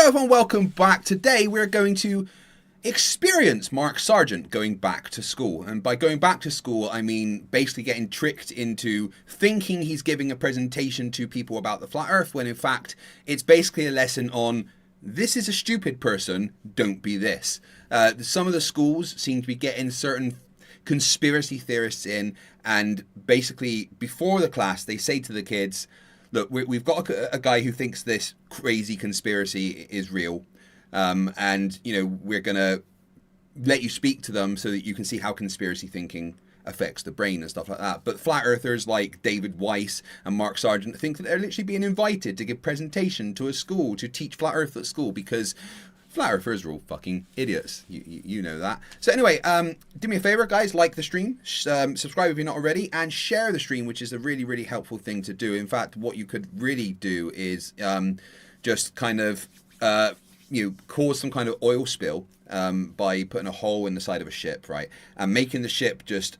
Hello everyone, welcome back. Today we're going to experience Mark Sargent going back to school. And by going back to school, I mean basically getting tricked into thinking he's giving a presentation to people about the flat earth, when in fact it's basically a lesson on this is a stupid person, don't be this. Some of the schools seem to be getting certain conspiracy theorists in, and basically before the class they say to the kids, look, we've got a guy who thinks this crazy conspiracy is real, and you know we're gonna let you speak to them so that you can see how conspiracy thinking affects the brain and stuff like that. But flat earthers like David Weiss and Mark Sargent think that they're literally being invited to give presentation to a school to teach flat earth at school because flat earthers are all fucking idiots. You know that. So anyway, do me a favor, guys, like the stream, subscribe if you're not already, and share the stream, which is a really, really helpful thing to do. In fact, what you could really do is just kind of cause some kind of oil spill by putting a hole in the side of a ship, right, and making the ship just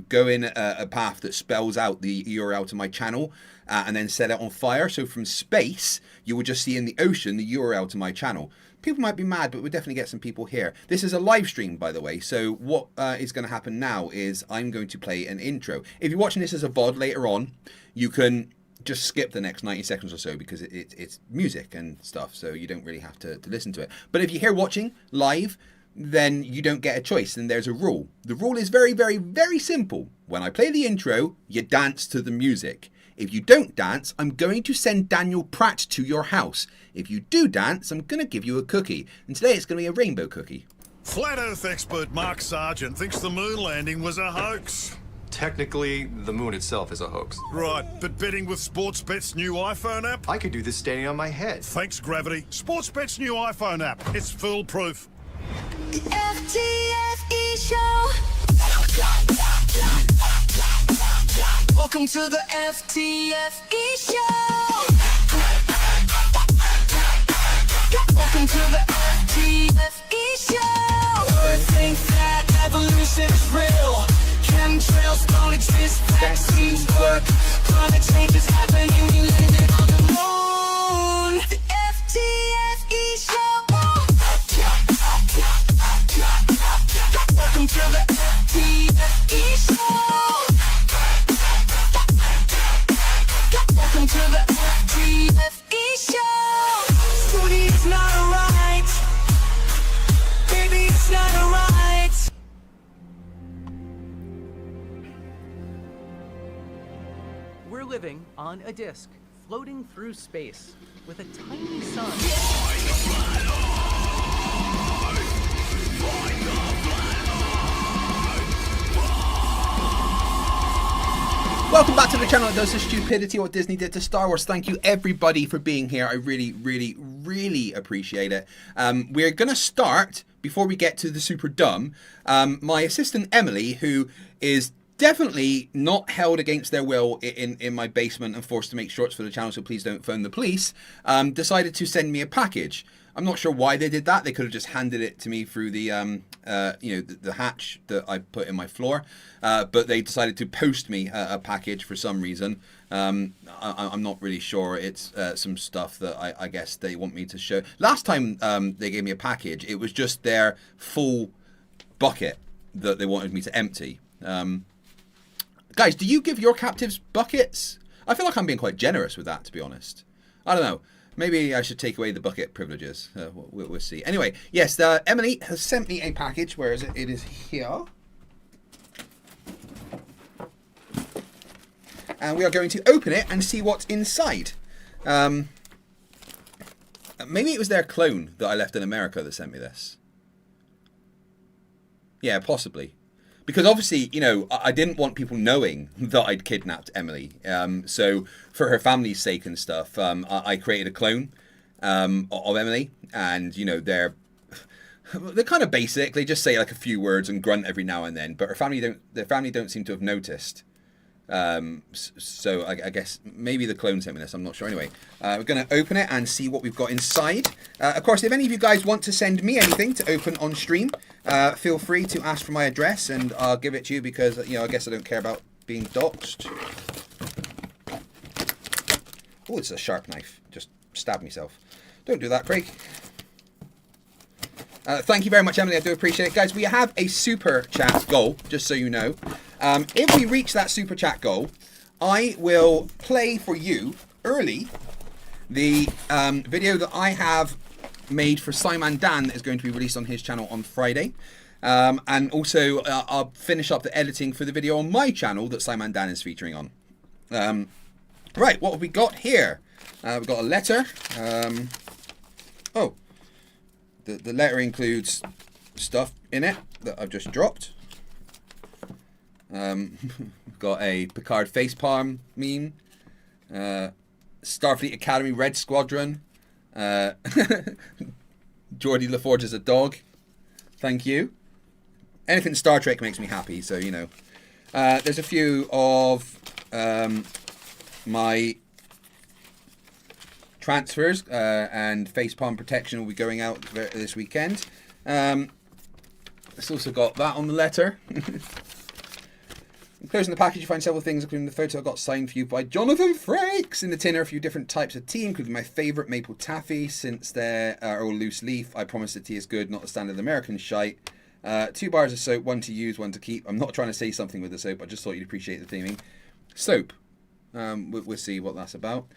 go in a path that spells out the URL to my channel, and then set it on fire. So from space, you will just see in the ocean the URL to my channel. People might be mad, but we'll definitely get some people here. This is a live stream, by the way. So what is going to happen now is I'm going to play an intro. If you're watching this as a VOD later on, you can just skip the next 90 seconds or so because it's music and stuff. So you don't really have to listen to it. But if you're here watching live, then you don't get a choice, and there's a rule. The rule is very, very, very simple. When I play the intro, you dance to the music. If you don't dance, I'm going to send Daniel Pratt to your house. If you do dance, I'm going to give you a cookie. And today it's going to be a rainbow cookie. Flat Earth expert Mark Sargent thinks the moon landing was a hoax. Technically, the moon itself is a hoax. Right, but betting with Sportsbet's new iPhone app? I could do this standing on my head. Thanks, Gravity. Sportsbet's new iPhone app. It's foolproof. The FTFE show. Welcome to the FTFE show. Welcome to the FTFE show. Earth think that evolution is real. Chemtrails don't exist. Vaccines work. Climate change is happening. We landed on the moon. The FTFE show. Welcome to the FTFE show. Welcome to the FTFE show. Scooty, it's not alright. Baby, it's not alright. We're living on a disk, floating through space, with a tiny sun. Welcome back to the channel that does the stupidity what Disney did to Star Wars. Thank you everybody for being here. I really, really, really appreciate it. We're going to start, before we get to the super dumb, my assistant Emily, who is definitely not held against their will in my basement and forced to make shorts for the channel, so please don't phone the police, decided to send me a package. I'm not sure why they did that. They could have just handed it to me through the the hatch that I put in my floor, but they decided to post me a package for some reason. I'm not really sure. It's some stuff that I guess they want me to show. Last time they gave me a package, it was just their full bucket that they wanted me to empty. Guys, do you give your captives buckets? I feel like I'm being quite generous with that, to be honest. I don't know. Maybe I should take away the bucket privileges. We'll see. Anyway, yes, Emily has sent me a package. Where is it? It is here. And we are going to open it and see what's inside. Maybe it was their clone that I left in America that sent me this. Yeah, possibly. Because obviously, I didn't want people knowing that I'd kidnapped Emily. So for her family's sake and stuff, I created a clone of Emily. And, they're kind of basic. They just say like a few words and grunt every now and then. But their family don't seem to have noticed. So I guess maybe the clone sent me this. I'm not sure. Anyway, we're going to open it and see what we've got inside. Of course, if any of you guys want to send me anything to open on stream, feel free to ask for my address and I'll give it to you because, I guess I don't care about being doxxed. Oh, it's a sharp knife. Just stabbed myself. Don't do that, Craig. Thank you very much, Emily. I do appreciate it. Guys, we have a super chat goal, just so you know. If we reach that super chat goal, I will play for you early the video that I have made for Simon Dan that is going to be released on his channel on Friday. And also, I'll finish up the editing for the video on my channel that Simon Dan is featuring on. Right, what have we got here? We've got a letter. Oh. The letter includes stuff in it that I've just dropped. Got a Picard facepalm meme. Starfleet Academy Red Squadron. Geordie LaForge is a dog. Thank you. Anything Star Trek makes me happy, so you know. There's a few of my transfers and facepalm protection will be going out this weekend. It's also got that on the letter. Closing the package, you find several things, including the photo I got signed for you by Jonathan Frakes. In the tin are a few different types of tea, including my favourite maple taffy. Since they are all loose leaf, I promise the tea is good, not the standard American shite. 2 bars of soap, 1 to use, 1 to keep. I'm not trying to say something with the soap, I just thought you'd appreciate the theming. Soap. We'll see what that's about.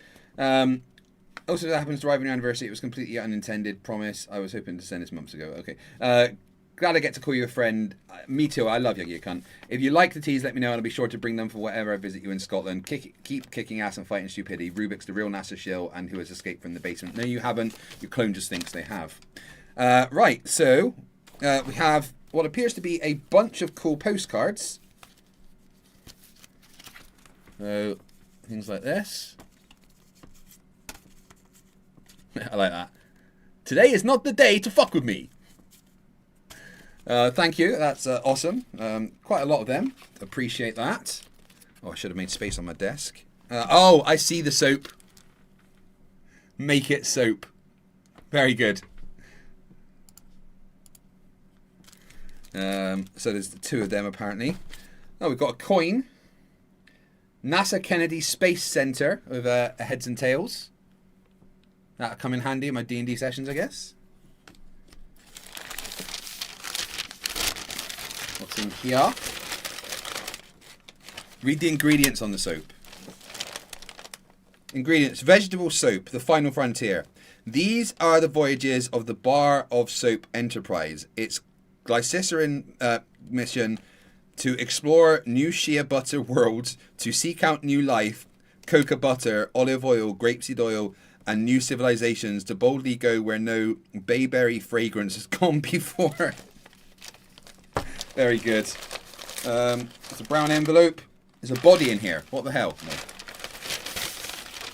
Also, that happens to arrive on your anniversary. It was completely unintended. Promise. I was hoping to send this months ago. Okay. Glad I get to call you a friend. Me too. I love you, you cunt. If you like the teas, let me know, and I'll be sure to bring them for whatever I visit you in Scotland. Keep kicking ass and fighting stupidity. Rubiks, the real NASA shill, and who has escaped from the basement. No, you haven't. Your clone just thinks they have. Right. So we have what appears to be a bunch of cool postcards. So things like this. I like that. Today is not the day to fuck with me. Thank you. That's awesome. Quite a lot of them. Appreciate that. Oh, I should have made space on my desk. Oh, I see the soap. Make it soap. Very good. So there's the 2 of them apparently. Oh, we've got a coin. NASA Kennedy Space Center with a heads and tails. That'll come in handy in my D&D sessions, I guess. What's in here? Read the ingredients on the soap. Ingredients. Vegetable soap, the final frontier. These are the voyages of the Bar of Soap Enterprise. Its glycerin mission to explore new shea butter worlds, to seek out new life, cocoa butter, olive oil, grapeseed oil, and new civilizations, to boldly go where no bayberry fragrance has gone before. Very good. It's a brown envelope. There's a body in here. What the hell? No.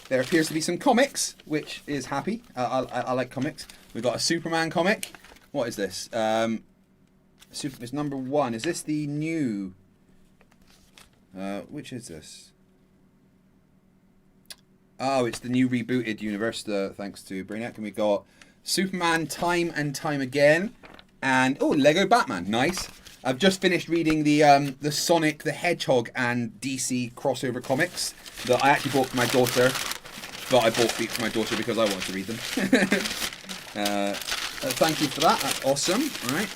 There appears to be some comics, which is happy. I like comics. We've got a Superman comic. What is this? It's number 1. Is this the new... which is this? Oh, it's the new rebooted universe, thanks to Brainiac. And we got Superman Time and Time Again. And, oh, Lego Batman. Nice. I've just finished reading the Sonic the Hedgehog and DC crossover comics that I actually bought for my daughter. But I bought for my daughter because I wanted to read them. Thank you for that. That's awesome. All right.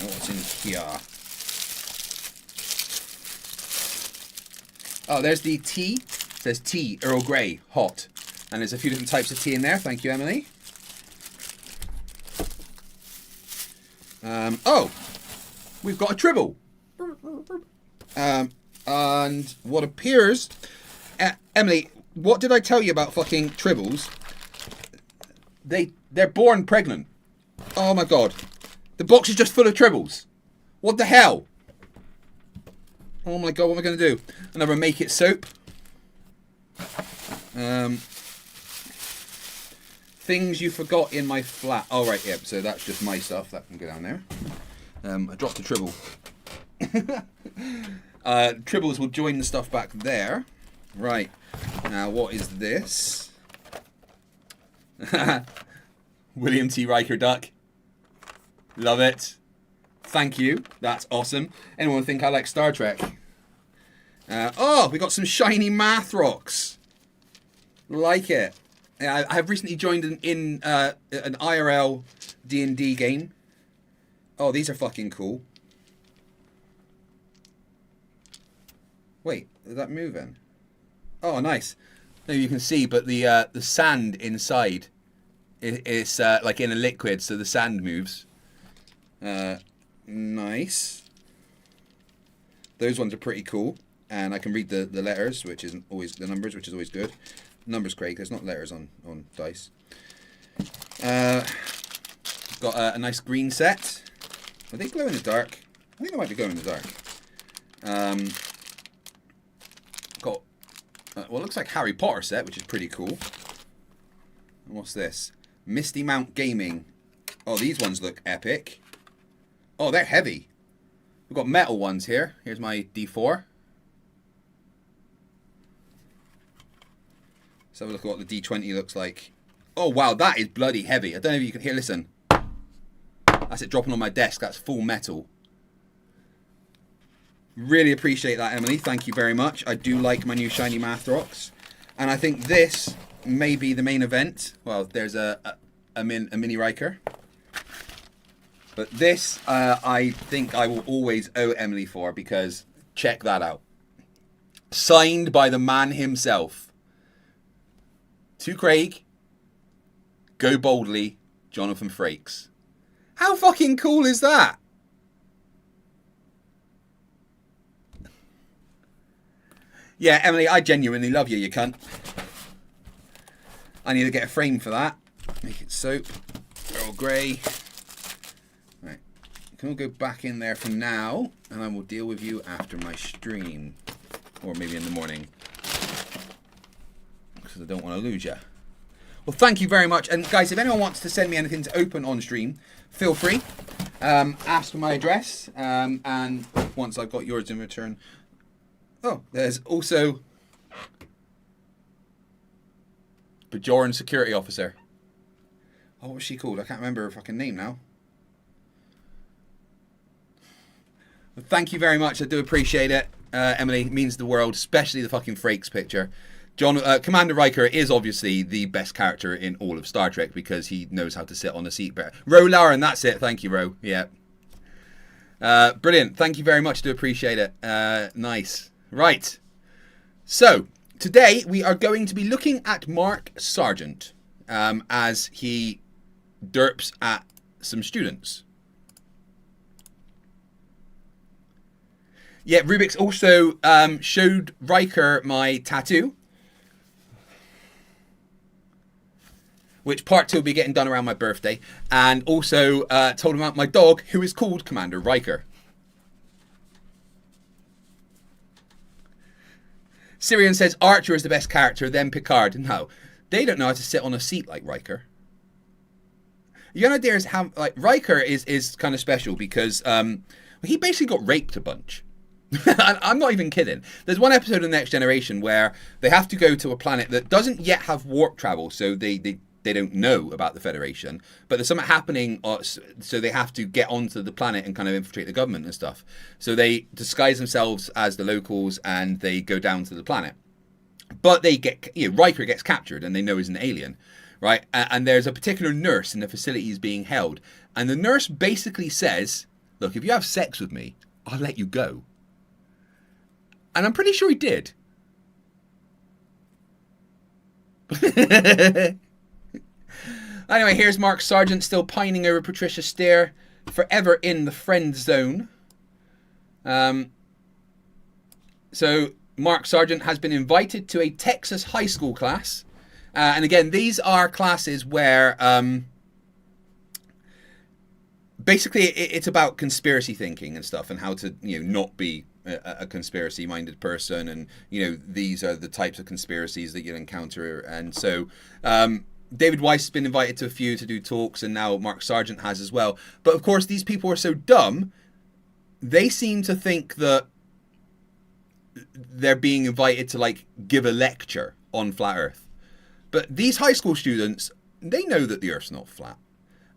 What's in here? Oh, there's the tea. It says tea, Earl Grey, hot. And there's a few different types of tea in there. Thank you, Emily. Oh, we've got a tribble. And what appears... Emily, what did I tell you about fucking tribbles? They're born pregnant. Oh my god. The box is just full of tribbles. What the hell? Oh my god, what am I going to do? Another Make It soap. Things you forgot in my flat. Oh, right, yeah, so that's just my stuff. That can go down there. I dropped a tribble. Tribbles will join the stuff back there. Right. Now, what is this? William T. Riker duck. Love it. Thank you. That's awesome. Anyone think I like Star Trek? Oh, we got some shiny math rocks. Like it. Yeah, I have recently joined an IRL D&D game. Oh, these are fucking cool. Wait, is that moving? Oh, nice. No, you can see, but the sand inside is like in a liquid, so the sand moves. Nice. Those ones are pretty cool, and I can read the letters, which isn't always the numbers, which is always good. Numbers, Craig. There's not letters on dice. Got a nice green set. Are they glow in the dark? I think they might be glow in the dark. Got what looks like Harry Potter set, which is pretty cool. And what's this? Misty Mount Gaming. Oh, these ones look epic. Oh, they're heavy. We've got metal ones here. Here's my D4. Let's have a look at what the D20 looks like. Oh, wow, that is bloody heavy. I don't know if you can hear. Listen. That's it dropping on my desk. That's full metal. Really appreciate that, Emily. Thank you very much. I do like my new shiny math rocks. And I think this may be the main event. Well, there's a mini Riker. But this, I think I will always owe Emily for, because check that out. Signed by the man himself. To Craig. Go boldly, Jonathan Frakes. How fucking cool is that? Yeah, Emily, I genuinely love you, you cunt. I need to get a frame for that. Make it soap. Earl Grey. Right. You can all go back in there for now, and I will deal with you after my stream. Or maybe in the morning. Because I don't want to lose you. Well, thank you very much. And guys, if anyone wants to send me anything to open on stream, feel free. Ask for my address. And once I've got yours in return. Oh, there's also Bajoran security officer. Oh, what was she called? I can't remember her fucking name now. Well, thank you very much. I do appreciate it. Emily, it means the world, especially the fucking Frakes picture. Commander Riker is obviously the best character in all of Star Trek because he knows how to sit on a seat better. Ro Lauren, that's it. Thank you, Ro. Yeah. Brilliant. Thank you very much. Do appreciate it. Nice. Right. So, today we are going to be looking at Mark Sargent as he derps at some students. Yeah, Rubiks also showed Riker my tattoo, which part 2 will be getting done around my birthday, and also told him about my dog, who is called Commander Riker. Syrian says Archer is the best character, then Picard. No, they don't know how to sit on a seat like Riker. The idea is how Riker is kind of special because he basically got raped a bunch. I'm not even kidding. There's one episode in Next Generation where they have to go to a planet that doesn't yet have warp travel, so they don't know about the Federation, but there's something happening, so they have to get onto the planet and kind of infiltrate the government and stuff. So they disguise themselves as the locals and they go down to the planet. But they Riker gets captured and they know he's an alien, right? And there's a particular nurse in the facility he's being held. And the nurse basically says, look, if you have sex with me, I'll let you go. And I'm pretty sure he did. Anyway, here's Mark Sargent still pining over Patricia Stair, forever in the friend zone. So Mark Sargent has been invited to a Texas high school class. And again, these are classes where basically it's about conspiracy thinking and stuff and how to, not be a conspiracy-minded person. And, these are the types of conspiracies that you'll encounter. And so David Weiss has been invited to a few to do talks, and now Mark Sargent has as well. But of course, these people are so dumb, they seem to think that they're being invited to give a lecture on flat Earth. But these high school students, they know that the Earth's not flat.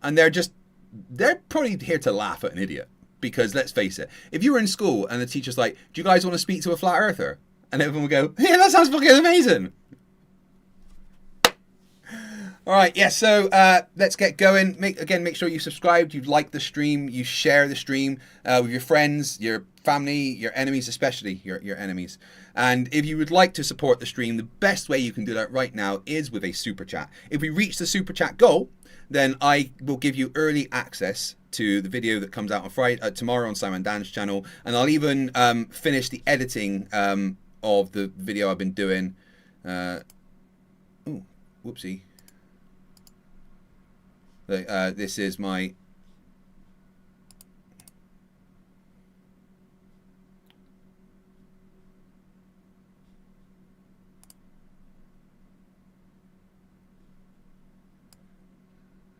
And they're probably here to laugh at an idiot. Because let's face it, if you were in school and the teacher's like, do you guys want to speak to a flat earther? And everyone would go, yeah, that sounds fucking amazing. All right, yeah, so let's get going. Make sure you subscribe, you like the stream, you share the stream with your friends, your family, your enemies, especially your enemies. And if you would like to support the stream, the best way you can do that right now is with a super chat. If we reach the super chat goal, then I will give you early access to the video that comes out on Friday, tomorrow on Simon Dan's channel, and I'll even finish the editing of the video I've been doing. Ooh, whoopsie. This is my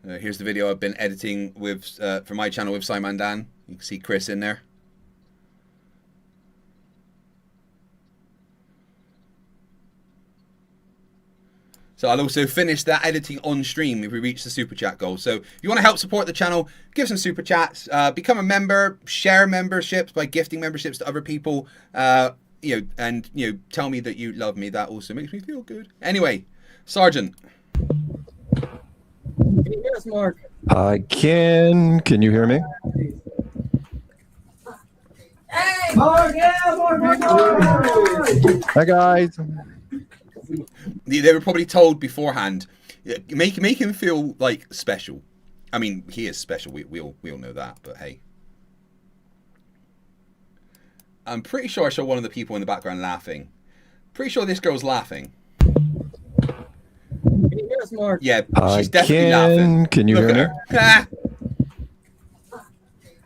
here's the video I've been editing with for my channel with Simon Dan. You can see Chris in there. So I'll also finish that editing on stream if we reach the super chat goal. So if you want to help support the channel, give some super chats, become a member, share memberships by gifting memberships to other people, and tell me that you love me. That also makes me feel good. Anyway, Sargent. Can you hear us, Mark? I can. Can you hear me? Hey, Mark! Yeah, Mark! Hi, guys. They were probably told beforehand, make him feel like special. I mean, he is special. We all know that. But hey, I'm pretty sure I saw one of the people in the background laughing. Pretty sure this girl's laughing. Can you hear us, Mark? Yeah, she's definitely laughing. Can you Look hear at her.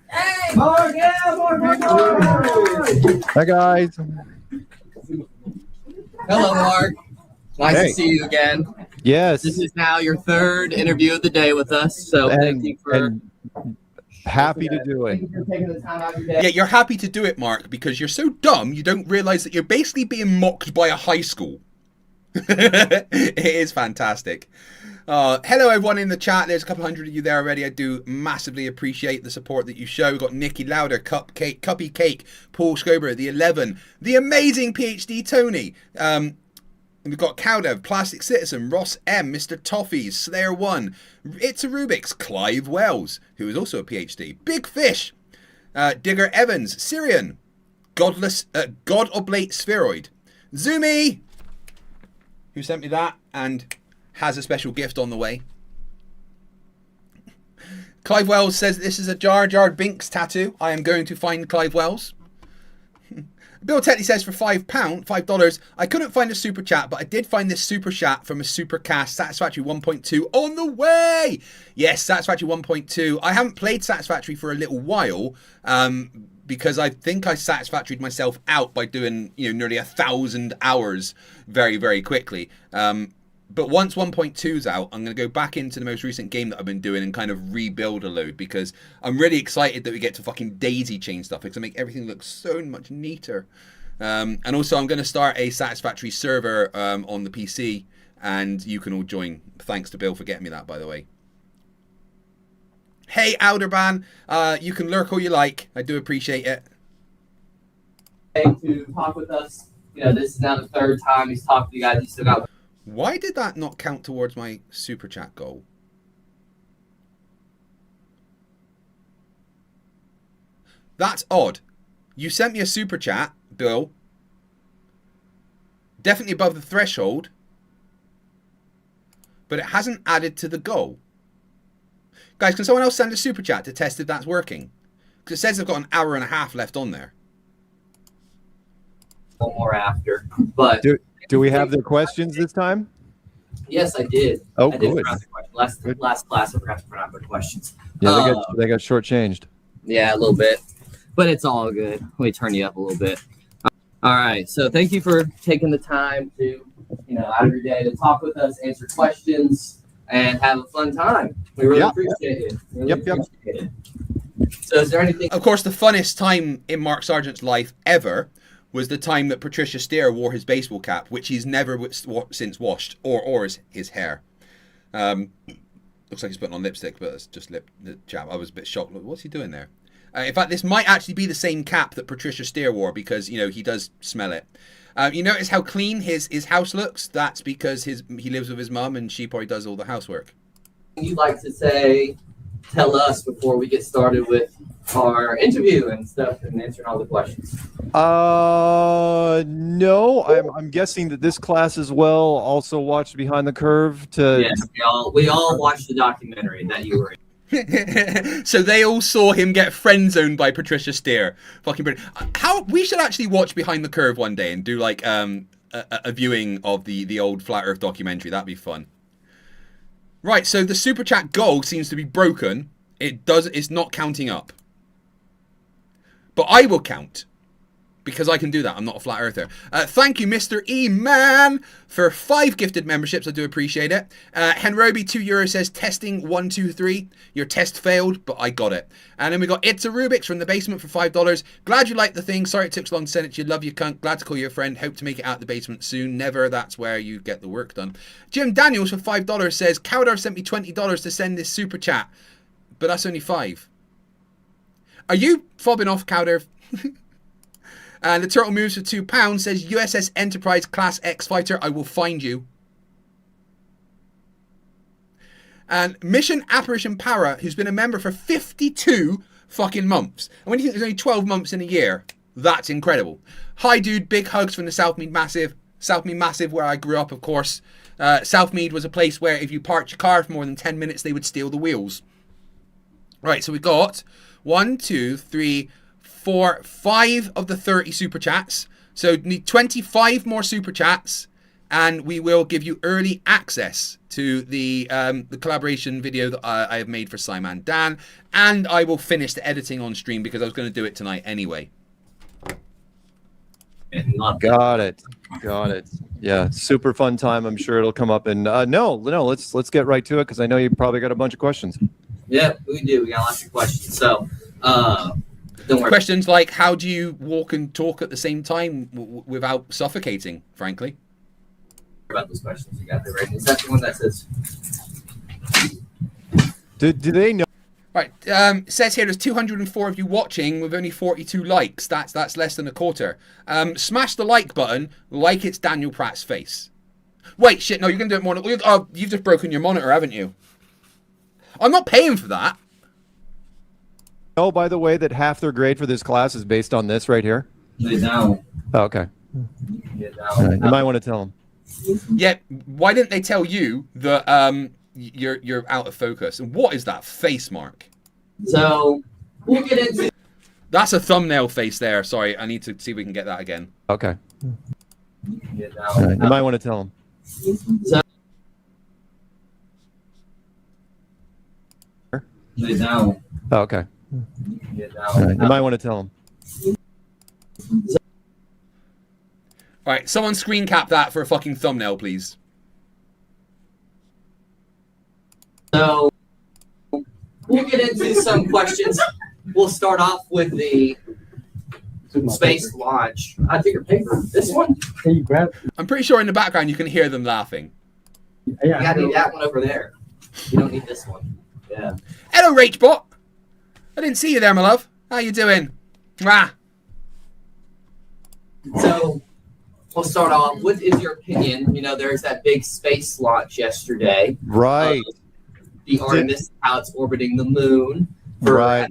Hey, Mark! Yeah, Mark! Hi, guys. Hello, Mark. Nice Hey. to see you again. Yes. This is now your third interview of the day with us, so thank you for happy to do it. thank you for taking the time out of your day. Yeah, you're happy to do it, Mark, because you're so dumb you don't realize that you're basically being mocked by a high school. It is fantastic. Hello, everyone in the chat. There's a couple hundred of you there already. I do massively appreciate the support that you show. We've got Nikki Lauder, Cuppy Cake, Paul Scober, the 11, the amazing PhD Tony. We've got Cowdev, Plastic Citizen, Ross M, Mr. Toffees, Slayer 1, Itsarubiks, Clive Wells, who is also a PhD, Big Fish, Digger Evans, Syrian, God Oblate Spheroid, Zoomy, who sent me that and has a special gift on the way. Clive Wells says this is a Jar Jar Binks tattoo. I am going to find Clive Wells. Bill Tetley says for $5, I couldn't find a super chat, but I did find this super chat from a supercast Satisfactory 1.2 on the way. Yes, Satisfactory 1.2. I haven't played Satisfactory for a little while because I think I satisfactoried myself out by doing nearly 1,000 hours very, very quickly. But once 1.2's out, I'm going to go back into the most recent game that I've been doing and kind of rebuild a load because I'm really excited that we get to fucking daisy chain stuff because it'll make everything look so much neater. And also I'm going to start a Satisfactory server on the PC and you can all join. Thanks to Bill for getting me that, by the way. Hey, Alderban, you can lurk all you like. I do appreciate it. To talk with us. This is now the third time he's talked to you guys. He's still got Why did that not count towards my super chat goal? That's odd. You sent me a super chat, Bill. Definitely above the threshold. But it hasn't added to the goal. Guys, can someone else send a super chat to test if that's working? Because it says I've got an hour and a half left on there. one more after. But Do we have the questions this time? yes, I did. Oh, I did good. forgot the question. Last class, I forgot to put out the questions. Yeah, they got shortchanged. Yeah, a little bit, but it's all good. Let me turn you up a little bit. All right. So thank you for taking the time to, out of your day to talk with us, answer questions, and have a fun time. We really appreciate it. Appreciate it. So is there anything? Of course, the funnest time in Mark Sargent's life ever was the time that Patricia Steer wore his baseball cap, which he's never since washed, or his hair. Looks like he's putting on lipstick, but it's just lip chap. I was a bit shocked. What's he doing there? In fact, this might actually be the same cap that Patricia Steer wore because, you know, he does smell it. You notice how clean his house looks? That's because he lives with his mum and she probably does all the housework. You'd like to tell us before we get started with our interview and stuff and answering all the questions? No, I'm guessing that this class as well also watched Behind the Curve. Yes, we all watched the documentary that you were in. So they all saw him get friend zoned by Patricia Steer. Fucking brilliant. How we should actually watch Behind the Curve one day and do like a viewing of the old Flat Earth documentary. That'd be fun. Right, so the super chat goal seems to be broken. It's not counting up. But I will count. Because I can do that. I'm not a flat earther. Thank you, Mr. E-Man, for 5 gifted memberships. I do appreciate it. Henrobi, €2 says, testing 1, 2, 3. Your test failed, but I got it. And then we got itsarubiks from the basement for $5. Glad you liked the thing. Sorry it took so long to send it to you. Love you, cunt. Glad to call you a friend. Hope to make it out the basement soon. Never. That's where you get the work done. Jim Daniels for $5 says, Cowdar sent me $20 to send this super chat. But that's only 5. Are you fobbing off, Cowdar? And the Turtle Moves for £2 says, USS Enterprise Class X Fighter, I will find you. And Mission Apparition Para, who's been a member for 52 fucking months. And when you think there's only 12 months in a year, that's incredible. Hi, dude. Big hugs from the Southmead Massive. Southmead Massive, where I grew up, of course. Southmead was a place where if you parked your car for more than 10 minutes, they would steal the wheels. Right, so we got 1, 2, 3, 4, 5 of the 30 super chats. So need 25 more super chats, and we will give you early access to the collaboration video that I have made for Simon Dan, and I will finish the editing on stream because I was going to do it tonight anyway. Got it. Yeah, super fun time. I'm sure it'll come up. And no, let's get right to it because I know you probably got a bunch of questions. Yeah, we do. We got lots of questions. So, don't worry. Questions like, how do you walk and talk at the same time without suffocating, frankly? About those questions you got there, right? Is that the one that says? Do they know? Right, it says here there's 204 of you watching with only 42 likes. That's less than a quarter. Smash the like button like it's Daniel Pratt's face. Wait, shit, no, you're going to do it more. Oh, you've just broken your monitor, haven't you? I'm not paying for that. Oh, by the way, that half their grade for this class is based on this right here? No. Oh, okay. You You might want to tell them. Yeah, why didn't they tell you that you're out of focus? And what is that face mark? So, we'll get into... That's a thumbnail face there. Sorry, I need to see if we can get that again. Okay. You might want to tell them. So, no. Oh, okay. You might want to tell them. All right, someone screen cap that for a fucking thumbnail, please. So, we'll get into some questions. We'll start off with the space launch. I took your paper. This one? Can you grab? I'm pretty sure in the background you can hear them laughing. You gotta need that one over there. You don't need this one. Yeah. Hello, Rachbot. I didn't see you there, my love. How you doing? Mwah. So, we'll start off. What is your opinion? You know, there's that big space launch yesterday. Right. The Artemis, how it's orbiting the moon. Right.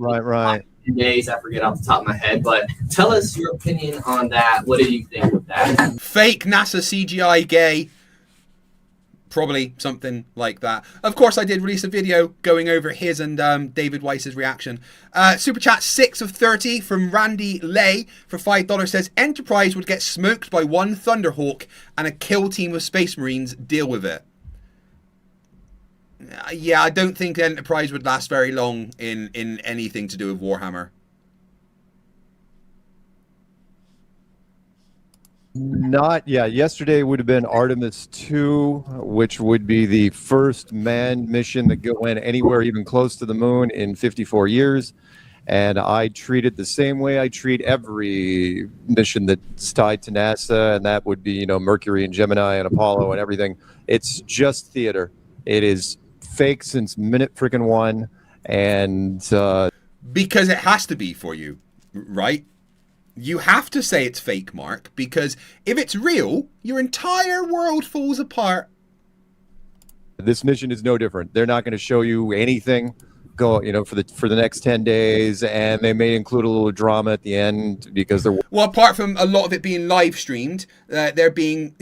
Days, I forget off the top of my head, but tell us your opinion on that. What do you think of that? Fake NASA CGI gay. Probably something like that. Of course, I did release a video going over his and David Weiss's reaction. Super chat 6 of 30 from Randy Lay for $5 says, Enterprise would get smoked by one Thunderhawk and a kill team of Space Marines deal with it. Yeah, I don't think Enterprise would last very long in anything to do with Warhammer. Yesterday would have been Artemis 2, which would be the first manned mission that go in anywhere even close to the moon in 54 years. And I treat it the same way I treat every mission that's tied to NASA, and that would be, Mercury and Gemini and Apollo and everything. It's just theater. It is fake since minute freaking one. And Because it has to be for you, right? You have to say it's fake, Mark, because if it's real, your entire world falls apart. This mission is no different. They're not going to show you anything for the next 10 days, and they may include a little drama at the end because they're... Well, apart from a lot of it being live streamed, there being,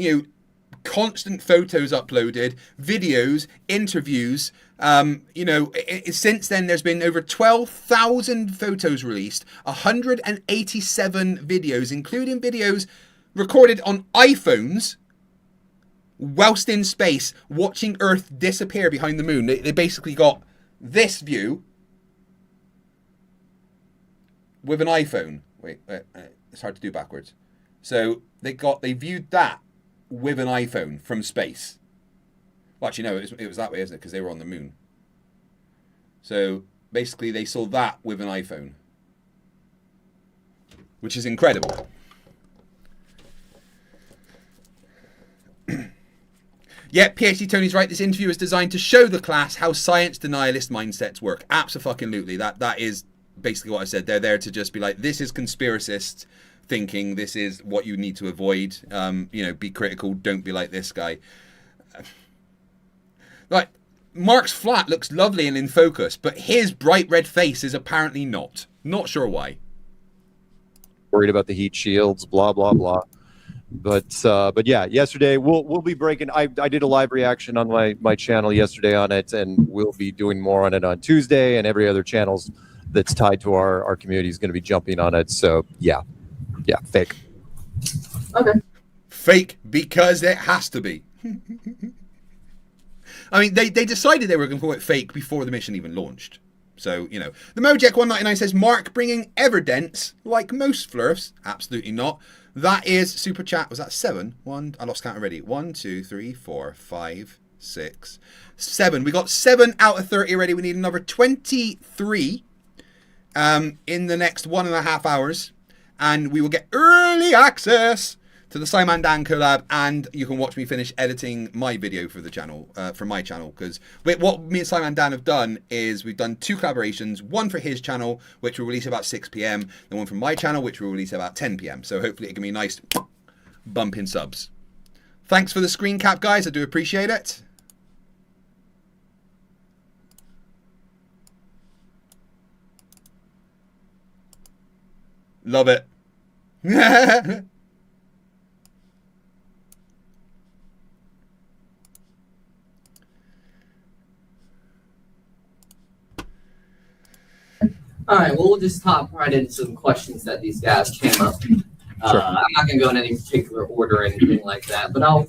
constant photos uploaded, videos, interviews. Since then, there's been over 12,000 photos released, 187 videos, including videos recorded on iPhones whilst in space, watching Earth disappear behind the moon. They basically got this view with an iPhone. Wait, it's hard to do backwards. So they viewed that with an iPhone from space. Well, actually, no, it was that way, isn't it? Because they were on the moon. So basically, they saw that with an iPhone, which is incredible. Yeah, PhD Tony's right. This interview is designed to show the class how science denialist mindsets work. Abso-fucking-lutely. That is basically what I said. They're there to just be like, this is conspiracist thinking. This is what you need to avoid. Be critical. Don't be like this guy. Like, Mark's flat looks lovely and in focus, but his bright red face is apparently not. Not sure why. Worried about the heat shields, blah, blah, blah. But yeah, yesterday we'll be breaking. I did a live reaction on my channel yesterday on it, and we'll be doing more on it on Tuesday, and every other channels that's tied to our community is going to be jumping on it. So yeah, fake. Okay. Fake because it has to be. I mean, they decided they were going to call it fake before the mission even launched. So, the Mojek199 says, Mark bringing evidence like most Flerfs. Absolutely not. That is super chat. Was that 7? I lost count already. 1, 2, 3, 4, 5, 6, 7. We got 7 out of 30 already. We need another 23 in the next 1.5 hours. And we will get early access to the Simon Dan collab, and you can watch me finish editing my video for the channel, for my channel, because what me and Simon Dan have done is we've done 2 collaborations, one for his channel, which will release about 6 p.m, and one from my channel, which will release about 10 p.m, so hopefully it can be a nice bump in subs. Thanks for the screen cap, guys, I do appreciate it. Love it. All right, well, we'll just hop right into some questions that these guys came up. Sure. I'm not going to go in any particular order or anything like that, but I'll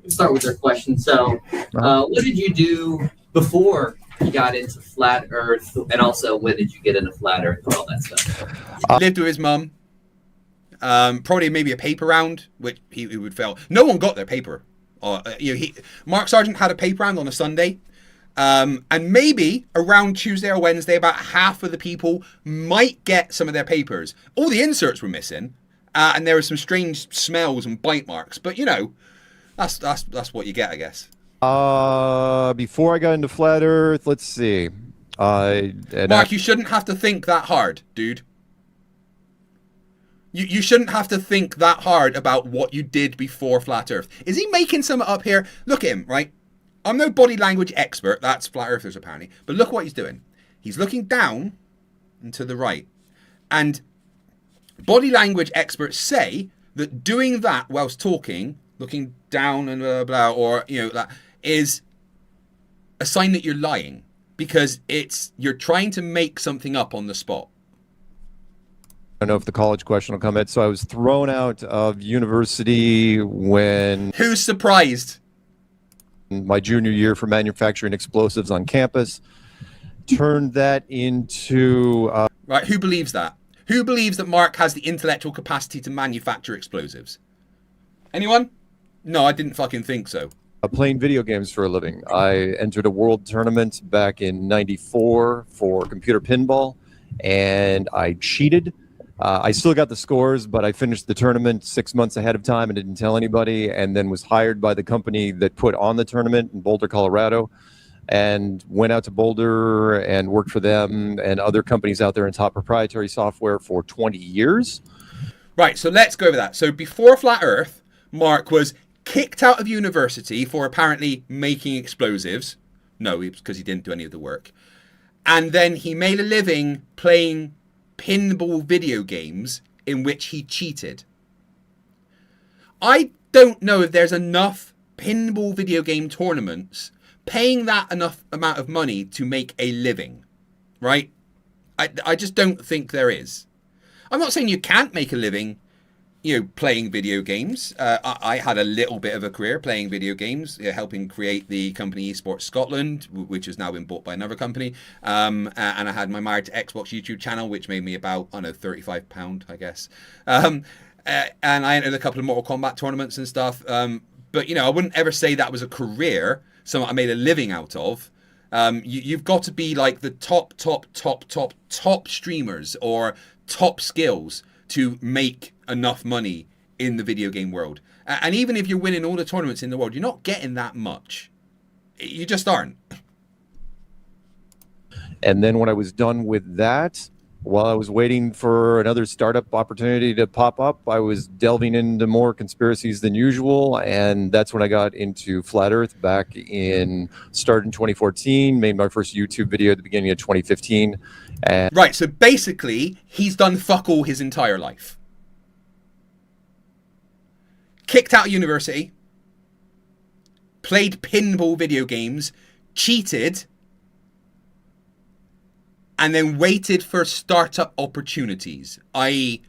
start with their question. So, what did you do before you got into Flat Earth, and also when did you get into Flat Earth and all that stuff? Lived with his mum. Probably maybe a paper round, which he would fail. No one got their paper. Mark Sargent had a paper round on a Sunday. And maybe around Tuesday or Wednesday, about half of the people might get some of their papers. All the inserts were missing, and there were some strange smells and bite marks. But that's what you get, I guess. Before I got into Flat Earth, let's see. Mark, you shouldn't have to think that hard, dude. You shouldn't have to think that hard about what you did before Flat Earth. Is he making something up here? Look at him, right? I'm no body language expert. That's Flat Earthers, apparently. But look what he's doing. He's looking down and to the right. And body language experts say that doing that whilst talking, looking down and blah, blah, or, that is a sign that you're lying. Because you're trying to make something up on the spot. I don't know if the college question will come in. So I was thrown out of university when... Who's surprised? My junior year for manufacturing explosives on campus. Turned that into... Right, who believes that? Who believes that Mark has the intellectual capacity to manufacture explosives? Anyone? No, I didn't fucking think so. Playing video games for a living. I entered a world tournament back in '94 for computer pinball, and I cheated. I still got the scores, but I finished the tournament 6 months ahead of time and didn't tell anybody, and then was hired by the company that put on the tournament in Boulder, Colorado. and went out to Boulder and worked for them and other companies out there in top proprietary software for 20 years. Right, so let's go over that. So before Flat Earth, Mark was kicked out of university for apparently making explosives. No, it was because he didn't do any of the work. And then he made a living playing pinball video games in which he cheated. I don't know if there's enough pinball video game tournaments paying that enough amount of money to make a living, right? I just don't think there is. I'm not saying you can't make a living, playing video games. I had a little bit of a career playing video games, helping create the company Esports Scotland, which has now been bought by another company. And I had my Married to Xbox YouTube channel, which made me about, £35, I guess. And I entered a couple of Mortal Kombat tournaments and stuff. But, I wouldn't ever say that was a career, something I made a living out of. You've got to be like the top streamers or top skills to make enough money in the video game world. And even if you're winning all the tournaments in the world, you're not getting that much. You just aren't. And then when I was done with that, while I was waiting for another startup opportunity to pop up, I was delving into more conspiracies than usual. And that's when I got into Flat Earth started in 2014, made my first YouTube video at the beginning of 2015. Right, so basically, he's done fuck all his entire life. Kicked out of university, played pinball video games, cheated, and then waited for startup opportunities, i.e.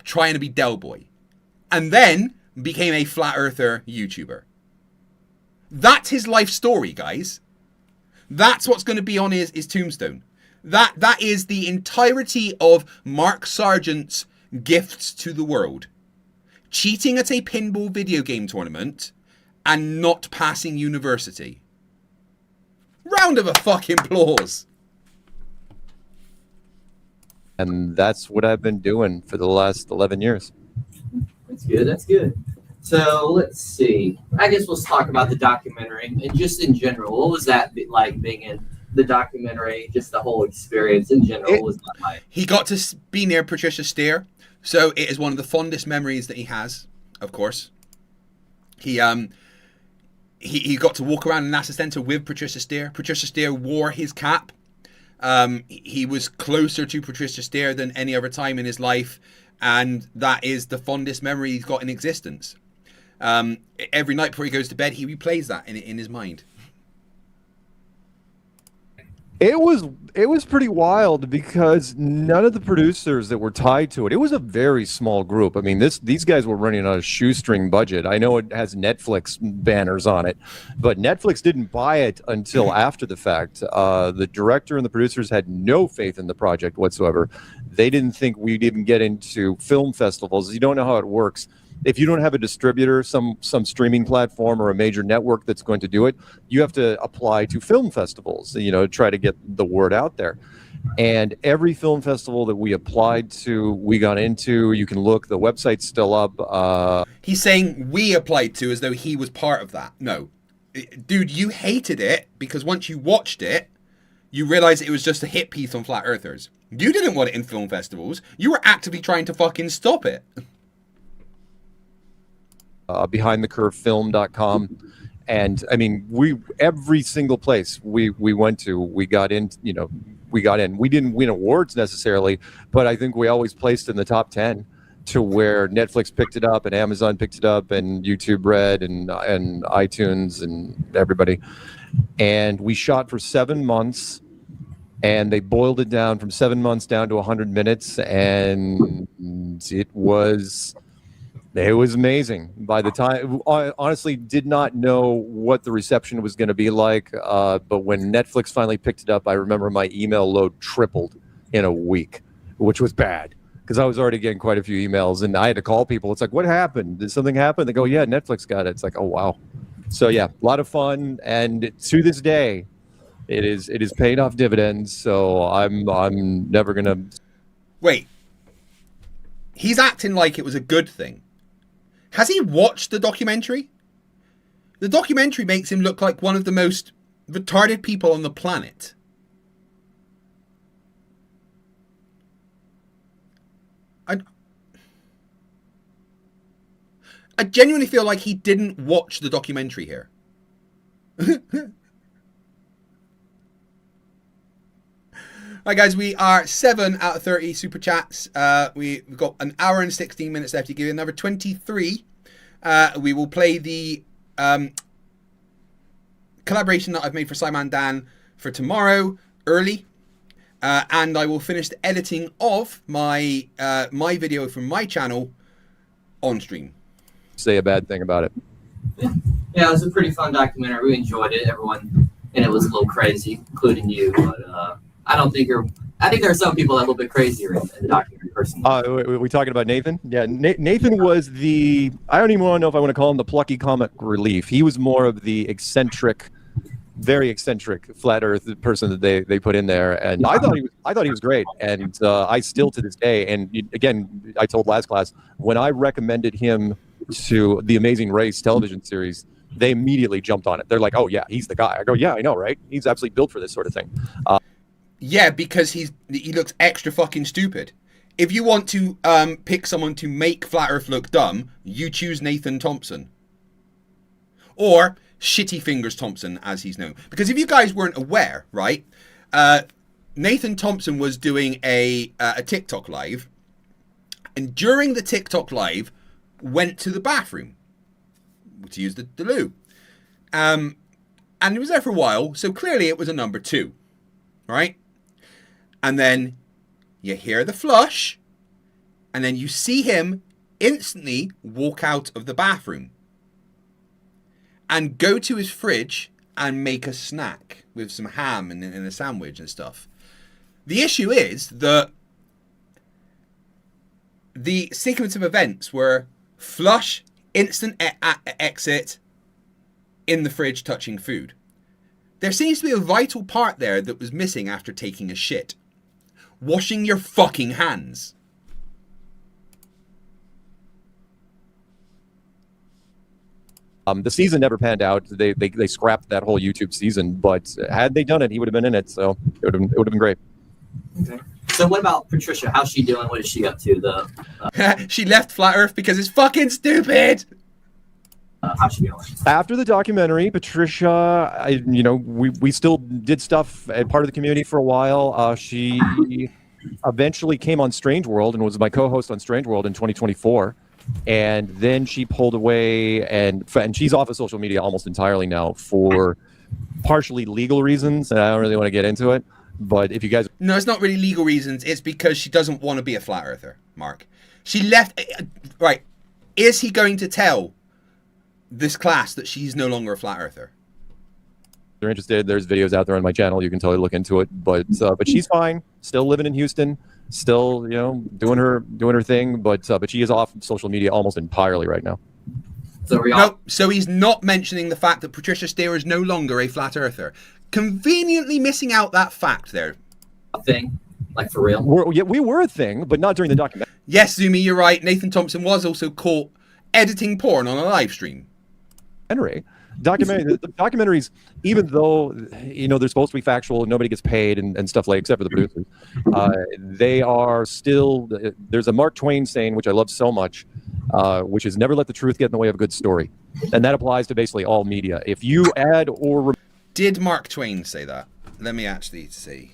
trying to be Del Boy. And then became a flat earther YouTuber. That's his life story, guys. That's what's going to be on his tombstone. That is the entirety of Mark Sargent's gifts to the world. Cheating at a pinball video game tournament and not passing university. Round of a fucking applause. And that's what I've been doing for the last 11 years. That's good. That's good. So let's see. I guess let's talk about the documentary and just in general. What was that like being in the documentary? Just the whole experience in general. What was that like? He got to be near Patricia Steer, so it is one of the fondest memories that he has. Of course, he got to walk around the NASA Center with Patricia Steer. Patricia Steer wore his cap. He was closer to Patricia Steer than any other time in his life, and that is the fondest memory he's got in existence. Every night before he goes to bed, he replays that in his mind. It was pretty wild because none of the producers that were tied to it was a very small group. I mean, these guys were running on a shoestring budget. I know it has Netflix banners on it, but Netflix didn't buy it until after the fact. The director and the producers had no faith in the project whatsoever. They didn't think we'd even get into film festivals. You don't know how it works. If you don't have a distributor, some streaming platform or a major network that's going to do it, you have to apply to film festivals, to try to get the word out there. And every film festival that we applied to, we got into. You can look, the website's still up. He's saying we applied to as though he was part of that. No. Dude, you hated it because once you watched it, you realized it was just a hit piece on Flat Earthers. You didn't want it in film festivals. You were actively trying to fucking stop it. Behindthecurvefilm.com. And I mean, every single place we went to, we got in. We didn't win awards necessarily, but I think we always placed in the top 10 to where Netflix picked it up and Amazon picked it up and YouTube Red and iTunes and everybody. And we shot for 7 months, and they boiled it down from 7 months down to 100 minutes, and it was amazing. By the time, I honestly did not know what the reception was going to be like, but when Netflix finally picked it up, I remember my email load tripled in a week, which was bad because I was already getting quite a few emails, and I had to call people. It's like, what happened? Did something happen? They go, yeah, Netflix got it. It's like, oh, wow. So yeah, a lot of fun, and to this day, it is paying off dividends. So I'm never gonna wait. He's acting like it was a good thing. Has he watched the documentary? The documentary makes him look like one of the most retarded people on the planet. I genuinely feel like he didn't watch the documentary here. Alright guys, we are 7 out of 30 super chats. We've got an hour and 16 minutes left to give you another 23. We will play the collaboration that I've made for Simon Dan for tomorrow early. And I will finish the editing of my my video from my channel on stream. Say a bad thing about it. Yeah, it was a pretty fun documentary. We enjoyed it. Everyone in it was a little crazy, including you. But I don't think you're. I think there are some people that are a little bit crazier in the documentary personally. We talking about Nathan? Yeah, Nathan was the. I don't even want to know if I want to call him the plucky comic relief. He was more of the eccentric, very eccentric flat Earth person that they put in there, and I thought he was great, and I still to this day. And again, I told last class when I recommended him to the Amazing Race television series, they immediately jumped on it. They're like, "Oh yeah, he's the guy." I go, "Yeah, I know, right? He's absolutely built for this sort of thing." Yeah, because he looks extra fucking stupid. If you want to pick someone to make Flat Earth look dumb, you choose Nathan Thompson. Or Shitty Fingers Thompson, as he's known. Because if you guys weren't aware, right, Nathan Thompson was doing a TikTok live, and during the TikTok live, went to the bathroom to use the loo. And he was there for a while, so clearly it was a number 2, right? And then you hear the flush, and then you see him instantly walk out of the bathroom and go to his fridge and make a snack with some ham and a sandwich and stuff. The issue is that the sequence of events were flush, instant exit, in the fridge touching food. There seems to be a vital part there that was missing after taking a shit. Washing your fucking hands. The season never panned out. They scrapped that whole YouTube season, but had they done it, he would have been in it. So it would have been great. Okay. So what about Patricia? How's she doing? What is she up to? She left Flat Earth because it's fucking stupid. How's she doing? After the documentary, Patricia, we still did stuff as part of the community for a while. She eventually came on Strange World and was my co-host on Strange World in 2024. And then she pulled away, and she's off of social media almost entirely now for partially legal reasons, and I don't really want to get into it. But if you guys... No, it's not really legal reasons. It's because she doesn't want to be a flat earther, Mark. She left... Right. Is he going to tell this class that she's no longer a flat earther? If you're interested, there's videos out there on my channel. You can totally look into it. But she's fine. Still living in Houston. Still, doing her thing. But she is off social media almost entirely right now. So he's not mentioning the fact that Patricia Steer is no longer a flat earther. Conveniently missing out that fact there. A thing? Like for real? We were a thing, but not during the documentary. Yes, Zumi, you're right. Nathan Thompson was also caught editing porn on a live stream. The documentaries, even though they're supposed to be factual and nobody gets paid and stuff like, except for the producers, they are still. There's a Mark Twain saying, which I love so much, which is never let the truth get in the way of a good story, and that applies to basically all media. If you add or did Mark Twain say that? Let me actually see.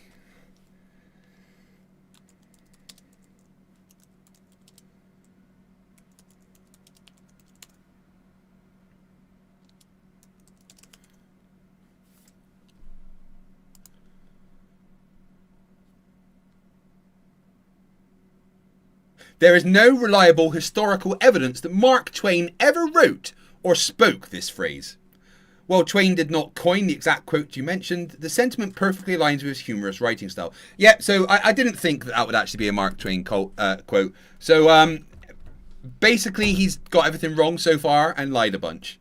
There is no reliable historical evidence that Mark Twain ever wrote or spoke this phrase. While Twain did not coin the exact quote you mentioned, the sentiment perfectly aligns with his humorous writing style. Yeah, so I didn't think that would actually be a Mark Twain quote. So basically he's got everything wrong so far and lied a bunch.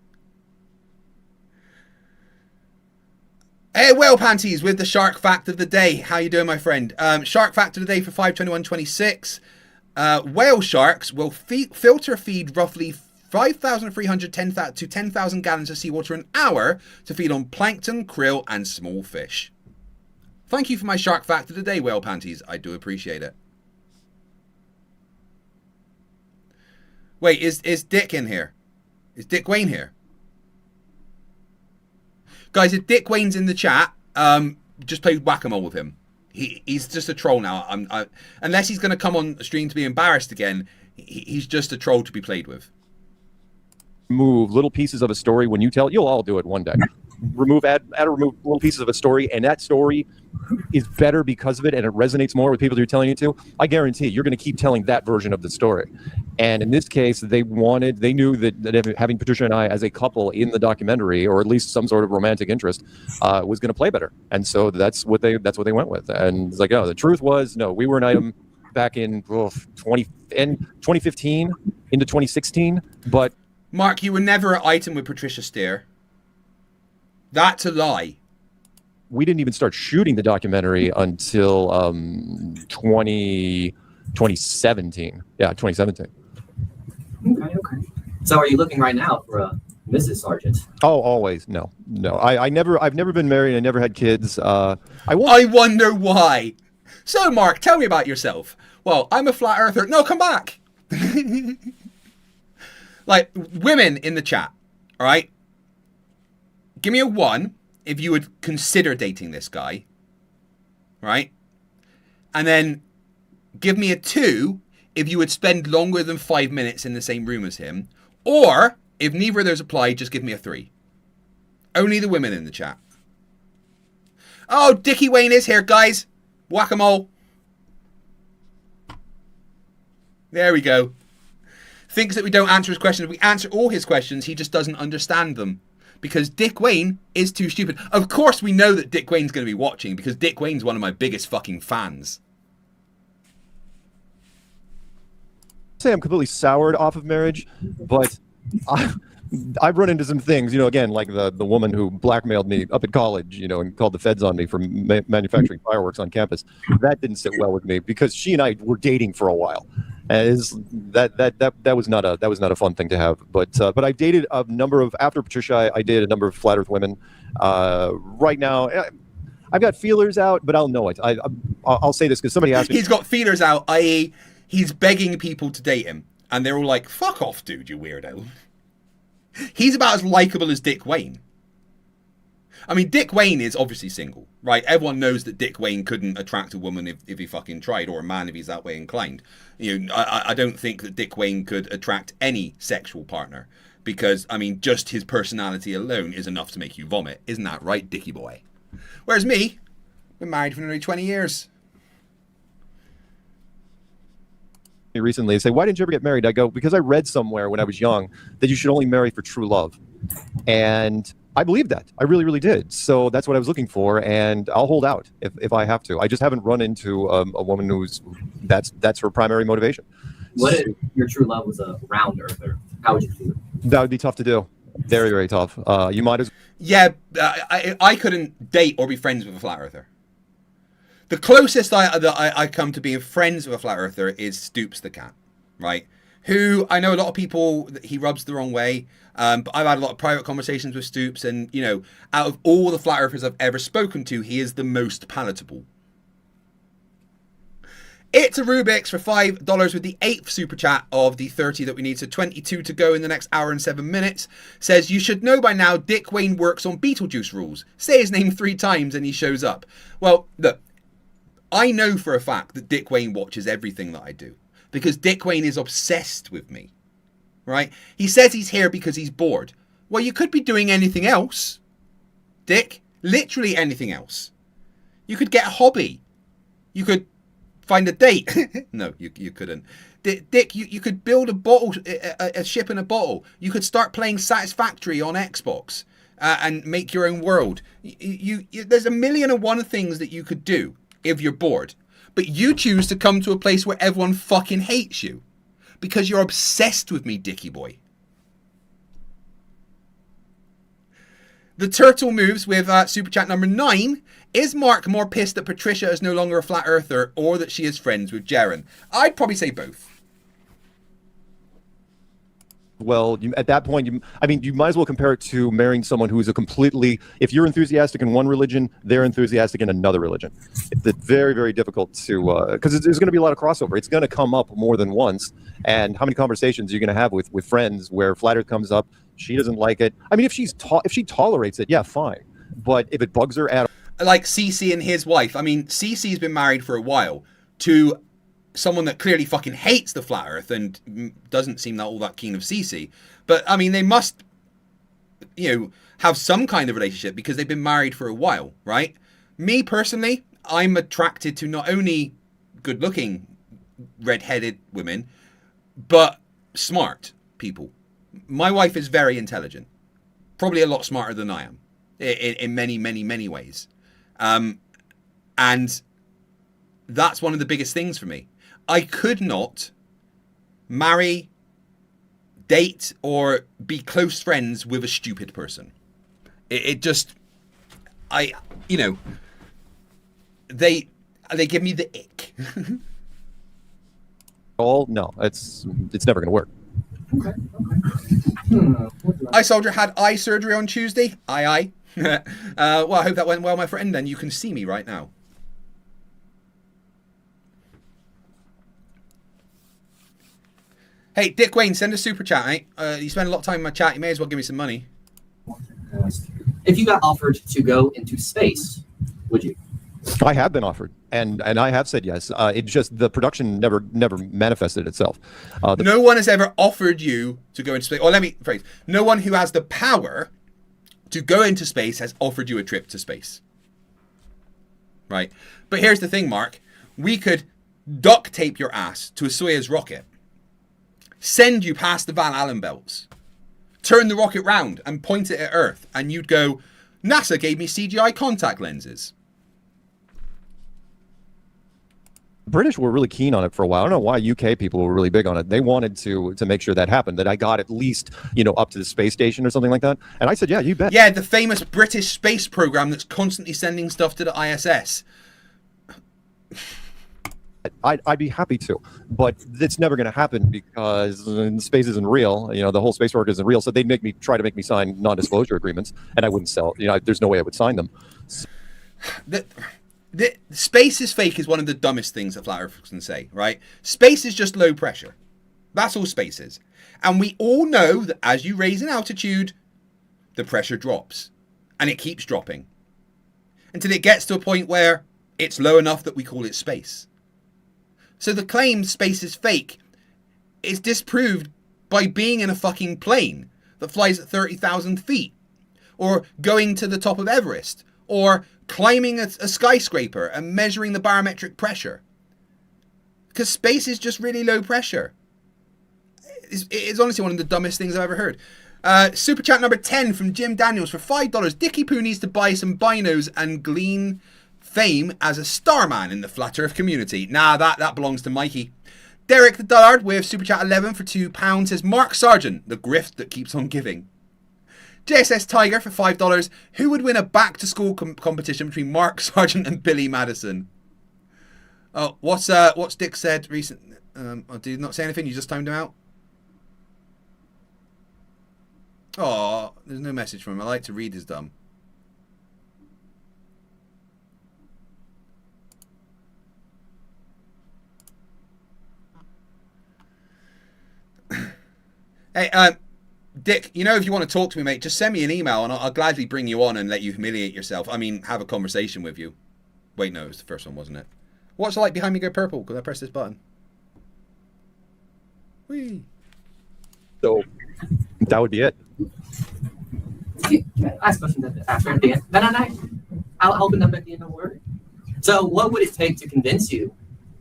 Hey, Whale Panties with the Shark Fact of the Day. How you doing, my friend? Shark Fact of the Day for 5/21/26. Whale sharks will filter feed roughly 5,300 to 10,000 gallons of seawater an hour to feed on plankton, krill, and small fish. Thank you for my shark fact of the day, whale panties. I do appreciate it. Wait, is Dick in here? Is Dick Wayne here? Guys, if Dick Wayne's in the chat, just play whack-a-mole with him. He's just a troll now. Unless he's going to come on the stream to be embarrassed again, he's just a troll to be played with. Remove little pieces of a story when you tell it. You'll all do it one day. Add or remove little pieces of a story, and that story is better because of it, and it resonates more with people that you're telling it to. I guarantee you're going to keep telling that version of the story. And in this case, they knew that having Patricia and I as a couple in the documentary, or at least some sort of romantic interest, was going to play better. And so that's what they went with. And it's like, oh, the truth was, no, we were an item back in 2015 into 2016, but Mark, you were never an item with Patricia Steer. That's a lie. We didn't even start shooting the documentary until 2017. Yeah, 2017. Okay. So are you looking right now for a Mrs. Sargent? Oh, always. No. I've never been married. I never had kids. I wonder why. So, Mark, tell me about yourself. Well, I'm a flat earther. No, come back. Like, women in the chat, all right? Give me a 1 if you would consider dating this guy, right? And then give me a 2 if you would spend longer than 5 minutes in the same room as him. Or, if neither of those apply, just give me a 3. Only the women in the chat. Oh, Dickie Wayne is here, guys. Whack-a-mole. There we go. Thinks that we don't answer his questions. We answer all his questions. He just doesn't understand them. Because Dick Wayne is too stupid. Of course we know that Dick Wayne's going to be watching, because Dick Wayne's one of my biggest fucking fans. Say I'm completely soured off of marriage, but I've run into some things, again, like the woman who blackmailed me up at college, and called the feds on me for manufacturing fireworks on campus. That didn't sit well with me, because she and I were dating for a while. And that was not a fun thing to have. But I dated a number of, after Patricia, I dated a number of flat earth women. Right now, I've got feelers out, but I'll know it. I'll say this because somebody asked me. He's got feelers out, i.e. he's begging people to date him. And they're all like, fuck off, dude, you weirdo. He's about as likable as Dick Wayne. I mean, Dick Wayne is obviously single, right? Everyone knows that Dick Wayne couldn't attract a woman if he fucking tried, or a man if he's that way inclined. I don't think that Dick Wayne could attract any sexual partner, because, I mean, just his personality alone is enough to make you vomit. Isn't that right, Dickie boy? Whereas me, been married for nearly 20 years. Recently, they say, why didn't you ever get married? I go, because I read somewhere when I was young that you should only marry for true love. And I believe that. I really, really did. So that's what I was looking for, and I'll hold out if I have to. I just haven't run into a woman that's her primary motivation. What if your true love was a round earther? How would you feel? That would be tough to do. Very, very tough. You might as Yeah, I couldn't date or be friends with a flat earther. The closest I come to being friends with a flat earther is Stoops the cat, right? Who, I know a lot of people, he rubs the wrong way, but I've had a lot of private conversations with Stoops, and, out of all the flat earthers I've ever spoken to, he is the most palatable. It's a Rubiks for $5 with the 8th super chat of the 30 that we need, so 22 to go in the next hour and 7 minutes. Says, you should know by now Dick Wayne works on Beetlejuice rules. Say his name 3 times and he shows up. Well, look, I know for a fact that Dick Wayne watches everything that I do, because Dick Wayne is obsessed with me, right? He says he's here because he's bored. Well, you could be doing anything else, Dick. Literally anything else. You could get a hobby. You could find a date. No, you couldn't. Dick, you could build a bottle, a ship in a bottle. You could start playing Satisfactory on Xbox and make your own world. There's a million and one things that you could do if you're bored. But you choose to come to a place where everyone fucking hates you because you're obsessed with me, Dickie boy. The turtle moves with super chat number 9. Is Mark more pissed that Patricia is no longer a flat earther, or that she is friends with Jaren? I'd probably say both. well, at that point, you might as well compare it to marrying someone who's if you're enthusiastic in one religion, they're enthusiastic in another religion. It's very, very difficult to, because there's going to be a lot of crossover. It's going to come up more than once. And how many conversations are you going to have with friends where flat earth comes up, she doesn't like it? I mean, if she tolerates it, yeah, fine. But if it bugs her at like CC and his wife, I mean, CC's been married for a while to someone that clearly fucking hates the flat earth and doesn't seem all that keen of CC. But I mean, they must, have some kind of relationship because they've been married for a while, right? Me personally, I'm attracted to not only good looking red-headed women, but smart people. My wife is very intelligent, probably a lot smarter than I am in many, many, many ways. And that's one of the biggest things for me. I could not marry, date, or be close friends with a stupid person. They give me the ick. all, no, it's never going to work. I soldier had eye surgery on Tuesday. Aye. Well, I hope that went well, my friend. Then you can see me right now. Hey, Dick Wayne, send a super chat, mate. You spend a lot of time in my chat. You may as well give me some money. If you got offered to go into space, would you? I have been offered, and I have said yes. It just the production never manifested itself. No one has ever offered you to go into space. Or let me phrase: no one who has the power to go into space has offered you a trip to space. Right? But here's the thing, Mark. We could duct tape your ass to a Soyuz rocket, send you past the Van Allen belts, turn the rocket round and point it at Earth, and you'd go, NASA gave me CGI contact lenses. British were really keen on it for a while. I don't know why UK people were really big on it. They wanted to make sure that happened, that I got at least, up to the space station or something like that. And I said, yeah, you bet. Yeah, the famous British space program that's constantly sending stuff to the ISS. I'd be happy to, but it's never going to happen because space isn't real. The whole space work isn't real. So they'd try to make me sign non-disclosure agreements, and I wouldn't sell. There's no way I would sign them. The space is fake is one of the dumbest things that flat earthers can say, right? Space is just low pressure. That's all space is. And we all know that as you raise in altitude, the pressure drops. And it keeps dropping. Until it gets to a point where it's low enough that we call it space. So the claim space is fake is disproved by being in a fucking plane that flies at 30,000 feet. Or going to the top of Everest. Or climbing a skyscraper and measuring the barometric pressure. Because space is just really low pressure. It's honestly one of the dumbest things I've ever heard. Super chat number 10 from Jim Daniels for $5. Dickie Poo needs to buy some binos and glean fame as a starman in the flat earth community. Nah, that belongs to Mikey. Derek the Dullard with super chat 11 for £2 says Mark Sargent, the grift that keeps on giving. JSS Tiger for $5. Who would win a back-to-school competition between Mark Sargent and Billy Madison? Oh, what's Dick said recent? Did you not say anything? You just timed him out? Oh, there's no message from him. I like to read his dumb. Hey, Dick, if you want to talk to me, mate, just send me an email and I'll gladly bring you on and let you humiliate yourself. I mean, have a conversation with you. Wait, no, it was the first one, wasn't it? What's the light behind me go purple? Because I press this button. Whee. So, that would be it. Last question after the end. Then I'll open up at the end of the word. So what would it take to convince you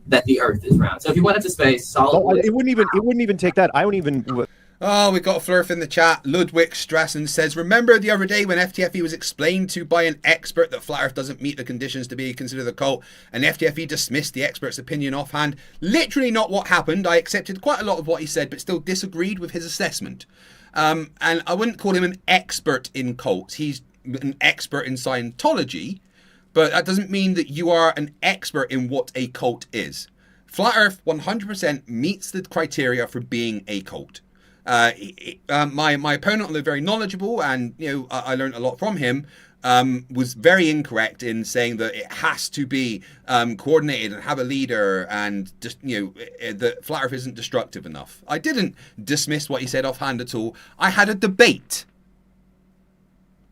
that the Earth is round? So if you went into space, it wouldn't even take that. I don't even... Oh, we got a Flerf in the chat. Ludwig Strassen says, remember the other day when FTFE was explained to by an expert that Flat Earth doesn't meet the conditions to be considered a cult, and FTFE dismissed the expert's opinion offhand? Literally not what happened. I accepted quite a lot of what he said, but still disagreed with his assessment. And I wouldn't call him an expert in cults. He's an expert in Scientology, but that doesn't mean that you are an expert in what a cult is. Flat Earth 100% meets the criteria for being a cult. My opponent, although very knowledgeable, and I learned a lot from him, was very incorrect in saying that it has to be coordinated and have a leader, and just that Flat Earth isn't destructive enough. I didn't dismiss what he said offhand at all. I had a debate.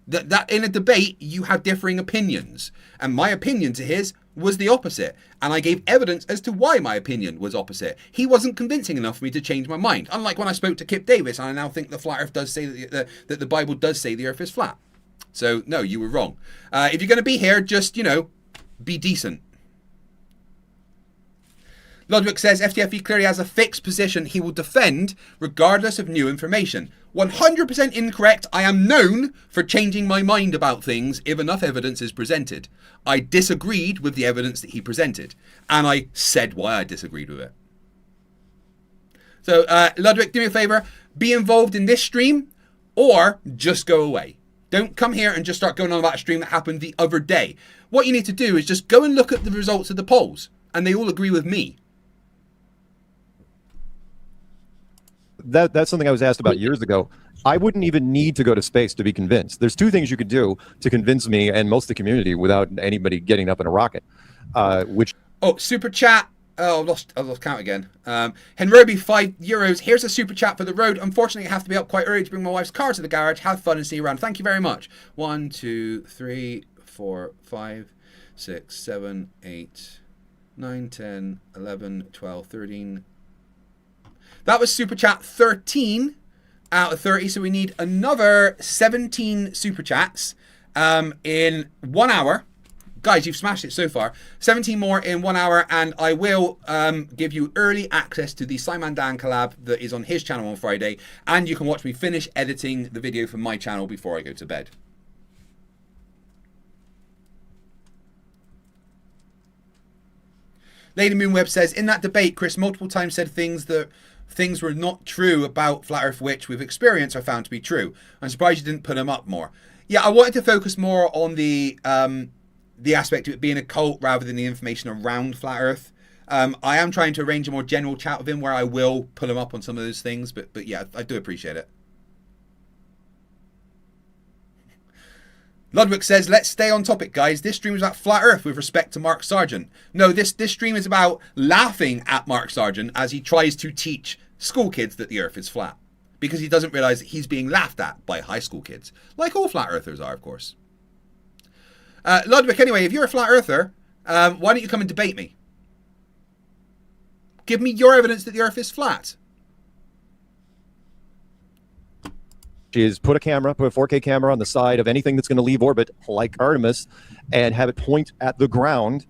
That in a debate you have differing opinions, and my opinion to his was the opposite, and I gave evidence as to why my opinion was opposite. He wasn't convincing enough for me to change my mind. Unlike when I spoke to Kip Davis, and I now think the Flat Earth does say that the Bible does say the Earth is flat. So no, you were wrong. If you're going to be here, just be decent. Ludwig says FTFE clearly has a fixed position he will defend regardless of new information. 100% incorrect. I am known for changing my mind about things if enough evidence is presented. I disagreed with the evidence that he presented, and I said why I disagreed with it. So Ludwig, do me a favor, be involved in this stream or just go away. Don't come here and just start going on about a stream that happened the other day. What you need to do is just go and look at the results of the polls, and they all agree with me. That's something I was asked about years ago. I wouldn't even need to go to space to be convinced. There's two things you could do to convince me and most of the community without anybody getting up in a rocket. Super chat. Oh, I lost count again. Henrobi, €5. Here's a super chat for the road. Unfortunately, I have to be up quite early to bring my wife's car to the garage. Have fun and see you around. Thank you very much. 1, 2, 3, 4, 5, 6, 7, 8, 9, 10, 11, 12, 13. That was super chat 13 out of 30. So we need another 17 super chats in 1 hour. Guys, you've smashed it so far. 17 more in 1 hour, and I will give you early access to the Simon Dan collab that is on his channel on Friday, and you can watch me finish editing the video from my channel before I go to bed. Lady Moonweb says, in that debate, Chris multiple times said things were not true about Flat Earth, which with experience I found to be true. I'm surprised you didn't put them up more. Yeah, I wanted to focus more on the aspect of it being a cult rather than the information around Flat Earth. I am trying to arrange a more general chat with him where I will pull him up on some of those things, but yeah, I do appreciate it. Ludwig says, let's stay on topic, guys. This stream is about Flat Earth with respect to Mark Sargent. No, this stream is about laughing at Mark Sargent as he tries to teach school kids that the Earth is flat, because he doesn't realize that he's being laughed at by high school kids, like all Flat Earthers are, of course. Ludwig, anyway, if you're a Flat Earther, why don't you come and debate me? Give me your evidence that the Earth is flat. Is put a 4K camera on the side of anything that's going to leave orbit, like Artemis, and have it point at the ground,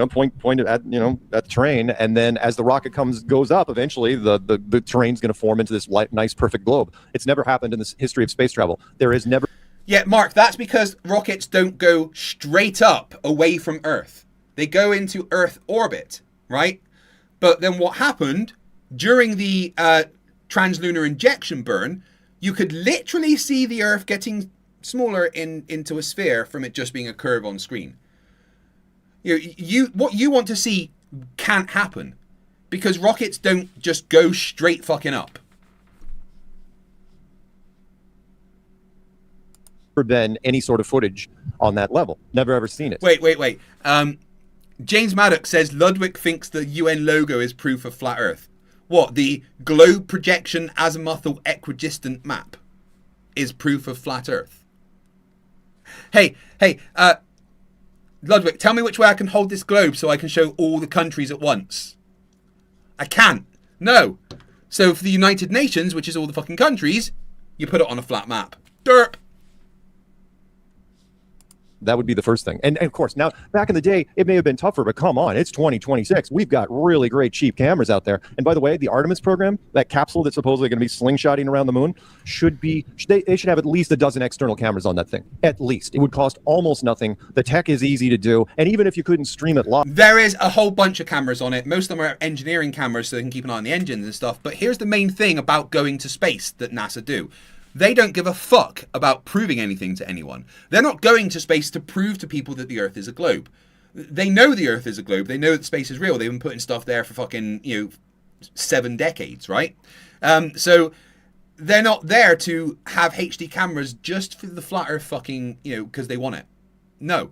point it at, at the terrain, and then as the rocket goes up, eventually the terrain's going to form into this nice, perfect globe. It's never happened in the history of space travel. There is never. Yeah, Mark, that's because rockets don't go straight up away from Earth. They go into Earth orbit, right? But then what happened during the translunar injection burn, you could literally see the Earth getting smaller into a sphere from it just being a curve on screen. What you want to see can't happen, because rockets don't just go straight fucking up. Been any sort of footage on that level. Never ever seen it. Wait. James Maddox says Ludwig thinks the UN logo is proof of flat Earth. What, the globe projection azimuthal equidistant map is proof of flat Earth? Hey, Ludwig, tell me which way I can hold this globe so I can show all the countries at once. I can't. No. So for the United Nations, which is all the fucking countries, you put it on a flat map. Derp. That would be the first thing. And of course, now, back in the day, it may have been tougher, but come on, it's 2026. We've got really great cheap cameras out there. And by the way, the Artemis program, that capsule that's supposedly going to be slingshotting around the moon, they should have at least a dozen external cameras on that thing. At least. It would cost almost nothing. The tech is easy to do. And even if you couldn't stream it live. There is a whole bunch of cameras on it. Most of them are engineering cameras so they can keep an eye on the engines and stuff. But here's the main thing about going to space that NASA do. They don't give a fuck about proving anything to anyone. They're not going to space to prove to people that the Earth is a globe. They know the Earth is a globe. They know that space is real. They've been putting stuff there for fucking, 7 decades, right? So they're not there to have HD cameras just for the flat earth fucking, you know, because they want it. No.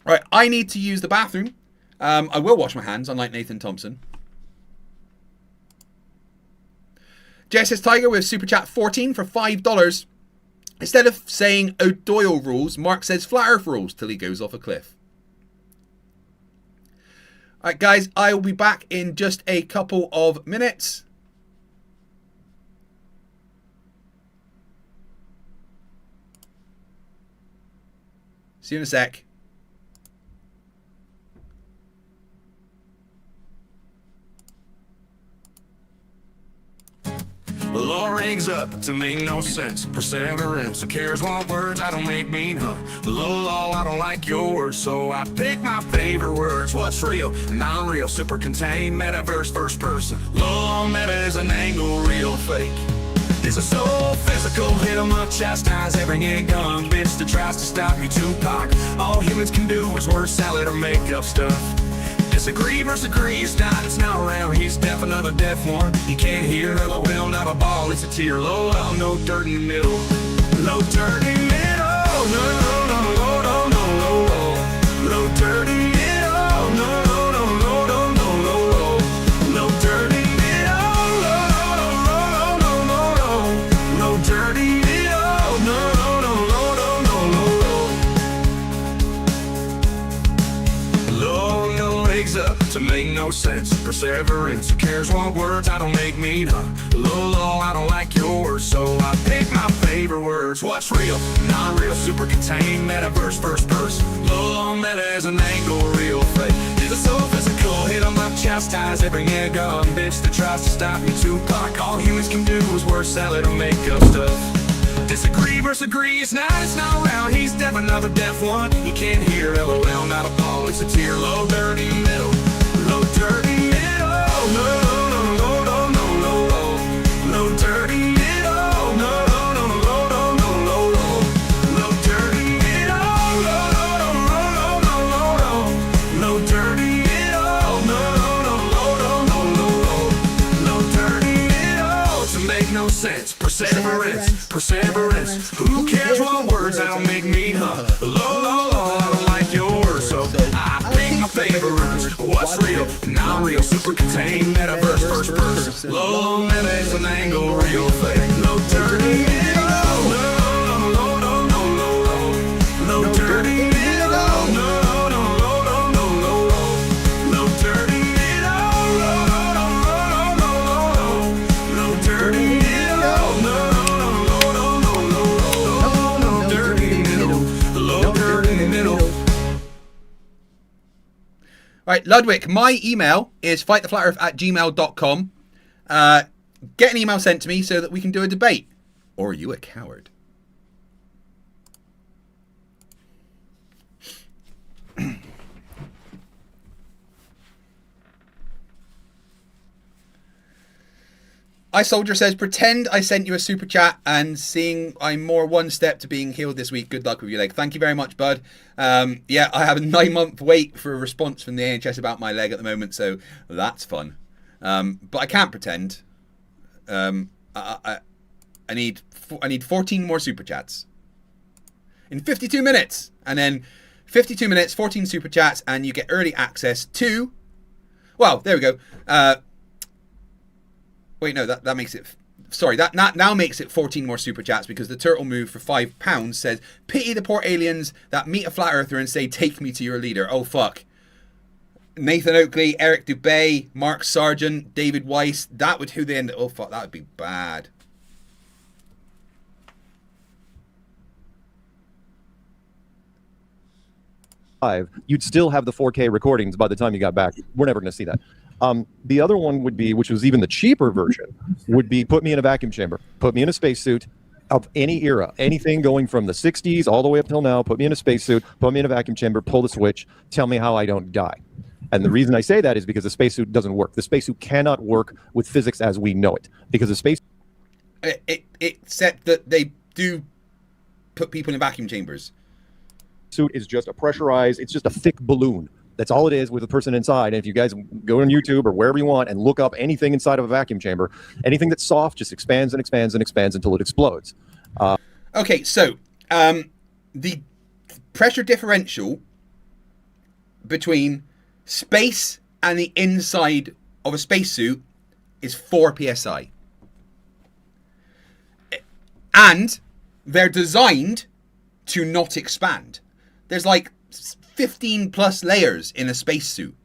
All right, I need to use the bathroom. I will wash my hands, unlike Nathan Thompson. JSS Tiger with Super Chat 14 for $5. Instead of saying O'Doyle rules, Mark says flat earth rules till he goes off a cliff. All right, guys, I will be back in just a couple of minutes. See you in a sec. The law rings up to make no sense. Perseverance, who cares what words I don't make mean, huh? The law, I don't like your words, so I pick my favorite words. What's real, non-real, super contained, metaverse, first person. Law, meta is an angle, real, fake. This is so physical, hit 'em up, chastise every gun bitch that tries to stop me, Tupac. All humans can do is word salad or make up stuff. Disagree versus agree, it's not around, he's deaf, another deaf one. You can't hear, LOL, not a ball, it's a tear, lol, no dirt in the middle. No dirt in the middle, no, no, no, no, no, no, no, no. No dirt in the middle, no, no, no, no, no, no, no. No dirt in the middle, no, no, no, no, no, no. No dirt in the middle, no, no, no, no, no, no, no. Low legs up to make no sense. Perseverance, who cares what words I don't make mean, huh? Low, I don't like yours, so I pick my favorite words. What's real, non-real, super contained, metaverse, first person. Low, meta is an angle, real, fake. This is so physical, hit 'em up, chastise every gun bitch that tries to stop me, Tupac. All humans can do is word salad or make up stuff. Disagree versus agree, it's not around, he's deaf, another deaf one. You can't hear, LOL, not a ball, it's a tear. Low dirty middle, low dirty middle, no, no, no, no, no, no, no. Low dirty middle, no, no, no, no, no, no, no, no. Low dirty middle, no, no, no, no, no, no. Low dirty middle, no, no, no, no, no, no, no. Low dirty middle, to make no sense. Perseverance, perseverance. Who cares what words I don't make mean, huh? Low, I don't like yours, so I pick my favorite words. What's real, non-real, super contained, metaverse, first person. Low, meta is an angle, real fake. Low dirty middle, no, no, no, no, no, no. Low dirty middle, no, no, no, no, no, no, no. Low dirty middle, no, no, no, no, no, no. Low dirty middle, no, no, no, no, no, no, no. Low dirty middle, low dirty middle. All right, Ludwig, my email is fighttheflatearth@gmail.com. Get an email sent to me so that we can do a debate. Or are you a coward? iSoldier says, pretend I sent you a super chat and seeing I'm more one step to being healed this week. Good luck with your leg. Thank you very much, bud. Yeah, I have a 9-month wait for a response from the NHS about my leg at the moment, so that's fun. But I can't pretend. I need 14 more super chats in 52 minutes, and then 52 minutes, 14 super chats, and you get early access to. Well, there we go. Wait, no, that makes it... Sorry, that now makes it 14 more super chats because the turtle move for £5 says, pity the poor aliens that meet a flat earther and say, take me to your leader. Oh, fuck. Nathan Oakley, Eric Dubay, Mark Sargent, David Weiss. That would who they end... Oh, fuck, that would be bad. You'd still have the 4K recordings by the time you got back. We're never going to see that. The other one would be, which was even the cheaper version, would be put me in a vacuum chamber, put me in a spacesuit of any era, anything going from the 60s all the way up till now, put me in a spacesuit, put me in a vacuum chamber, pull the switch, tell me how I don't die. And the reason I say that is because the spacesuit doesn't work. The spacesuit cannot work with physics as we know it, because the space... Except that they do put people in vacuum chambers. Suit is just a pressurized, it's just a thick balloon That's all it is with a person inside. And if you guys go on YouTube or wherever you want and look up anything inside of a vacuum chamber, anything that's soft just expands and expands and expands until it explodes. Okay, so the pressure differential between space and the inside of a spacesuit is 4 psi. And they're designed to not expand. There's like 15 plus layers in a spacesuit.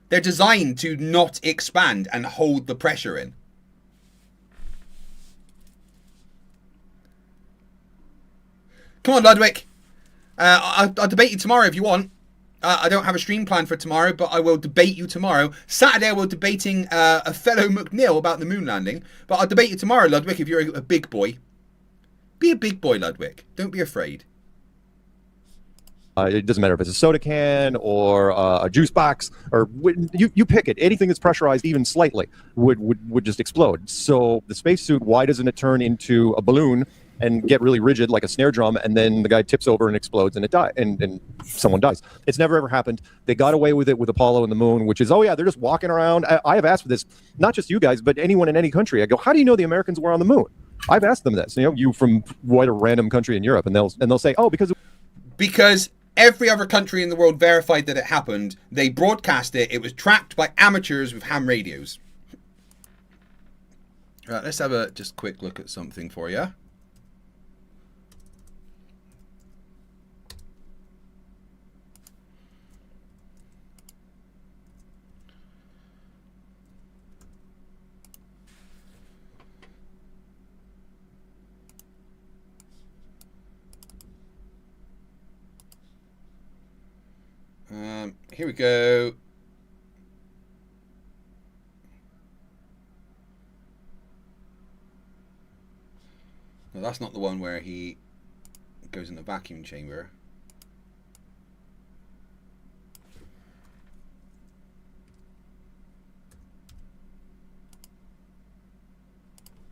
They're designed to not expand and hold the pressure in. Come on, Ludwig. I'll debate you tomorrow if you want. I don't have a stream plan for tomorrow, but I will debate you tomorrow. Saturday, we're debating a fellow McNeil about the moon landing. But I'll debate you tomorrow, Ludwig, if you're a big boy. Be a big boy, Ludwig. Don't be afraid. It doesn't matter if it's a soda can or a juice box, or you pick it. Anything that's pressurized even slightly would just explode. So the spacesuit, why doesn't it turn into a balloon and get really rigid like a snare drum, and then the guy tips over and explodes and it dies, and someone dies? It's never ever happened. They got away with it with Apollo and the moon, which is, oh yeah, they're just walking around. I have asked for this, not just you guys, but anyone in any country. I go, how do you know the Americans were on the moon? I've asked them this. You from quite a random country in Europe, and they'll say, oh, because every other country in the world verified that it happened. They broadcast it. It was tracked by amateurs with ham radios. Right, let's have a just quick look at something for you. Here we go. No, that's not the one where he goes in the vacuum chamber.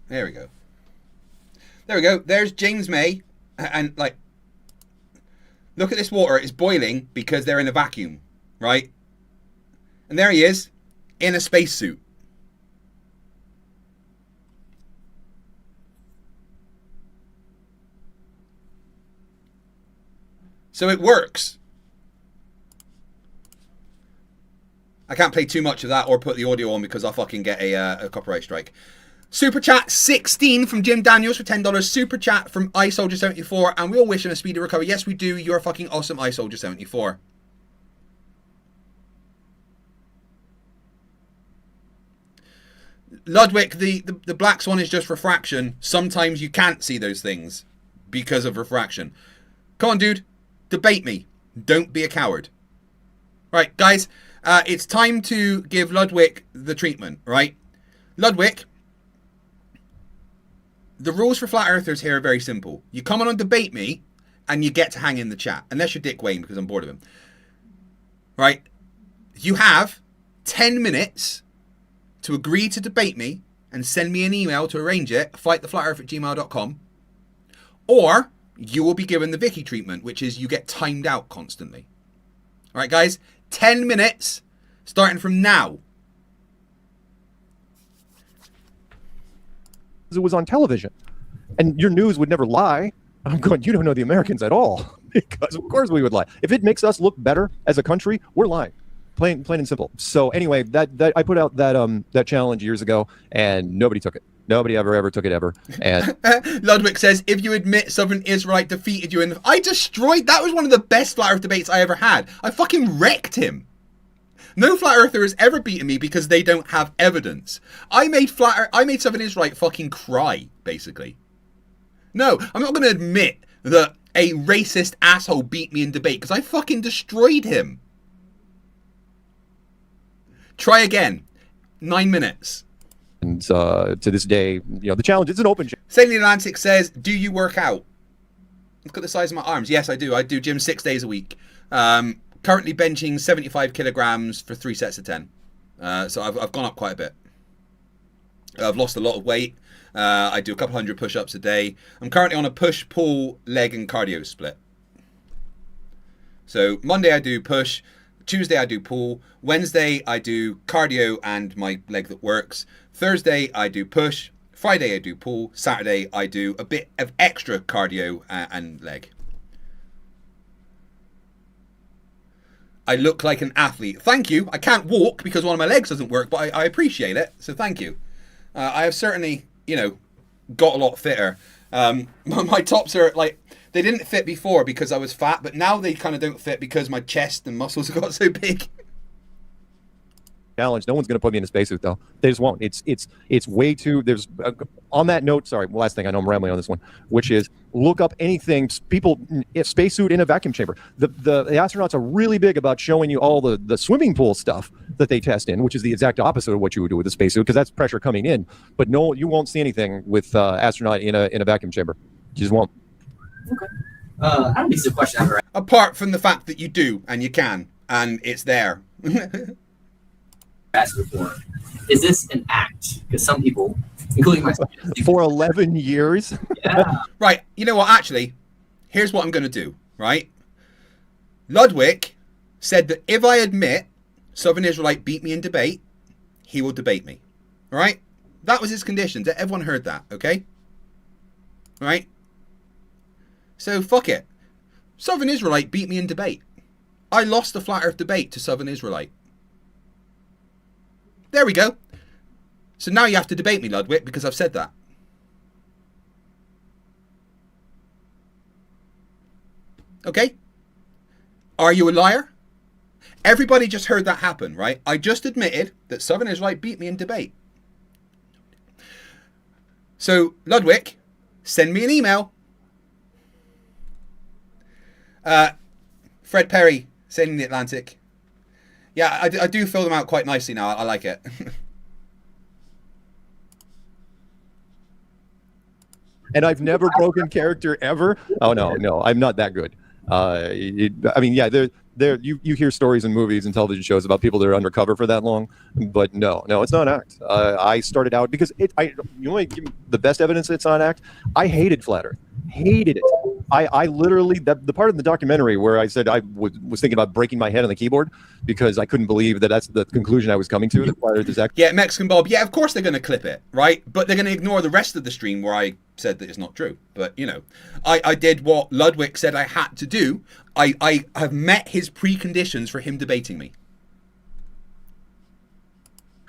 There we go. There we go. There's James May. And like, look at this water. It's boiling because they're in a vacuum, right? And there he is in a spacesuit. So it works. I can't play too much of that or put the audio on because I'll fucking get a copyright strike. Super chat 16 from Jim Daniels for $10. Super chat from iSoldier74, and we all wish him a speedy recovery. Yes, we do. You're fucking awesome, iSoldier74. Ludwig, the black swan is just refraction. Sometimes you can't see those things because of refraction. Come on, dude. Debate me. Don't be a coward. Right, guys. It's time to give Ludwig the treatment, right? Ludwig, the rules for flat earthers here are very simple. You come on and debate me, and you get to hang in the chat. Unless you're Dick Wayne, because I'm bored of him. Right? You have 10 minutes to agree to debate me and send me an email to arrange it, fighttheflatearth@gmail.com. Or you will be given the Vicky treatment, which is you get timed out constantly. All right, guys? 10 minutes, starting from now. It was on television, and your news would never lie. I'm going, you don't know the Americans at all, because of course we would lie. If it makes us look better as a country, we're lying. Plain and simple. So anyway, that I put out that challenge years ago, and nobody took it. Nobody ever took it ever. And Ludwig says, if you admit Southern Israelite defeated you in the... I destroyed... That was one of the best Flat Earth debates I ever had. I fucking wrecked him. No Flat Earther has ever beaten me because they don't have evidence. I made Southern Israelite fucking cry, basically. No, I'm not going to admit that a racist asshole beat me in debate because I fucking destroyed him. Try again. 9 minutes. And to this day, the challenge is an open challenge. Sailing Atlantic says, do you work out? Look at the size of my arms. Yes, I do. I do gym 6 days a week. Currently benching 75 kilograms for 3 sets of 10. So I've gone up quite a bit. I've lost a lot of weight. I do a couple hundred push-ups a day. I'm currently on a push-pull leg and cardio split. So Monday I do push, Tuesday I do pull, Wednesday I do cardio and my leg that works, Thursday I do push, Friday I do pull, Saturday I do a bit of extra cardio and leg. I look like an athlete. Thank you. I can't walk because one of my legs doesn't work, but I appreciate it. So thank you. I have certainly, you know, got a lot fitter. My tops are like, they didn't fit before because I was fat, but now they kind of don't fit because my chest and muscles have got so big. Challenge. No one's going to put me in a spacesuit, though. They just won't. It's way too. There's on that note. Sorry, last thing. I know I'm rambling on this one, which is look up anything. People, if spacesuit in a vacuum chamber. The astronauts are really big about showing you all the swimming pool stuff that they test in, which is the exact opposite of what you would do with a spacesuit because that's pressure coming in. But no, you won't see anything with astronaut in a vacuum chamber. You just won't. Okay. I don't think it's a question I've ever asked. Apart from the fact that you do and you can and it's there. Asked before. Is this an act? Because some people, including myself, for 11 years. Yeah. Right. You know what? Actually, here's what I'm going to do. Right. Ludwig said that if I admit Southern Israelite beat me in debate, he will debate me. Right. That was his conditions. Everyone heard that. Okay. Right. So fuck it. Southern Israelite beat me in debate. I lost the Flat Earth debate to Southern Israelite. There we go. So now you have to debate me, Ludwig, because I've said that. Okay? Are you a liar? Everybody just heard that happen, right? I just admitted that Southern Israelite beat me in debate. So, Ludwig, send me an email. Fred Perry, sailing the Atlantic. Yeah, I do fill them out quite nicely now. I like it. And I've never broken character ever. Oh no, I'm not that good. I mean, yeah, you hear stories in movies and television shows about people that are undercover for that long, but no, it's not an act. I started out because you want to give the best evidence that it's not an act. I hated Flat Earth, hated it. I literally, the part of the documentary where I said I was thinking about breaking my head on the keyboard because I couldn't believe that that's the conclusion I was coming to. That Flat Earth is actually. Yeah, Mexican Bob. Yeah, of course they're going to clip it, right? But they're going to ignore the rest of the stream where I said that it's not true. But, you know, I did what Ludwig said I had to do. I have met his preconditions for him debating me.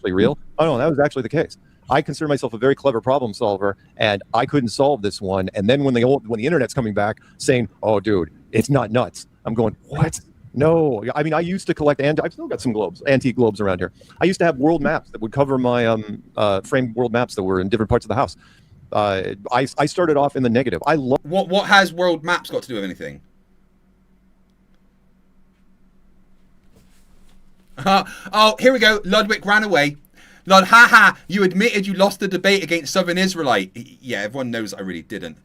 Real? Oh no, that was actually the case. I consider myself a very clever problem solver, and I couldn't solve this one. And then when the internet's coming back saying, "Oh, dude, it's not nuts," I'm going, "What? No." I mean, I used to collect, and I've still got some globes, antique globes around here. I used to have world maps that would cover my framed world maps that were in different parts of the house. I started off in the negative. I love. What has world maps got to do with anything? Oh, here we go. Ludwig ran away. Lud, haha, you admitted you lost the debate against Southern Israelite. Yeah, everyone knows I really didn't.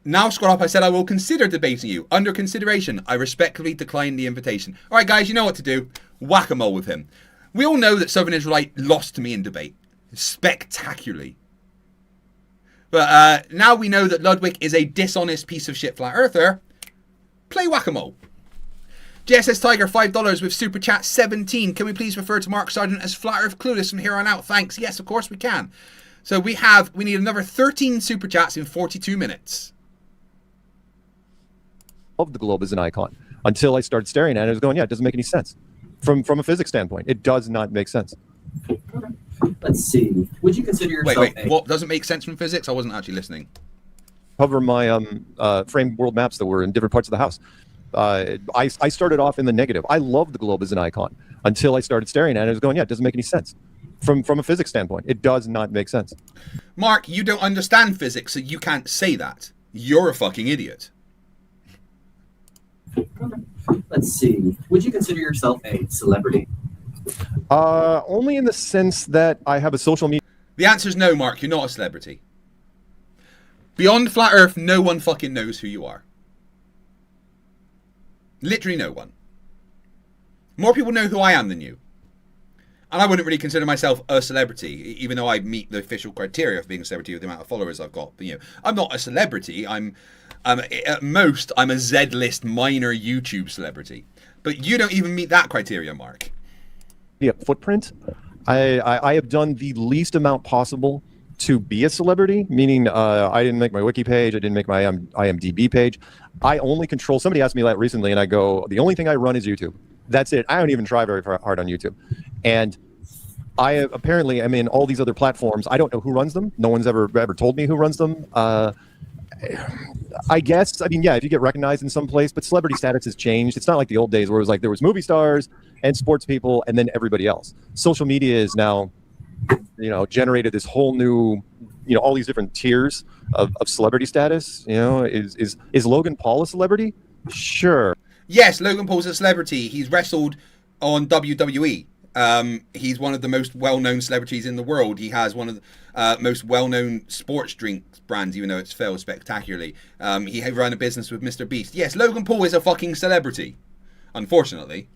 Now, scroll up, I said I will consider debating you. Under consideration, I respectfully decline the invitation. All right, guys, you know what to do. Whack-a-mole with him. We all know that Southern Israelite lost to me in debate. Spectacularly. But now we know that Ludwig is a dishonest piece of shit flat earther. Play whack-a-mole. JSS Tiger, $5 with Super Chat 17. Can we please refer to Mark Sargent as Flat Earth Clueless from here on out? Thanks. Yes, of course we can. So we need another 13 Super Chats in 42 minutes. Of the globe as an icon until I started staring at it. I was going, yeah, it doesn't make any sense. From a physics standpoint, it does not make sense. Let's see. Would you consider yourself Wait. What doesn't make sense from physics? I wasn't actually listening. Cover my framed world maps that were in different parts of the house. I started off in the negative. I love the globe as an icon until I started staring at it. I was going, yeah, it doesn't make any sense. From a physics standpoint, it does not make sense. Mark, you don't understand physics, so you can't say that. You're a fucking idiot. Let's see. Would you consider yourself a celebrity? Only in the sense that I have a social media. The answer is no, Mark. You're not a celebrity. Beyond Flat Earth, no one fucking knows who you are. Literally no one. More people know who I am than you. And I wouldn't really consider myself a celebrity, even though I meet the official criteria for being a celebrity with the amount of followers I've got. But, I'm not a celebrity. At most, I'm a Z-list minor YouTube celebrity. But you don't even meet that criteria, Mark. Yeah, footprint. I have done the least amount possible to be a celebrity, meaning I didn't make my wiki page, I didn't make my IMDb page. I only control. Somebody asked me that recently, and I go, the only thing I run is YouTube. That's it. I don't even try very hard on YouTube. And I apparently am in all these other platforms. I don't know who runs them. No one's ever told me who runs them. I guess, yeah, if you get recognized in some place, but celebrity status has changed. It's not like the old days where it was like there was movie stars and sports people and then everybody else. Social media is now, generated this whole new, all these different tiers of celebrity status. Is Logan Paul a celebrity? Sure. Yes, Logan Paul's a celebrity. He's wrestled on WWE. He's one of the most well-known celebrities in the world. He has one of the most well-known sports drink brands, even though it's failed spectacularly. He ran a business with Mr. Beast. Yes, Logan Paul is a fucking celebrity, unfortunately.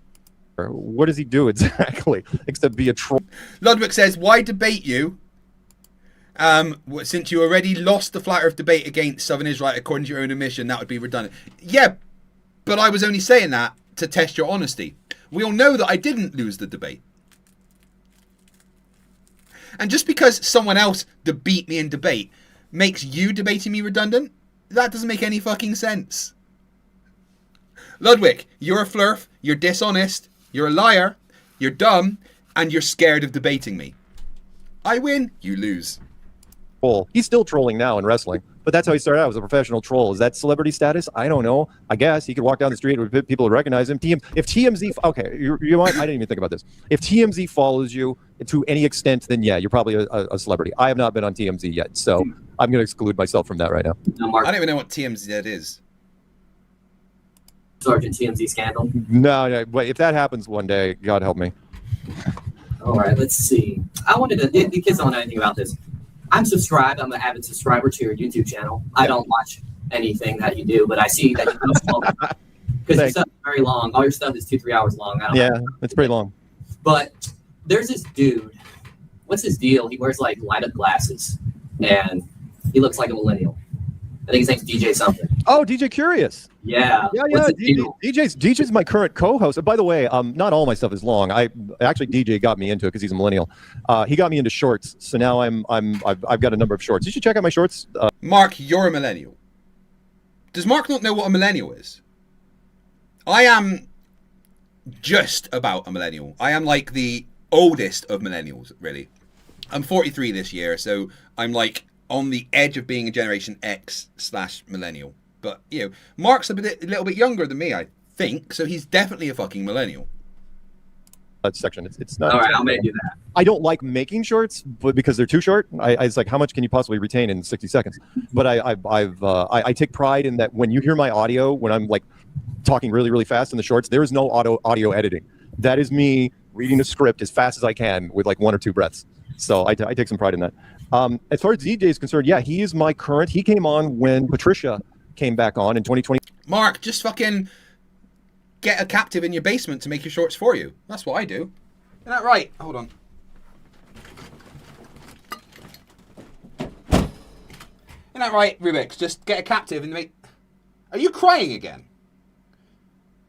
What does he do exactly, except be a troll? Ludwig says, why debate you? Since you already lost the flat earth debate against Southern Israel, according to your own admission, that would be redundant. Yeah, but I was only saying that to test your honesty. We all know that I didn't lose the debate. And just because someone else beat me in debate makes you debating me redundant, that doesn't make any fucking sense. Ludwig, you're a flerf, you're dishonest, you're a liar, you're dumb, and you're scared of debating me. I win, you lose. He's still trolling now in wrestling, but that's how he started out, as a professional troll. Is that celebrity status? I don't know. I guess he could walk down the street and people would recognize him. If TMZ, okay, you know what? I didn't even think about this. If TMZ follows you to any extent, then yeah, you're probably a celebrity. I have not been on TMZ yet, so I'm going to exclude myself from that right now. No, Mark. I don't even know what TMZ is. Sargent TMZ scandal? No, but if that happens one day, God help me. All right, let's see. I wanted to, the kids don't know anything about this. I'm subscribed. I'm an avid subscriber to your YouTube channel. I don't watch anything that you do, but I see that you post all because your stuff is very long. All your stuff is 2-3 hours long. It's pretty long. But there's this dude. What's his deal? He wears like light up glasses, and he looks like a millennial. I think his name's DJ something. Oh, DJ Curious. Yeah. DJ's my current co-host. By the way, not all my stuff is long. DJ got me into it because he's a millennial. He got me into shorts, so now I've got a number of shorts. You should check out my shorts. Mark, you're a millennial. Does Mark not know what a millennial is? I am just about a millennial. I am like the oldest of millennials, really. I'm 43 this year, so I'm like on the edge of being a Generation X/millennial. But, Mark's a little bit younger than me, I think, so he's definitely a fucking millennial. Section. It's not. All right, I'll make you that. I don't like making shorts, but because they're too short, it's like, how much can you possibly retain in 60 seconds? But I take pride in that when you hear my audio, when I'm like talking really, really fast in the shorts, there is no audio editing. That is me reading the script as fast as I can with like 1 or 2 breaths. So I take some pride in that. As far as DJ is concerned, yeah, he is my current. He came on when Patricia came back on in 2020. Mark, just fucking get a captive in your basement to make your shorts for you. That's what I do. Isn't that right? Hold on. Isn't that right, Rubiks? Just get a captive and make... Are you crying again?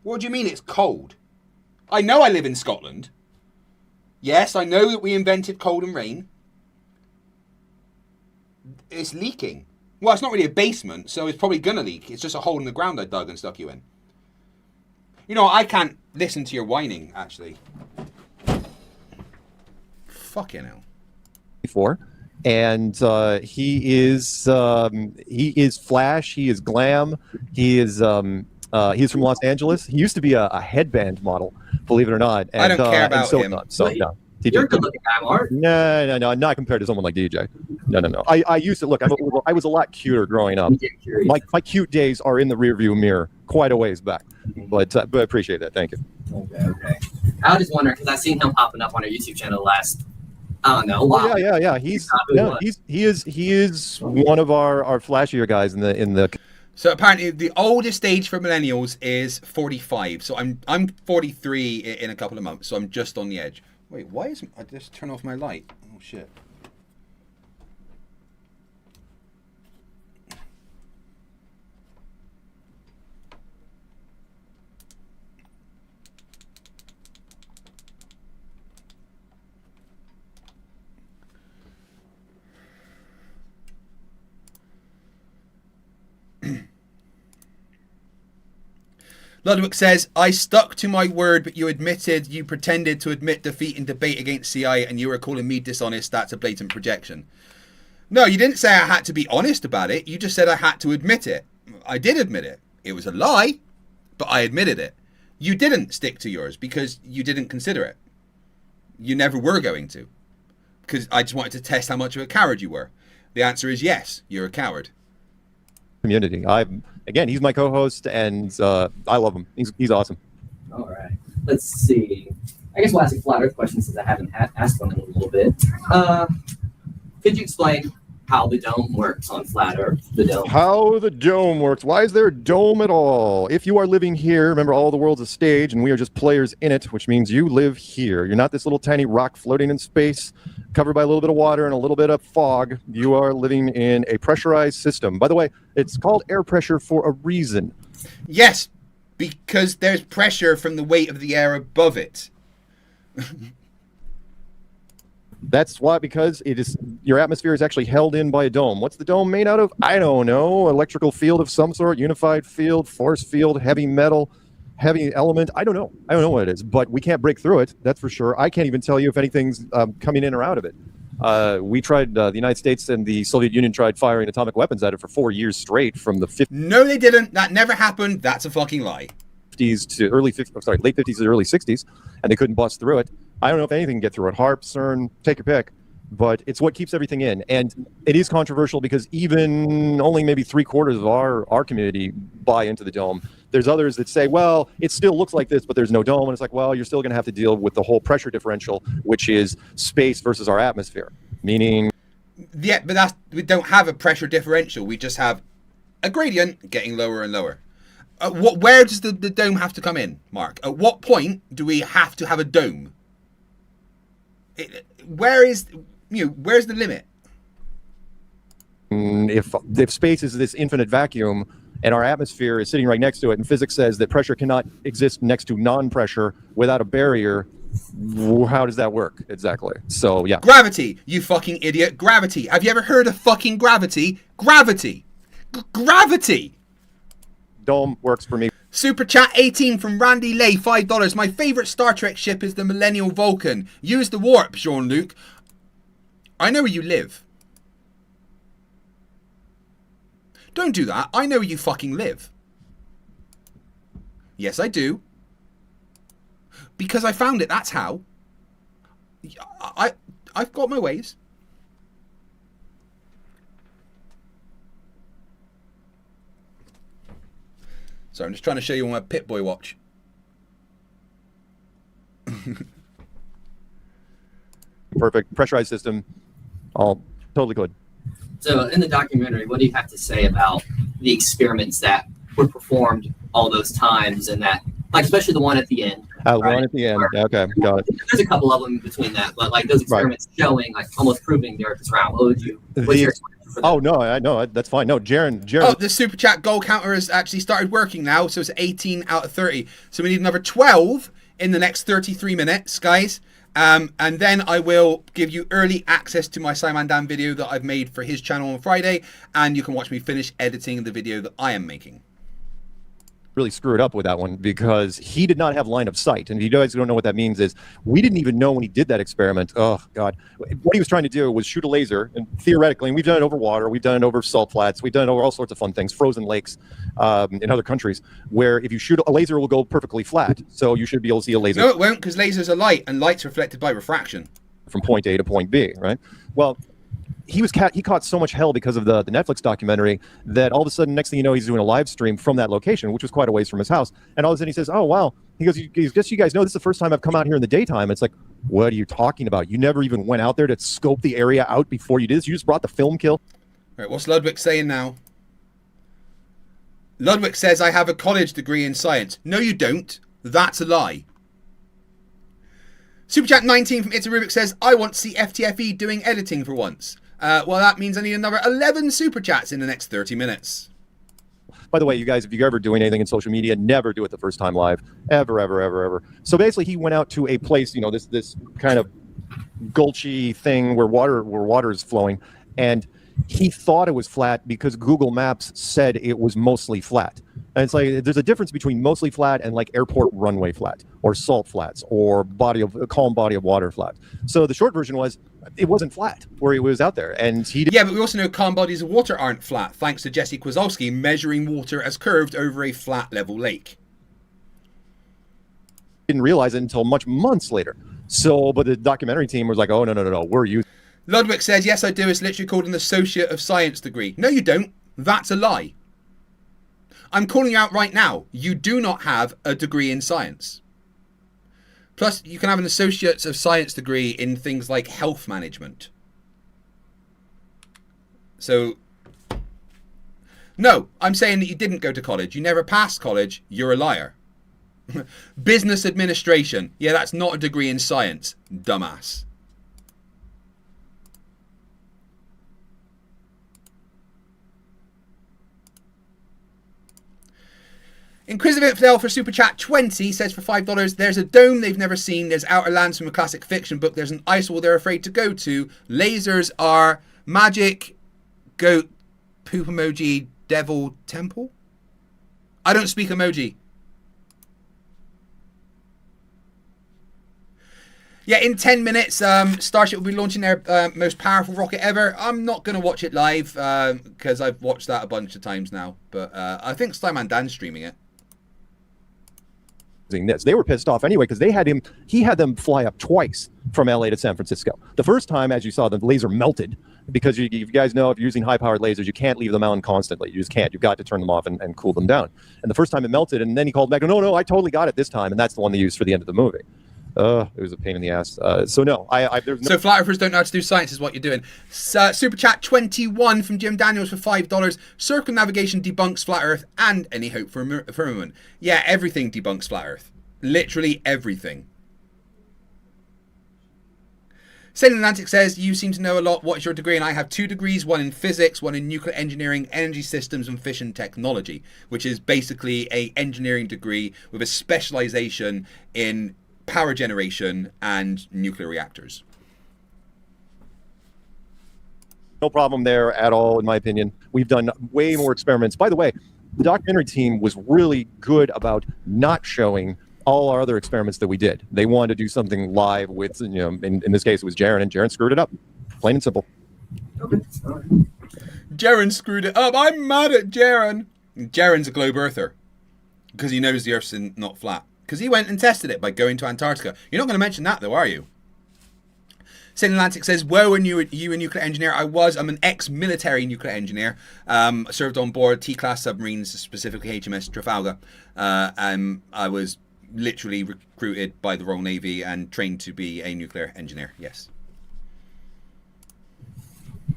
What do you mean it's cold? I know I live in Scotland. Yes, I know that we invented cold and rain. It's leaking. Well, it's not really a basement, so it's probably gonna leak. It's just a hole in the ground I dug and stuck you in. You know, I can't listen to your whining, actually. Fucking hell. Before, and he is flash. He is glam. He's from Los Angeles. He used to be a headband model, believe it or not. And, I don't care about him. No. You're a good-looking guy, Mark. No, not compared to someone like DJ. No. I used to look. I was a lot cuter growing up. My cute days are in the rearview mirror, quite a ways back. But I appreciate that. Thank you. Okay. I was just wondering because I seen him popping up on our YouTube channel last. I don't know. Wow. Yeah. He is one of our flashier guys in the. So apparently the oldest age for millennials is 45. So I'm 43 in a couple of months. So I'm just on the edge. Wait, why isn't I just turn off my light? Oh shit. Ludwig says, I stuck to my word, but you pretended to admit defeat in debate against CI and you were calling me dishonest. That's a blatant projection. No, you didn't say I had to be honest about it. You just said I had to admit it. I did admit it. It was a lie, but I admitted it. You didn't stick to yours because you didn't consider it. You never were going to. Because I just wanted to test how much of a coward you were. The answer is yes, you're a coward. Community. Again, he's my co-host, and I love him. He's awesome. All right. Let's see. I guess we'll ask a flat Earth question since I haven't asked one in a little bit. Could you explain how the dome works on flat Earth? The dome. How the dome works. Why is there a dome at all? If you are living here, remember all the world's a stage, and we are just players in it, which means you live here. You're not this little tiny rock floating in space, covered by a little bit of water and a little bit of fog. You are living in a pressurized system. By the way, it's called air pressure for a reason. Yes, because there's pressure from the weight of the air above it. That's why, because it is, your atmosphere is actually held in by a dome. What's the dome made out of? I don't know. Electrical field of some sort, unified field, force field, heavy metal, heavy element. I don't know. I don't know what it is, but we can't break through it. That's for sure. I can't even tell you if anything's coming in or out of it. We tried, the United States and the Soviet Union tried firing atomic weapons at it for 4 years straight from the 50s. No, they didn't. That never happened. That's a fucking lie. To late 50s to early 60s, and they couldn't bust through it. I don't know if anything can get through it. HARP, CERN, take your pick. But it's what keeps everything in. And it is controversial because even only maybe 3/4 of our community buy into the dome. There's others that say, well, it still looks like this, but there's no dome. And it's like, well, you're still going to have to deal with the whole pressure differential, which is space versus our atmosphere. Meaning... Yeah, but we don't have a pressure differential. We just have a gradient getting lower and lower. Where does the dome have to come in, Mark? At what point do we have to have a dome? Where's the limit? If space is this infinite vacuum and our atmosphere is sitting right next to it, and physics says that pressure cannot exist next to non-pressure without a barrier, how does that work exactly? So yeah, gravity, you fucking idiot. Gravity. Have you ever heard of fucking gravity? Gravity. Gravity. Dome works for me. Super chat 18 from Randy Lay, $5. My favorite Star Trek ship is the Millennial Vulcan. Use the warp, Jean-Luc. I know where you live. Don't do that. I know where you fucking live. Yes, I do. Because I found it, that's how. I've got my ways. So I'm just trying to show you my Pip-Boy watch. Perfect. Pressurized system. All totally good. So in the documentary, what do you have to say about the experiments that were performed all those times and that, like, especially the one at the end? The one at the end. Okay, got it. There's a couple of them in between that, but like those experiments showing, like, almost proving the Earth is round. What would you? What's your explanation for that? Oh no, I know that's fine. No, Jaron. Oh, the super chat goal counter has actually started working now, so it's 18 out of 30. So we need another 12 in the next 33 minutes, guys. And then I will give you early access to my Simon Dan video that I've made for his channel on Friday, and you can watch me finish editing the video that I am making. Really screwed up with that one because he did not have line of sight. And if you guys don't know what that means is we didn't even know when he did that experiment. Oh God, what he was trying to do was shoot a laser, and theoretically, and we've done it over water, we've done it over salt flats, we've done it over all sorts of fun things, frozen lakes in other countries, where if you shoot a laser, it will go perfectly flat. So you should be able to see a laser. No, it won't, because lasers are light, and light's reflected by refraction. From point A to point B, right? Well, he caught so much hell because of the Netflix documentary that all of a sudden, next thing you know, he's doing a live stream from that location, which was quite a ways from his house. And all of a sudden he says, oh, wow. He goes, just so you guys know, this is the first time I've come out here in the daytime. It's like, what are you talking about? You never even went out there to scope the area out before you did this. You just brought the film kill. All right, what's Ludwig saying now? Ludwig says, I have a college degree in science. No, you don't. That's a lie. Super Chat 19 from itsarubiks says, I want to see FTFE doing editing for once. Well, that means I need another 11 Super Chats in the next 30 minutes. By the way, you guys, if you're ever doing anything in social media, never do it the first time live. Ever, ever, ever, ever. So basically, he went out to a place, you know, this kind of gulchy thing where water is flowing, and he thought it was flat because Google Maps said it was mostly flat. And it's like there's a difference between mostly flat and like airport runway flat or salt flats or calm body of water flat. So the short version was it wasn't flat where he was out there, and he Yeah, but we also know calm bodies of water aren't flat, thanks to Jesse Kwazowski measuring water as curved over a flat level lake. didn't realize it until months later. So, but the documentary team was like, oh, no, we're using. Ludwig says, yes, I do. It's literally called an Associate of Science degree. No, you don't. That's a lie. I'm calling you out right now. You do not have a degree in science. Plus, you can have an Associate of Science degree in things like health management. So, no, I'm saying that you didn't go to college. You never passed college. You're a liar. Business administration. Yeah, that's not a degree in science. Dumbass. Inquisitive Infidel for Super Chat 20 says for $5, there's a dome they've never seen. There's outer lands from a classic fiction book. There's an ice wall they're afraid to go to. Lasers are magic, goat, poop emoji, devil, temple. I don't speak emoji. Yeah, in 10 minutes, Starship will be launching their most powerful rocket ever. I'm not going to watch it live because I've watched that a bunch of times now. But I think Slyman Dan's streaming it. This. They were pissed off anyway because he had them fly up twice from LA to San Francisco. The first time, as you saw, the laser melted because you guys know if you're using high-powered lasers, you can't leave them on constantly. You just can't. You've got to turn them off and cool them down. And the first time it melted, and then he called back, no, I totally got it this time, and that's the one they used for the end of the movie. It was a pain in the ass. So no, there's no. So flat earthers don't know how to do science is what you're doing. Super Chat 21 from Jim Daniels for $5. Circumnavigation debunks flat Earth and any hope for a firmament. Yeah, everything debunks flat Earth. Literally everything. Sailing Atlantic says, you seem to know a lot. What is your degree? And I have 2 degrees, one in physics, one in nuclear engineering, energy systems, and fission technology, which is basically a engineering degree with a specialization in power generation and nuclear reactors. No problem there at all, in my opinion. We've done way more experiments. By the way, the documentary team was really good about not showing all our other experiments that we did. They wanted to do something live with, in this case, it was Jaren, and Jaren screwed it up. Plain and simple. Okay. Jaren screwed it up. I'm mad at Jaren. Jaren's a globe earther because he knows the Earth's not flat. Because he went and tested it by going to Antarctica. You're not going to mention that, though, are you? St. Atlantic says, where were you a nuclear engineer? I'm an ex-military nuclear engineer. Served on board T-class submarines, specifically HMS Trafalgar. I was literally recruited by the Royal Navy and trained to be a nuclear engineer. Yes.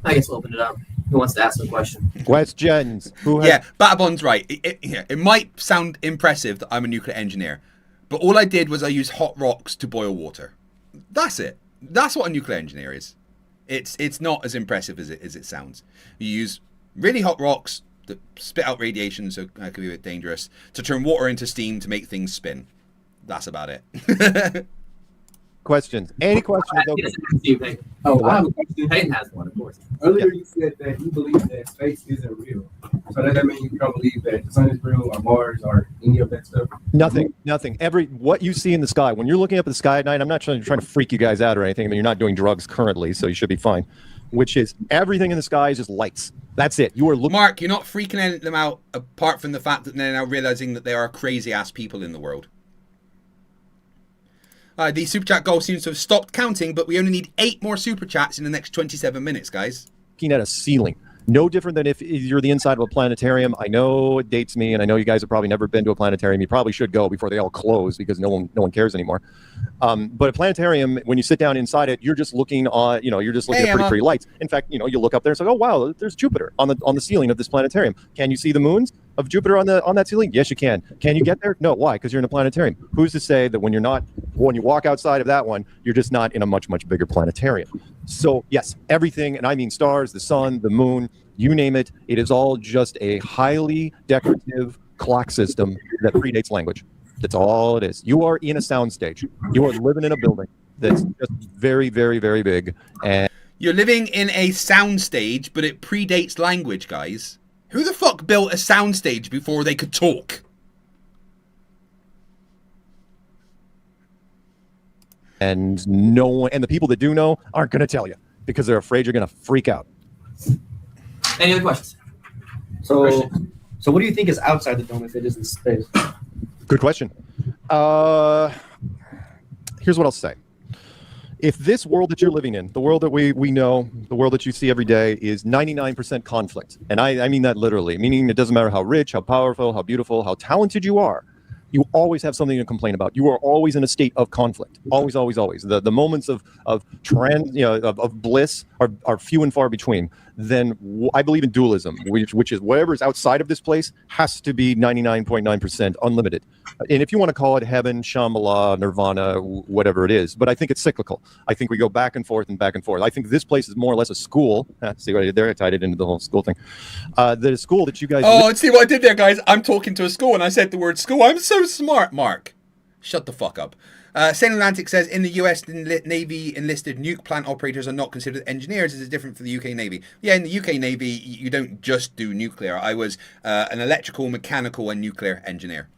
I guess we'll open it up. Who wants to ask a question? Questions. Yeah, Batabon's right. It might sound impressive that I'm a nuclear engineer, but all I did was I used hot rocks to boil water. That's it. That's what a nuclear engineer is. It's not as impressive as it sounds. You use really hot rocks that spit out radiation, so that could be a bit dangerous, to turn water into steam to make things spin. That's about it. Questions. Any questions? Okay. Oh, I have a question. Peyton has one, of course. Earlier you said that you believe that space isn't real. So does that mean you don't believe that the sun is real or Mars or any of that stuff? Nothing. What you see in the sky, when you're looking up at the sky at night, I'm not trying to freak you guys out or anything. I mean, you're not doing drugs currently, so you should be fine. Which is everything in the sky is just lights. That's it. You are looking. Mark, you're not freaking them out apart from the fact that they're now realizing that there are crazy ass people in the world. The Super Chat goal seems to have stopped counting, but we only need 8 more Super Chats in the next 27 minutes, guys. Looking at a ceiling. No different than if you're the inside of a planetarium. I know it dates me, and I know you guys have probably never been to a planetarium. You probably should go before they all close because no one cares anymore. But a planetarium, when you sit down inside it, you're just looking at pretty lights. In fact, you look up there and it's like, oh wow, there's Jupiter on the ceiling of this planetarium. Can you see the moons? of Jupiter on that ceiling? Yes, you can. Can you get there? No. Why? Because you're in a planetarium. Who's to say that when you walk outside of that one, you're just not in a much, much bigger planetarium? So yes, everything, and I mean stars, the sun, the moon, you name it, it is all just a highly decorative clock system that predates language. That's all it is. You are in a soundstage. You are living in a building that's just very, very, very big. And you're living in a soundstage, but it predates language, guys. Who the fuck built a soundstage before they could talk? And no one, and the people that do know aren't going to tell you because they're afraid you're going to freak out. Any other questions? So what do you think is outside the dome if it isn't space? Good question. Here's what I'll say. If this world that you're living in, the world that we know, the world that you see every day is 99% conflict, and I mean that literally, meaning it doesn't matter how rich, how powerful, how beautiful, how talented you are, you always have something to complain about. You are always in a state of conflict. Always, always, always. The moments of bliss are few and far between. Then I believe in dualism, which is whatever is outside of this place has to be 99.9% unlimited. And if you want to call it heaven, Shambhala, Nirvana, whatever it is, but I think it's cyclical. I think we go back and forth and back and forth. I think this place is more or less a school. See what I did there? I tied it into the whole school thing. The school that you guys... Oh, see what I did there, guys? I'm talking to a school and I said the word school. I'm so smart, Mark. Shut the fuck up. Saint Atlantic says, in the US Navy, enlisted nuke plant operators are not considered engineers. Is it different for the UK Navy? Yeah, in the UK Navy, you don't just do nuclear. I was an electrical, mechanical, and nuclear engineer.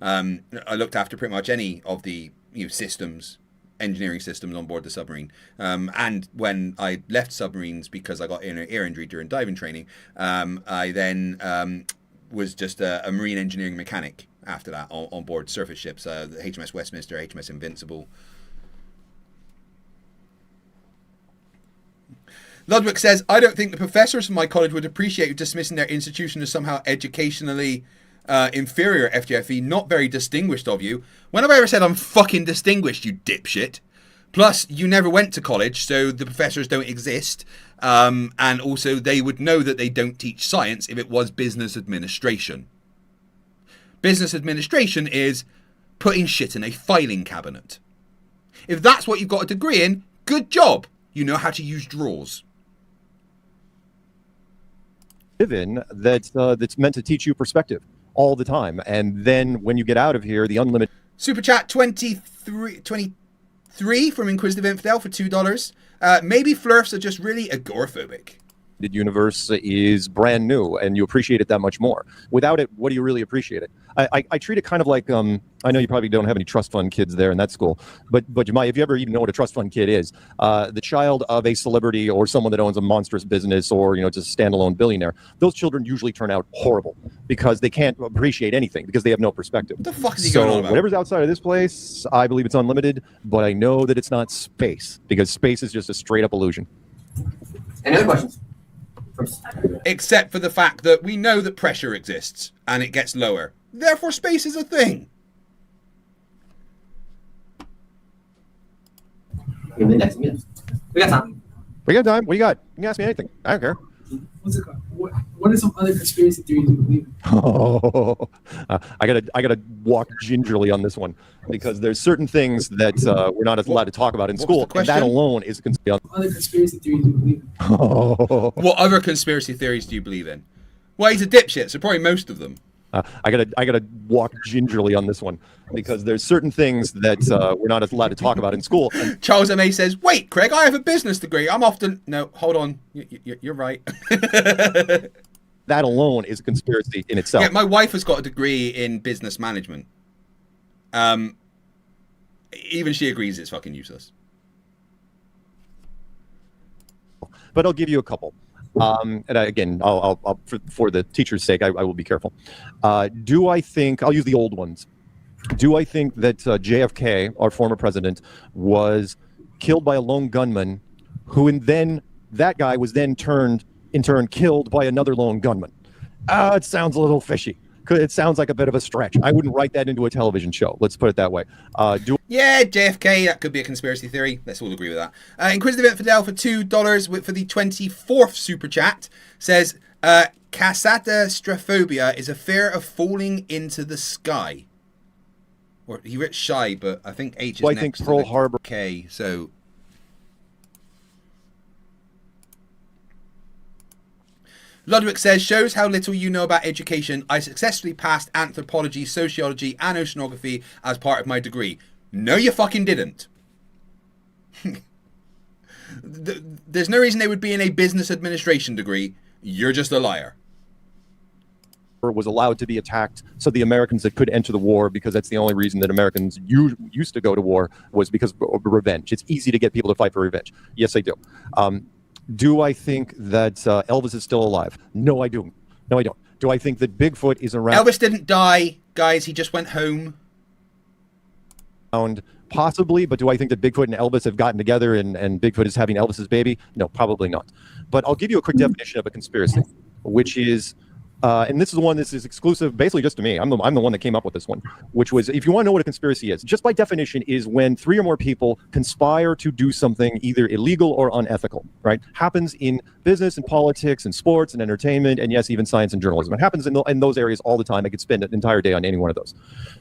I looked after pretty much any of the systems, engineering systems on board the submarine. And when I left submarines because I got an ear injury during diving training, I then was just a marine engineering mechanic after that on board surface ships, the HMS Westminster, HMS Invincible. Ludwig says, I don't think the professors from my college would appreciate you dismissing their institution as somehow educationally inferior, FTFE. Not very distinguished of you. When have I ever said I'm fucking distinguished, you dipshit? Plus, you never went to college, so the professors don't exist. And also, they would know that they don't teach science if it was business administration. Business administration is putting shit in a filing cabinet. If that's what you've got a degree in, good job. You know how to use drawers. That's meant to teach you perspective all the time. And then when you get out of here, the unlimited... Super chat 23 from Inquisitive Infidel for $2. Maybe Flerfs are just really agoraphobic. Universe is brand new and you appreciate it that much more. Without it, what do you really appreciate it? I treat it kind of like I know you probably don't have any trust fund kids there in that school, but you might, if you ever even know what a trust fund kid is, the child of a celebrity or someone that owns a monstrous business or just a standalone billionaire, those children usually turn out horrible because they can't appreciate anything because they have no perspective. What the fuck is he going on about? Whatever's outside of this place, I believe it's unlimited, but I know that it's not space because space is just a straight up illusion. Any other questions? Except for the fact that we know that pressure exists and it gets lower. Therefore, space is a thing. We got time. We got time. What do you got? You can ask me anything. I don't care. What's it called? What are some other conspiracy theories you believe in? Oh, I gotta walk gingerly on this one because there's certain things that we're not allowed to talk about in school, and that alone is a conspiracy. Other conspiracy theories you believe in? Oh. What other conspiracy theories do you believe in? Well, he's a dipshit, so probably most of them. I gotta walk gingerly on this one because there's certain things that we're not allowed to talk about in school. Charles M.A. says, wait, Craig, I have a business degree. I'm often... No, hold on. You're right. That alone is a conspiracy in itself. Yeah, my wife has got a degree in business management. Even she agrees it's fucking useless. But I'll give you a couple. And again, I'll for the teacher's sake, I will be careful. Do I think, I'll use the old ones. Do I think that JFK, our former president, was killed by a lone gunman who then, that guy was then in turn killed by another lone gunman? It sounds a little fishy. It sounds like a bit of a stretch. I wouldn't write that into a television show. Let's put it that way. Yeah, JFK, that could be a conspiracy theory. Let's all agree with that. Inquisitive Infidel for $2 for the 24th super chat says, Casatostrophobia is a fear of falling into the sky. Or he wrote shy, but I think H is Well, I next think to Pearl the Harbor. K, so... Ludwig says, shows how little you know about education. I successfully passed anthropology, sociology, and oceanography as part of my degree. No, you fucking didn't. There's no reason they would be in a business administration degree. You're just a liar. Was allowed to be attacked, so the Americans that could enter the war, because that's the only reason that Americans used to go to war, was because of revenge. It's easy to get people to fight for revenge. Yes, I do. Do I think that Elvis is still alive? No, I do. No, I don't. Do I think that Bigfoot is around? Elvis didn't die, guys. He just went home. Possibly, but do I think that Bigfoot and Elvis have gotten together and Bigfoot is having Elvis's baby? No, probably not. But I'll give you a quick definition of a conspiracy, which is, and this is the one that is exclusive basically just to me. I'm the one that came up with this one, which was, if you want to know what a conspiracy is, just by definition is when 3 or more people conspire to do something either illegal or unethical, right? Happens in business and politics and sports and entertainment and yes, even science and journalism. It happens in those areas all the time. I could spend an entire day on any one of those.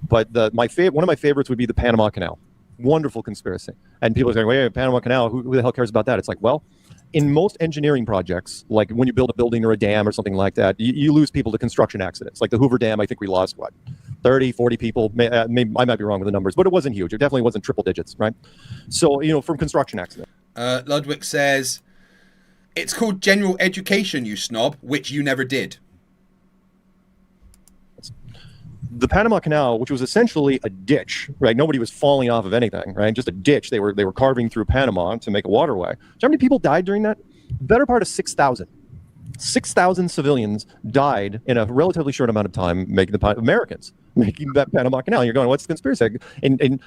But one of my favorites would be the Panama Canal. Wonderful conspiracy. And people are saying, wait, Panama Canal, who the hell cares about that? It's like, well, in most engineering projects, like when you build a building or a dam or something like that, you lose people to construction accidents. Like the Hoover Dam, I think we lost, 30, 40 people. I might be wrong with the numbers, but it wasn't huge. It definitely wasn't triple digits, right? So, from construction accidents. Ludwig says, it's called general education, you snob, which you never did. The Panama Canal, which was essentially a ditch, right? Nobody was falling off of anything, right? Just a ditch. They were carving through Panama to make a waterway. Do you know how many people died during that? Better part of 6,000. 6,000 civilians died in a relatively short amount of time making that Panama Canal. And you're going, what's the conspiracy? And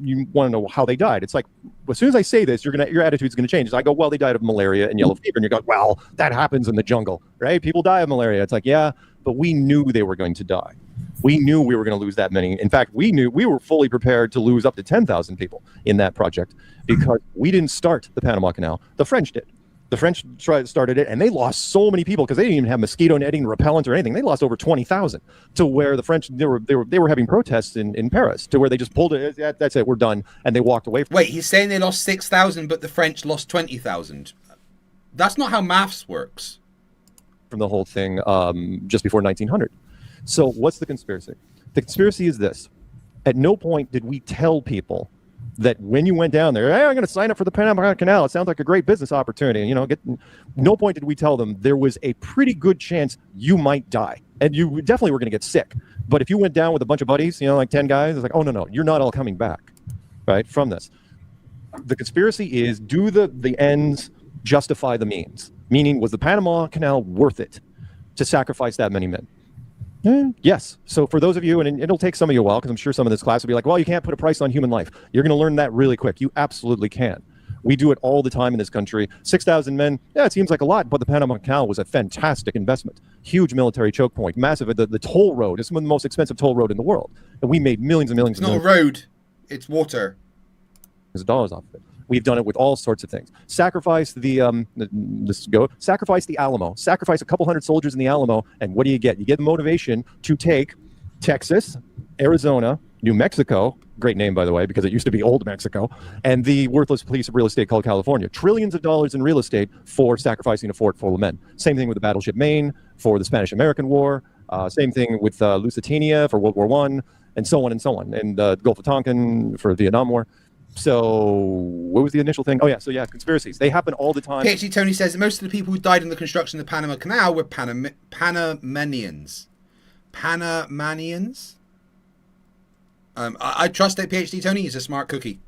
you want to know how they died. It's like, as soon as I say this, your attitude's going to change. I go, well, they died of malaria and yellow fever. And you go, well, that happens in the jungle, right? People die of malaria. It's like, yeah, but we knew they were going to die. We knew we were going to lose that many. In fact, we were fully prepared to lose up to 10,000 people in that project because we didn't start the Panama Canal. The French did. The French started it, and they lost so many people because they didn't even have mosquito netting, repellent, or anything. They lost over 20,000 to where the French they were having protests in Paris to where they just pulled it. That's it. We're done, and they walked away. Wait, he's saying they lost 6,000, but the French lost 20,000. That's not how maths works. From the whole thing, just before 1900. So what's the conspiracy? The conspiracy is this. At no point did we tell people that when you went down there, hey, I'm going to sign up for the Panama Canal. It sounds like a great business opportunity. No point did we tell them there was a pretty good chance you might die. And you definitely were going to get sick. But if you went down with a bunch of buddies, like 10 guys, it's like, oh, no, you're not all coming back, right, from this. The conspiracy is, do the ends justify the means? Meaning, was the Panama Canal worth it to sacrifice that many men? Yes. So for those of you, and it'll take some of you a while, because I'm sure some of this class will be like, well, you can't put a price on human life. You're going to learn that really quick. You absolutely can. We do it all the time in this country. 6,000 men, yeah, it seems like a lot, but the Panama Canal was a fantastic investment. Huge military choke point, massive. The toll road is some of the most expensive toll road in the world. And we made millions and millions of dollars. It's not a road. It's water. There's dollars off of it. We've done it with all sorts of things. Sacrifice sacrifice the Alamo. Sacrifice a couple hundred soldiers in the Alamo, and what do? You get the motivation to take Texas, Arizona, New Mexico, great name by the way, because it used to be Old Mexico, and the worthless piece of real estate called California. Trillions of dollars in real estate for sacrificing a fort full of men. Same thing with the battleship Maine for the Spanish-American War. Same thing with Lusitania for World War I, and so on and so on. And the Gulf of Tonkin for the Vietnam War. So what was the initial thing? Oh, yeah. So, yeah, conspiracies. They happen all the time. PhD Tony says that most of the people who died in the construction of the Panama Canal were Panamanians. Panamanians? I trust that PhD Tony is a smart cookie.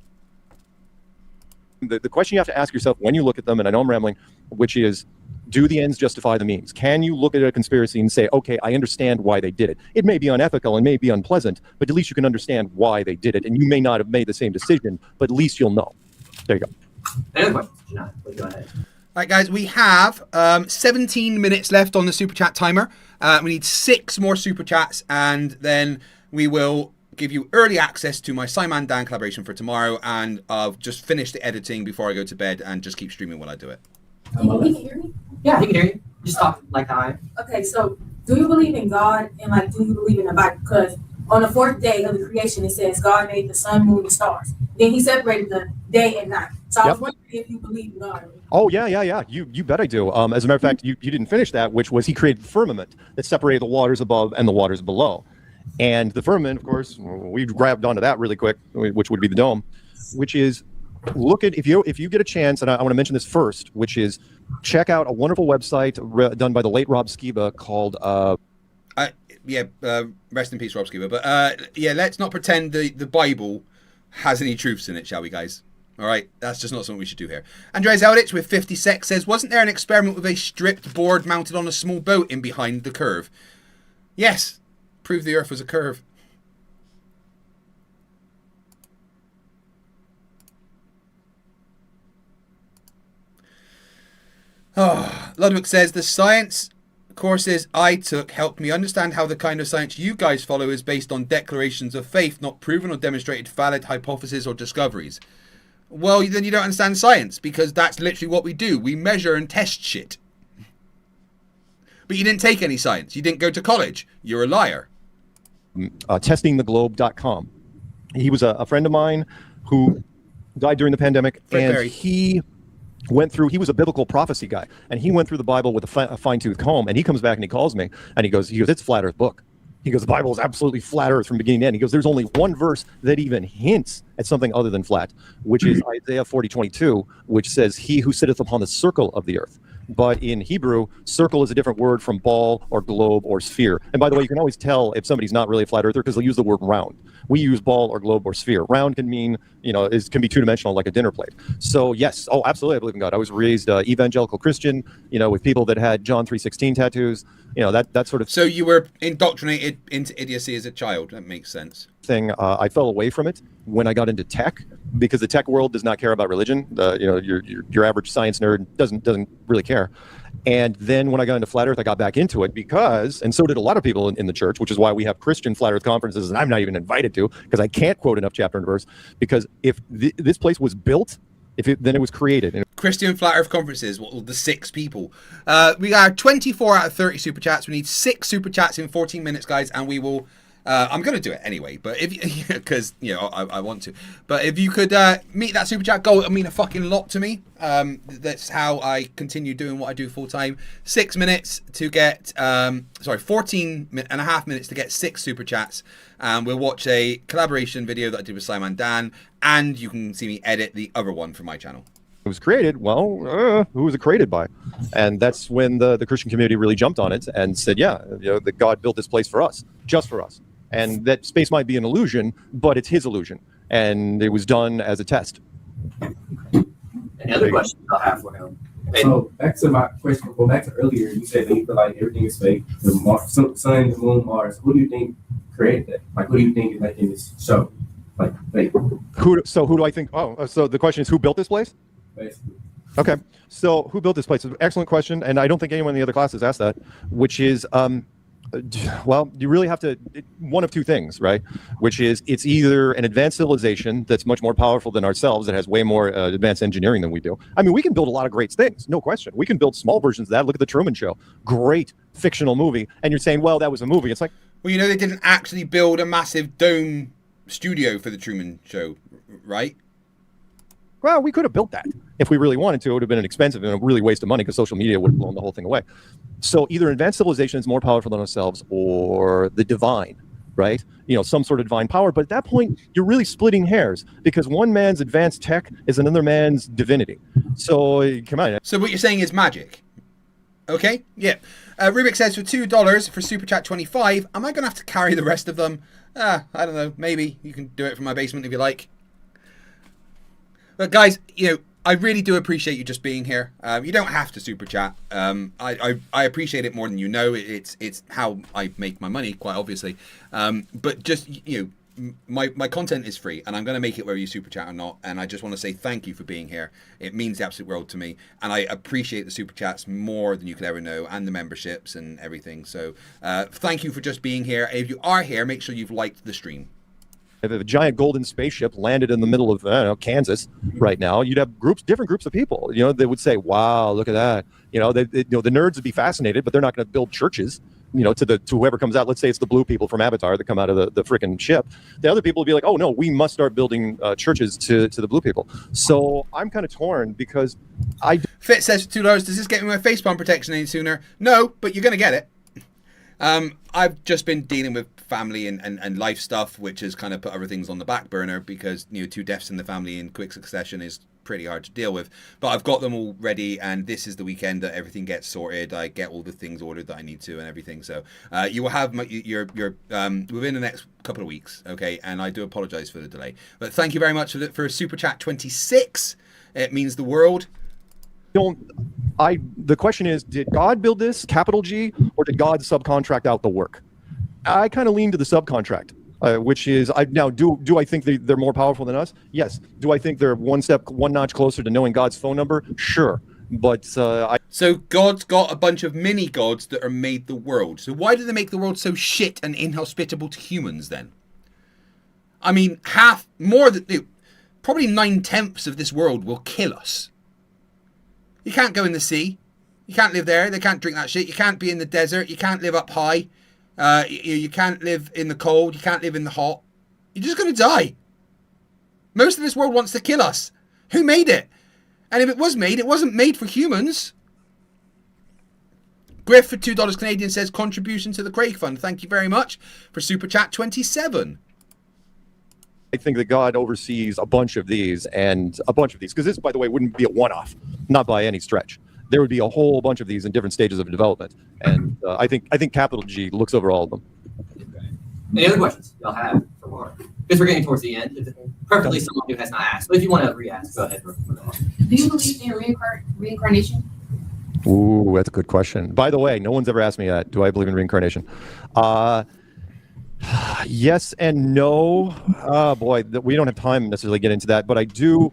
The question you have to ask yourself when you look at them, and I know I'm rambling, which is, do the ends justify the means? Can you look at a conspiracy and say, okay, I understand why they did it? It may be unethical and may be unpleasant, but at least you can understand why they did it. And you may not have made the same decision, but at least you'll know. There you go. Another question, John. Go ahead. All right, guys, we have 17 minutes left on the Super Chat timer. We need 6 more Super Chats, and then we will give you early access to my Simon Dan collaboration for tomorrow, and I'll just finish the editing before I go to bed and just keep streaming while I do it. Can you hear me? Yeah, he can hear you. Just talk like I. Okay, so do you believe in God and like do you believe in the Bible? Because on the fourth day of the creation, it says God made the sun, moon, and stars. Then He separated the day and night. So I was wondering if you believe in God. Oh, yeah. You bet I do. As a matter of fact, you didn't finish that, which was he created the firmament that separated the waters above and the waters below. And the firmament, of course, we grabbed onto that really quick, which would be the dome, which is look at if you get a chance, and I want to mention this first, which is check out a wonderful website done by the late Rob Skiba called rest in peace, Rob Skiba. But let's not pretend the Bible has any truths in it, shall we, guys? All right, that's just not something we should do here. Andres Eldritch with 50 sec says, wasn't there an experiment with a stripped board mounted on a small boat in behind the curve? Yes, proved the Earth was a curve. Oh, Ludwig says, the science courses I took helped me understand how the kind of science you guys follow is based on declarations of faith, not proven or demonstrated valid hypotheses or discoveries. Well, then you don't understand science, because that's literally what we do. We measure and test shit. But you didn't take any science. You didn't go to college. You're a liar. testingtheglobe.com. He was a friend of mine who died during the pandemic, he was a biblical prophecy guy, and he went through the Bible with a fine-tooth comb, and he comes back and he calls me, and he goes, it's a flat earth book. He goes, the Bible is absolutely flat earth from beginning to end. He goes, there's only one verse that even hints at something other than flat, which is Isaiah 40:22, which says, he who sitteth upon the circle of the earth. But in Hebrew, circle is a different word from ball or globe or sphere. And by the way, you can always tell if somebody's not really a flat earther because they'll use the word round. We use ball or globe or sphere. Round can mean, can be two-dimensional like a dinner plate. So yes, absolutely, I believe in God. I was raised evangelical Christian, with people that had John 3:16 tattoos, that sort of. So you were indoctrinated into idiocy as a child. That makes sense. Thing. I fell away from it when I got into tech because the tech world does not care about religion. Your average science nerd doesn't really care. And then when I got into flat earth, I got back into it and so did a lot of people in the church, which is why we have Christian flat earth conferences, and I'm not even invited to because I can't quote enough chapter and verse. Because if this place was built, then it was created. Christian Flat Earth conferences, the 6 people. We got 24 out of 30 super chats. We need 6 super chats in 14 minutes, guys, and we will. I'm going to do it anyway, but because I want to. But if you could meet that super chat goal, it would mean a fucking lot to me. That's how I continue doing what I do full time. 6 minutes to get 14 and a half minutes to get 6 super chats. We'll watch a collaboration video that I did with Simon Dan, and you can see me edit the other one for my channel. It was created, who was it created by? And that's when the Christian community really jumped on it and said, that God built this place for us, just for us. And that space might be an illusion, but it's his illusion. And it was done as a test. Any other questions I'll have for him? So back to my question, go back to earlier, you said that you feel like everything is fake. The sun, the moon, Mars. Who do you think created that? Like, who do you think is like in this show? Like, fake. Who do I think? So the question is, who built this place? Basically. Okay. So who built this place? Excellent question. And I don't think anyone in the other classes asked that, which is, you really have to, one of two things, right? Which is it's either an advanced civilization that's much more powerful than ourselves, that has way more advanced engineering than we do. I mean, we can build a lot of great things, no question. We can build small versions of that. Look at The Truman Show. Great fictional movie. And you're saying, well, that was a movie. It's like, well, they didn't actually build a massive dome studio for The Truman Show, right? Well, we could have built that if we really wanted to. It would have been an expensive and a really waste of money because social media would have blown the whole thing away. So either advanced civilization is more powerful than ourselves or the divine, right? Some sort of divine power. But at that point, you're really splitting hairs because one man's advanced tech is another man's divinity. So come on. So what you're saying is magic. Okay? Yeah. Rubiks says for $2 for Super Chat 25, am I going to have to carry the rest of them? I don't know. Maybe. You can do it from my basement if you like. But guys, I really do appreciate you just being here. You don't have to super chat. I appreciate it more than you know. It's how I make my money, quite obviously. But just my content is free, and I'm going to make it whether you super chat or not. And I just want to say thank you for being here. It means the absolute world to me, and I appreciate the super chats more than you could ever know, and the memberships and everything. So thank you for just being here. If you are here, make sure you've liked the stream. If a giant golden spaceship landed in the middle of, I don't know, Kansas right now, you'd have different groups of people. You know, they would say, "Wow, look at that." You know, the nerds would be fascinated, but they're not going to build churches. You know, to whoever comes out. Let's say it's the blue people from Avatar that come out of the freaking ship. The other people will be like, "Oh no, we must start building churches to the blue people." So I'm kind of torn because Fit says $2. Does this get me my facepalm protection any sooner? No, but you're going to get it. I've just been dealing with family and life stuff, which has kind of put other things on the back burner because, you know, 2 deaths in the family in quick succession is pretty hard to deal with. But I've got them all ready, and this is the weekend that everything gets sorted. I get all the things ordered that I need to and everything. So you will have your within the next couple of weeks, okay? And I do apologize for the delay. But thank you very much for Super Chat 26. It means the world. The question is, did God build this, capital G, or did God subcontract out the work? I kind of lean to the subcontract, which is, do I think they're more powerful than us? Yes. Do I think they're one notch closer to knowing God's phone number? Sure. But So God's got a bunch of mini gods that are made the world. So why do they make the world so shit and inhospitable to humans then? I mean, probably 9/10 of this world will kill us. You can't go in the sea. You can't live there. They can't drink that shit. You can't be in the desert. You can't live up high. You can't live in the cold. You can't live in the hot. You're just going to die. Most of this world wants to kill us. Who made it? And if it was made, it wasn't made for humans. Griff for $2 Canadian says, contribution to the Craig Fund. Thank you very much for Super Chat 27. I think that God oversees a bunch of these, because this, by the way, wouldn't be a one-off, not by any stretch. There would be a whole bunch of these in different stages of development, and I think capital G looks over all of them. Any other questions y'all have for Mark? Because we're getting towards the end. Preferably someone who has not asked, but if you want to re-ask, go ahead. Do you believe in reincarnation? Ooh, that's a good question. By the way, no one's ever asked me that. Do I believe in reincarnation? Yes and no. Boy, we don't have time necessarily to get into that, but I do,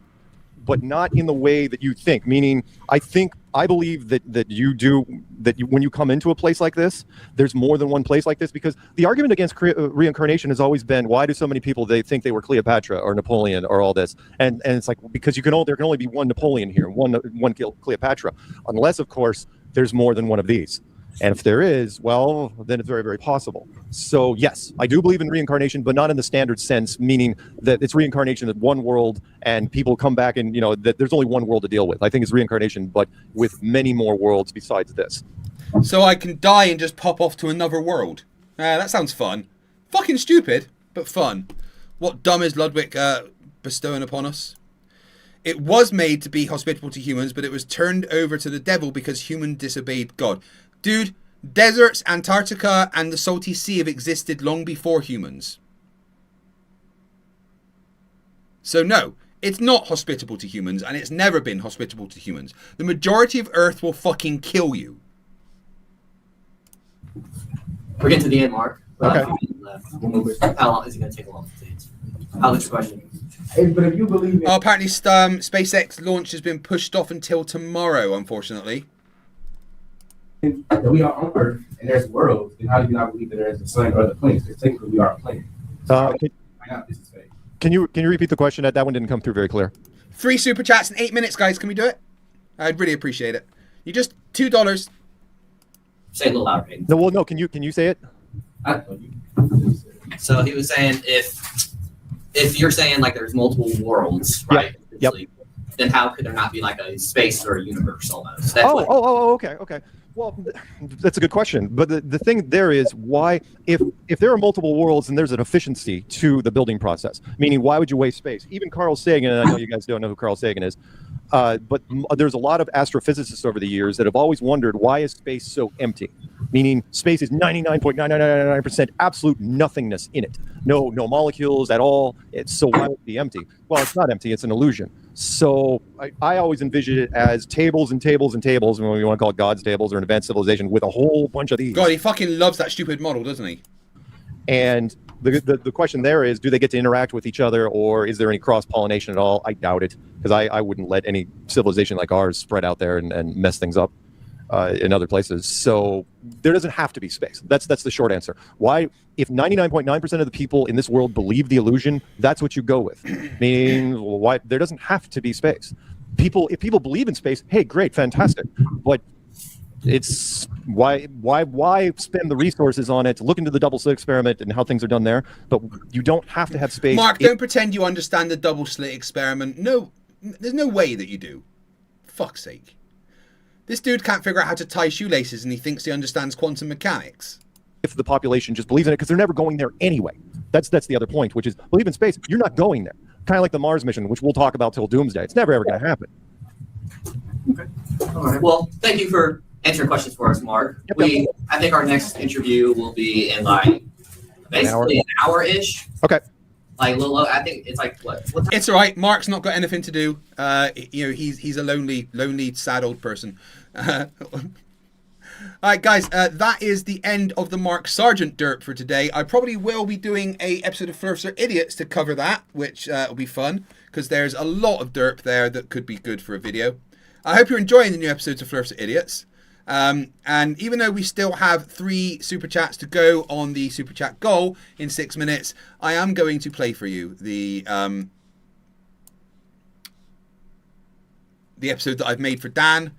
but not in the way that you think. Meaning, I believe that you do, when you come into a place like this, there's more than one place like this, because the argument against reincarnation has always been, why do so many people, they think they were Cleopatra or Napoleon or all this? And it's like, because there can only be one Napoleon here, one Cleopatra, unless, of course, there's more than one of these. And if there is, well, then it's very, very possible. So yes, I do believe in reincarnation, but not in the standard sense, meaning that it's reincarnation in one world and people come back and, you know, that there's only one world to deal with. I think it's reincarnation, but with many more worlds besides this. So I can die and just pop off to another world. That sounds fun. Fucking stupid, but fun. What dumb is Ludwig bestowing upon us? It was made to be hospitable to humans, but it was turned over to the devil because humans disobeyed God. Dude, deserts, Antarctica, and the salty sea have existed long before humans. So no, it's not hospitable to humans, and it's never been hospitable to humans. The majority of Earth will fucking kill you. We're getting to the end, Mark. Okay. How long is it going to take? Alex, question. But if you believe in Apparently SpaceX launch has been pushed off until tomorrow, unfortunately. that we are on Earth and there's worlds, then how do you not believe that there is a sun or other planets? Because technically we are a planet. Can you repeat the question? That one didn't come through very clear. 3 super chats in 8 minutes, guys. Can we do it? I'd really appreciate it. You just $2. Say a little louder. No, well, no. Can you say it? So he was saying if you're saying like there's multiple worlds, right? Yep. Then how could there not be like a space or a universe almost? That's okay. Well, that's a good question. But the thing there is, why, if there are multiple worlds and there's an efficiency to the building process, meaning why would you waste space? Even Carl Sagan, and I know you guys don't know who Carl Sagan is, but there's a lot of astrophysicists over the years that have always wondered, why is space so empty? Meaning space is 99.999% absolute nothingness in it. No molecules at all. So why would it be empty? Well, it's not empty. It's an illusion. So I always envision it as tables and tables and tables, when we want to call it God's tables or an advanced civilization, with a whole bunch of these. God, he fucking loves that stupid model, doesn't he? And the question there is, do they get to interact with each other, or is there any cross-pollination at all? I doubt it, because I wouldn't let any civilization like ours spread out there and mess things up. in other places. So there doesn't have to be space. That's the short answer. Why, if 99.9% of the people in this world believe the illusion, that's what you go with. Meaning, why there doesn't have to be space. If people believe in space, hey, great, fantastic. But it's why spend the resources on it to look into the double slit experiment and how things are done there? But you don't have to have space. Mark, don't pretend you understand the double slit experiment. No, there's no way that you do. Fuck's sake. This dude can't figure out how to tie shoelaces and he thinks he understands quantum mechanics. If the population just believes in it, because they're never going there anyway. That's the other point, which is believe in space, you're not going there. Kind of like the Mars mission, which we'll talk about till doomsday. It's never ever going to happen. Okay. All right. Well, thank you for answering questions for us, Mark. I think our next interview will be in like basically an hour-ish. Okay. Like I think it's like what time? It's all right. Mark's not got anything to do. He's a lonely, sad old person. All right, guys, that is the end of the Mark Sargent derp for today. I probably will be doing a episode of Flerfs Are Idiots to cover that, which will be fun because there's a lot of derp there that could be good for a video. I hope you're enjoying the new episodes of Flerfs Are Idiots. And even though we still have 3 super chats to go on the super chat goal in 6 minutes, I am going to play for you the episode that I've made for Dan,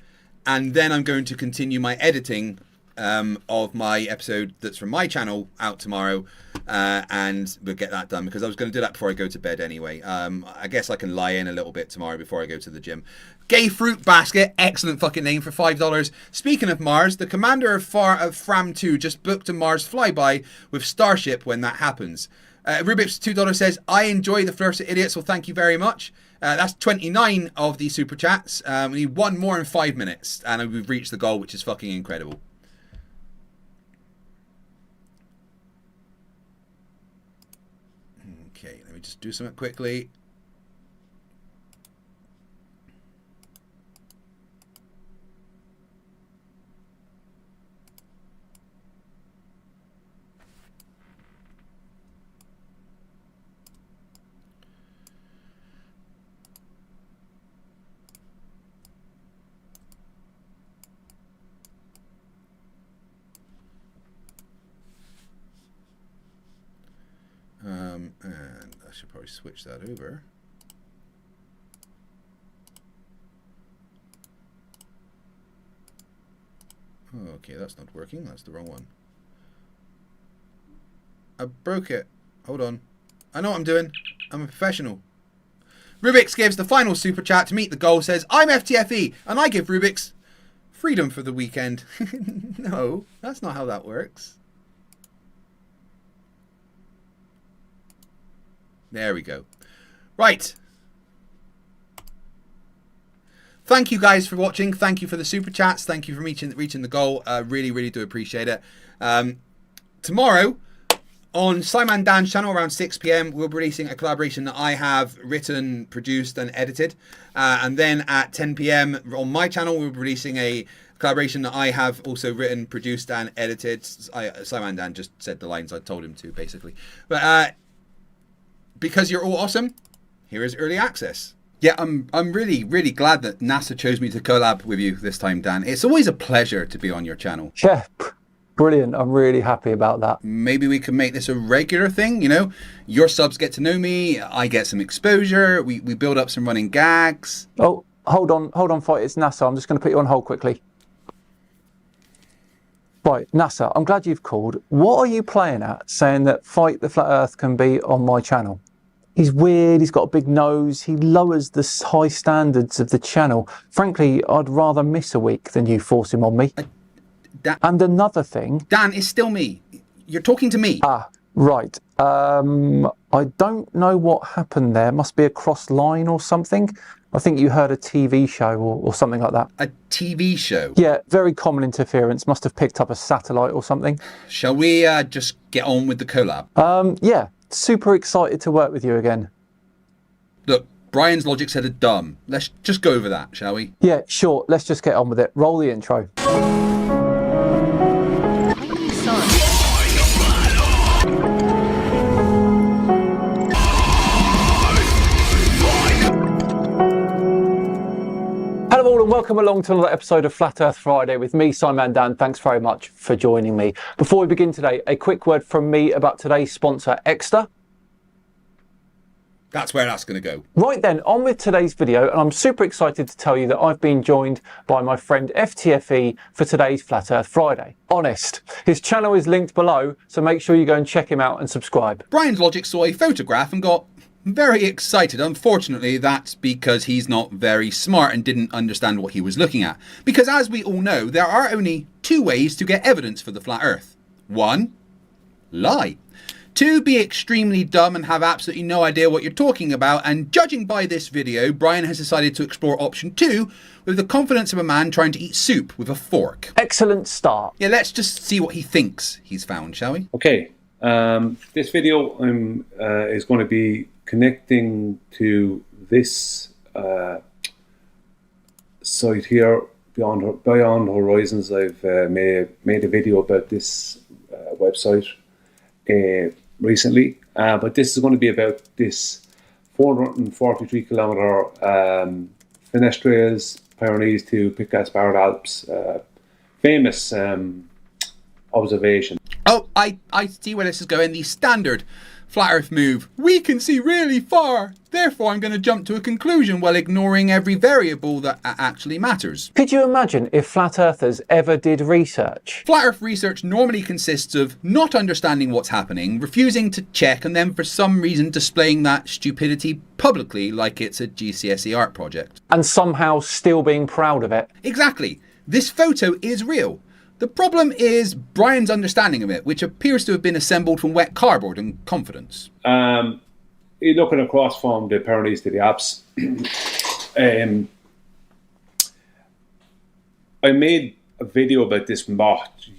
and then I'm going to continue my editing of my episode that's from my channel out tomorrow, and we'll get that done because I was going to do that before I go to bed anyway. I guess I can lie in a little bit tomorrow before I go to the gym. Gay Fruit Basket, excellent fucking name for $5. Speaking of Mars, the commander of Fram 2 just booked a Mars flyby with Starship when that happens. Rubiks $2 says, I enjoy the Flerfs Are Idiots, well thank you very much. That's 29 of the super chats. We need 1 more in 5 minutes and we've reached the goal, which is fucking incredible. Okay, let me just do something quickly. And I should probably switch that over. Oh, okay, that's not working. That's the wrong one. I broke it. Hold on. I know what I'm doing. I'm a professional. Rubiks gives the final super chat to meet the goal. Says, I'm FTFE, and I give Rubiks freedom for the weekend. No, that's not how that works. There we go. Right. Thank you guys for watching. Thank you for the super chats. Thank you for reaching the goal. Really, really do appreciate it. Tomorrow on Simon Dan's channel around 6 p.m. we'll be releasing a collaboration that I have written, produced and edited. And then at 10 p.m. on my channel we'll be releasing a collaboration that I have also written, produced and edited. Simon Dan just said the lines I told him to, basically. But because you're all awesome, here is early access. Yeah, I'm really, really glad that NASA chose me to collab with you this time, Dan. It's always a pleasure to be on your channel. Yeah, brilliant. I'm really happy about that. Maybe we can make this a regular thing, you know? Your subs get to know me, I get some exposure, we build up some running gags. Oh, hold on, Fight, it's NASA. I'm just going to put you on hold quickly. Right, NASA, I'm glad you've called. What are you playing at saying that Fight the Flat Earth can be on my channel? He's weird, he's got a big nose, he lowers the high standards of the channel. Frankly, I'd rather miss a week than you force him on me. And another thing... Dan, it's still me. You're talking to me. Ah, right. I don't know what happened there. Must be a cross line or something. I think you heard a TV show or something like that. A TV show? Yeah, very common interference. Must have picked up a satellite or something. Shall we just get on with the collab? Yeah. Super excited to work with you again. Look, Brian's logic said a dumb. Let's just go over that, shall we? Yeah, sure. Let's just get on with it. Roll the intro. Hello all and welcome along to another episode of Flat Earth Friday with me, Simon Dan. Thanks very much for joining me. Before we begin today, a quick word from me about today's sponsor, Exeter. That's where that's going to go. Right then, on with today's video, and I'm super excited to tell you that I've been joined by my friend FTFE for today's Flat Earth Friday. Honest. His channel is linked below, so make sure you go and check him out and subscribe. Brian's Logic saw a photograph and got very excited. Unfortunately, that's because he's not very smart and didn't understand what he was looking at. Because as we all know, there are only two ways to get evidence for the flat earth. One, lie. Two, be extremely dumb and have absolutely no idea what you're talking about. And judging by this video, Brian has decided to explore option two with the confidence of a man trying to eat soup with a fork. Excellent start. Yeah, let's just see what he thinks he's found, shall we? Okay, this video is going to be connecting to this site here, Beyond Horizons. I've made a video about this website recently, but this is going to be about this 443 kilometer Fenestra's Pyrenees to Pic-Gaspard Alps famous observation. Oh, I see where this is going. The standard flat earth move. We can see really far. Therefore, I'm going to jump to a conclusion while ignoring every variable that actually matters. Could you imagine if flat earthers ever did research? Flat earth research normally consists of not understanding what's happening, refusing to check, and then for some reason displaying that stupidity publicly like it's a GCSE art project. And somehow still being proud of it. Exactly. This photo is real. The problem is Brian's understanding of it, which appears to have been assembled from wet cardboard and confidence. You're looking across from the Pyrenees to the Alps. I made a video about this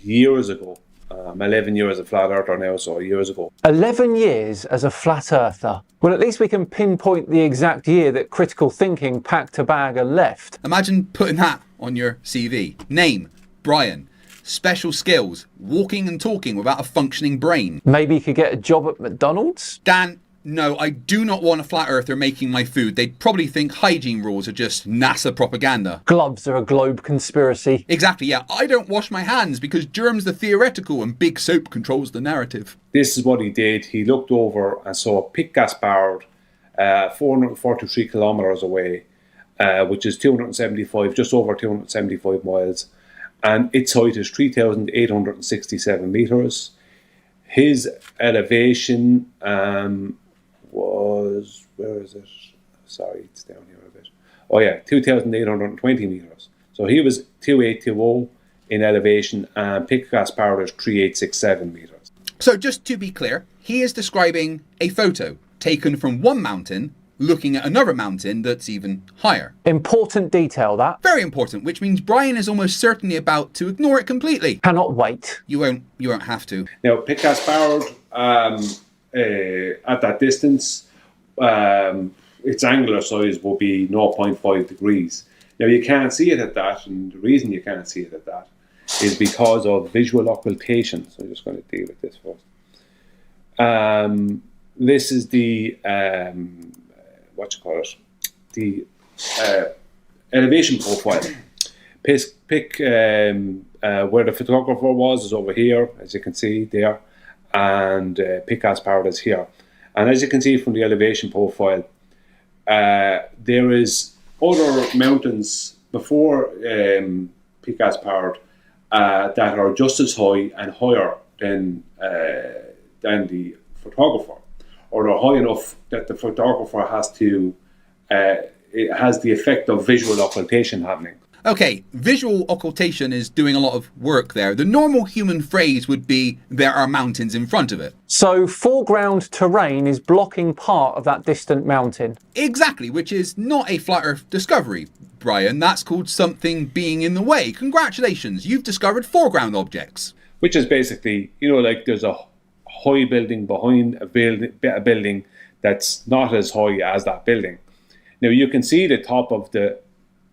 years ago. I'm 11 years a flat earther now, so years ago. 11 years as a flat earther. Well, at least we can pinpoint the exact year that critical thinking packed a bag and left. Imagine putting that on your CV. Name, Brian. Special skills, walking and talking without a functioning brain. Maybe you could get a job at McDonald's? Dan, no, I do not want a flat earther making my food. They'd probably think hygiene rules are just NASA propaganda. Gloves are a globe conspiracy. Exactly, yeah. I don't wash my hands because germs are theoretical and big soap controls the narrative. This is what he did. He looked over and saw Pic-Gaspard 443 kilometers away, which is just over 275 miles. And its height is 3,867 meters. His elevation was, where is it? Sorry, it's down here a bit. Oh yeah, 2,820 meters. So he was 2,820 in elevation, and Pic-Gaspard is 3,867 meters. So just to be clear, he is describing a photo taken from one mountain looking at another mountain that's even higher. Important detail, that. Very important, which means Brian is almost certainly about to ignore it completely. Cannot wait. You won't have to. Now, Pic-Gaspard, at that distance, its angular size will be 0.5 degrees. Now, you can't see it at that, and the reason you can't see it at that is because of visual occultation. So I'm just going to deal with this first. This is the the elevation profile. Pick where the photographer was is over here, as you can see there, and Pic-Gaspard is here. And as you can see from the elevation profile, there is other mountains before Pic-Gaspard that are just as high and higher than the photographer, or they're high enough that the photographer has to, it has the effect of visual occultation happening. Okay, visual occultation is doing a lot of work there. The normal human phrase would be, there are mountains in front of it. So foreground terrain is blocking part of that distant mountain. Exactly, which is not a flat earth discovery, Brian. That's called something being in the way. Congratulations, you've discovered foreground objects. Which is basically, you know, like there's a high building behind a building that's not as high as that building. Now you can see the top of the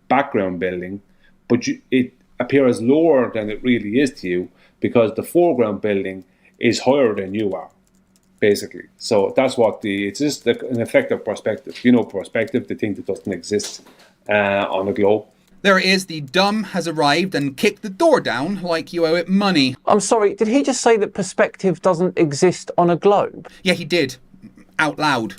background building, but it appears lower than it really is to you because the foreground building is higher than you are, basically. So that's what it's just an effect of perspective. You know, perspective, the thing that doesn't exist on the globe. There it is, the dumb has arrived and kicked the door down like you owe it money. I'm sorry, did he just say that perspective doesn't exist on a globe? Yeah, he did. Out loud.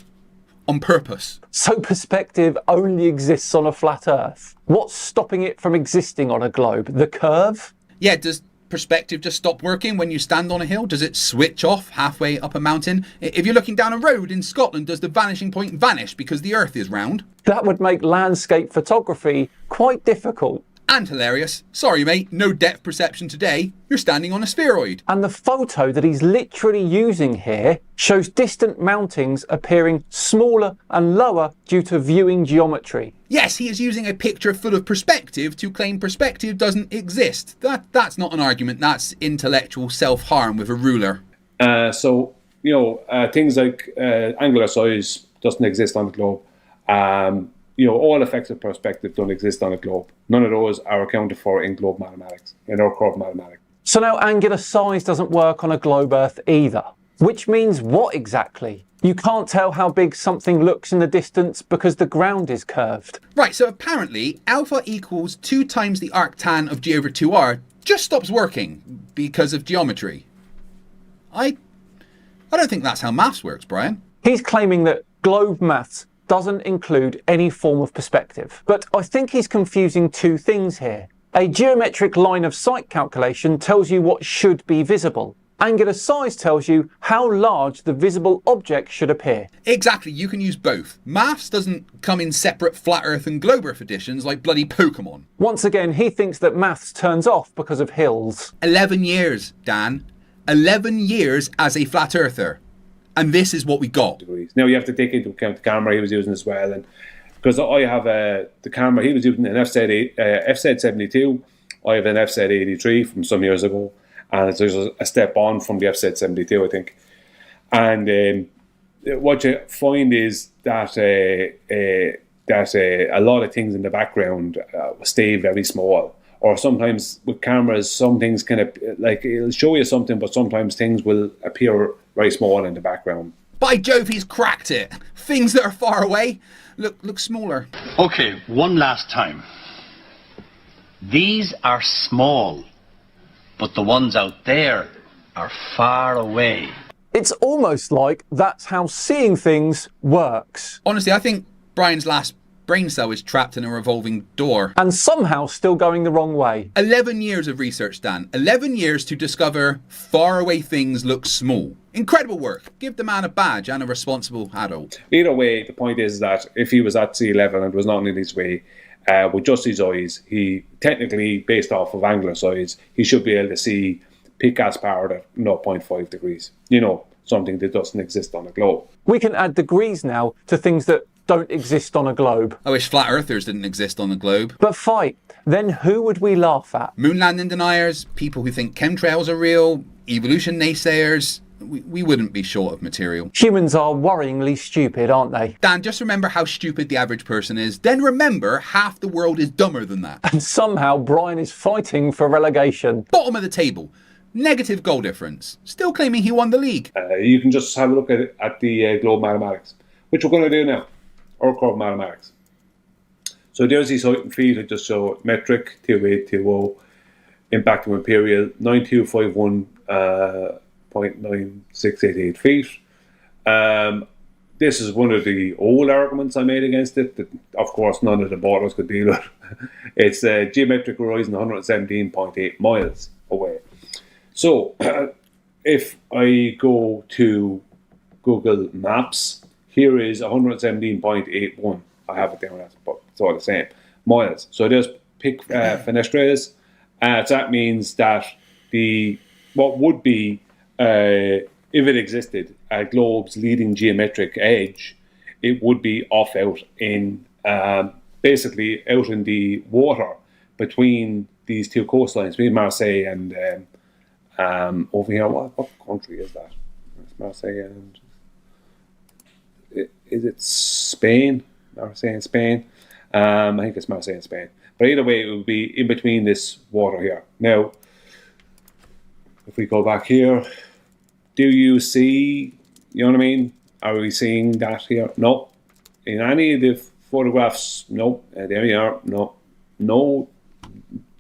On purpose. So perspective only exists on a flat Earth? What's stopping it from existing on a globe? The curve? Yeah, does perspective just stop working when you stand on a hill? Does it switch off halfway up a mountain? If you're looking down a road in Scotland, does the vanishing point vanish because the Earth is round? That would make landscape photography quite difficult. And hilarious. Sorry, mate, no depth perception today. You're standing on a spheroid. And the photo that he's literally using here shows distant mountings appearing smaller and lower due to viewing geometry. Yes, he is using a picture full of perspective to claim perspective doesn't exist. That's not an argument, that's intellectual self-harm with a ruler. Things like angular size doesn't exist on the globe. All effects of perspective don't exist on a globe. None of those are accounted for in globe mathematics, in our curve mathematics. So now angular size doesn't work on a globe Earth either. Which means what exactly? You can't tell how big something looks in the distance because the ground is curved. Right, so apparently alpha equals 2 times the arctan of g over 2r just stops working because of geometry. I don't think that's how maths works, Brian. He's claiming that globe maths doesn't include any form of perspective. But I think he's confusing two things here. A geometric line of sight calculation tells you what should be visible. Angular size tells you how large the visible object should appear. Exactly, you can use both. Maths doesn't come in separate flat earth and globe earth editions like bloody Pokemon. Once again, he thinks that maths turns off because of hills. 11 years, Dan. 11 years as a flat earther. And this is what we got. Now you have to take into account the camera he was using as well, and because I have the camera he was using an FZ72, I have an FZ83 from some years ago, and there's a step on from the FZ72, I think. And what you find is that a lot of things in the background stay very small. Or sometimes with cameras, some things kind of, like, it'll show you something, but sometimes things will appear very small in the background. By Jove, he's cracked it. Things that are far away look smaller. Okay, one last time. These are small, but the ones out there are far away. It's almost like that's how seeing things works. Honestly, I think Brian's last brain cell is trapped in a revolving door. And somehow still going the wrong way. 11 years of research, Dan. 11 years to discover faraway things look small. Incredible work. Give the man a badge and a responsible adult. Either way, the point is that if he was at sea level and was not in his way, with just his eyes, he technically, based off of angular size, he should be able to see peak gas powered at 0.5 degrees. Something that doesn't exist on a globe. We can add degrees now to things that don't exist on a globe. I wish flat earthers didn't exist on the globe. But fight, then who would we laugh at? Moon landing deniers, people who think chemtrails are real, evolution naysayers. We wouldn't be short of material. Humans are worryingly stupid, aren't they? Dan, just remember how stupid the average person is. Then remember half the world is dumber than that. And somehow Brian is fighting for relegation. Bottom of the table. Negative goal difference. Still claiming he won the league. You can just have a look at the globe mathematics, which we're going to do now. Or curve mathematics. So there's these height and feet. I just show metric 2820, impact to imperial 9251.9688 feet. This is one of the old arguments I made against it that, of course, none of the borders could deal with. It's geometric horizon 117.8 miles away. So if I go to Google Maps, here is 117.81. I have it there, but it's all the same. Miles. So there's pick fenestrelles. So that means that what would be, if it existed, a globe's leading geometric edge, it would be off out in, basically out in the water between these two coastlines, between Marseille and over here. What country is that? It's Marseille and... Is it Spain? Marseille in Spain? I think it's Marseille in Spain. But either way, it would be in between this water here. Now, if we go back here, do you see, you know what I mean? Are we seeing that here? No. In any of the photographs, no. There you are, no. No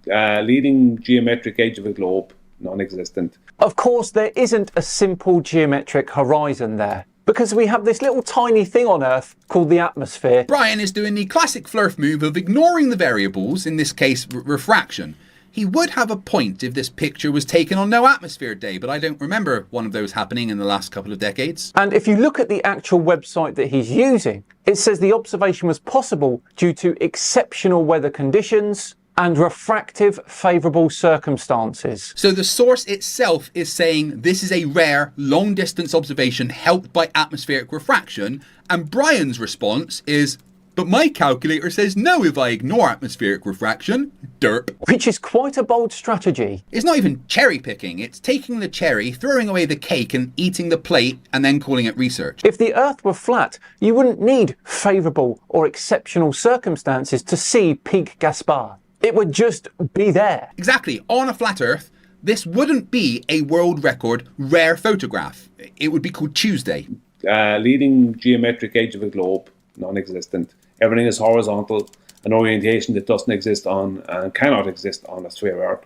leading geometric edge of a globe, non-existent. Of course, there isn't a simple geometric horizon there, because we have this little tiny thing on Earth called the atmosphere. Brian is doing the classic Flerf move of ignoring the variables, in this case refraction. He would have a point if this picture was taken on no atmosphere day, but I don't remember one of those happening in the last couple of decades. And if you look at the actual website that he's using, it says the observation was possible due to exceptional weather conditions and refractive favourable circumstances. So the source itself is saying this is a rare, long-distance observation helped by atmospheric refraction, and Brian's response is, but my calculator says no if I ignore atmospheric refraction. Derp. Which is quite a bold strategy. It's not even cherry picking, it's taking the cherry, throwing away the cake and eating the plate and then calling it research. If the Earth were flat, you wouldn't need favourable or exceptional circumstances to see Peak Gaspard. It would just be there. Exactly. On a flat Earth, this wouldn't be a world record rare photograph. It would be called Tuesday. Leading geometric edge of a globe, non-existent. Everything is horizontal, an orientation that doesn't exist on and cannot exist on a sphere Earth.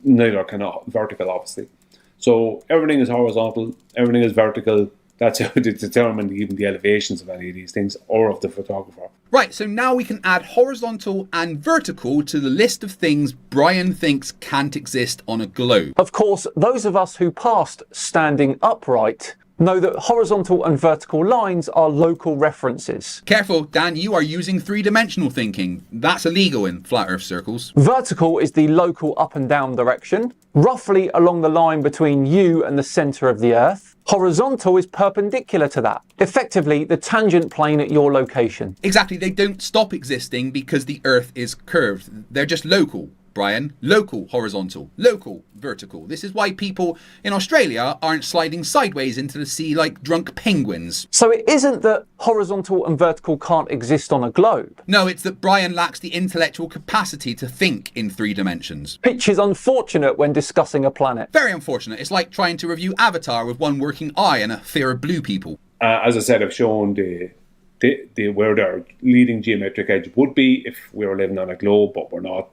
Neither can vertical, obviously. So everything is horizontal, everything is vertical. That's how to determine even the elevations of any of these things or of the photographer. Right, so now we can add horizontal and vertical to the list of things Brian thinks can't exist on a globe. Of course, those of us who passed standing upright know that horizontal and vertical lines are local references. Careful, Dan, you are using three-dimensional thinking. That's illegal in flat Earth circles. Vertical is the local up and down direction, roughly along the line between you and the centre of the Earth. Horizontal is perpendicular to that, effectively the tangent plane at your location. Exactly, they don't stop existing because the Earth is curved. They're just local, Brian. Local horizontal, local vertical. This is why people in Australia aren't sliding sideways into the sea like drunk penguins. So it isn't that horizontal and vertical can't exist on a globe. No, it's that Brian lacks the intellectual capacity to think in 3 dimensions. Which is unfortunate when discussing a planet. Very unfortunate. It's like trying to review Avatar with one working eye and a fear of blue people. As I said, I've shown where their leading geometric edge would be if we were living on a globe, but we're not.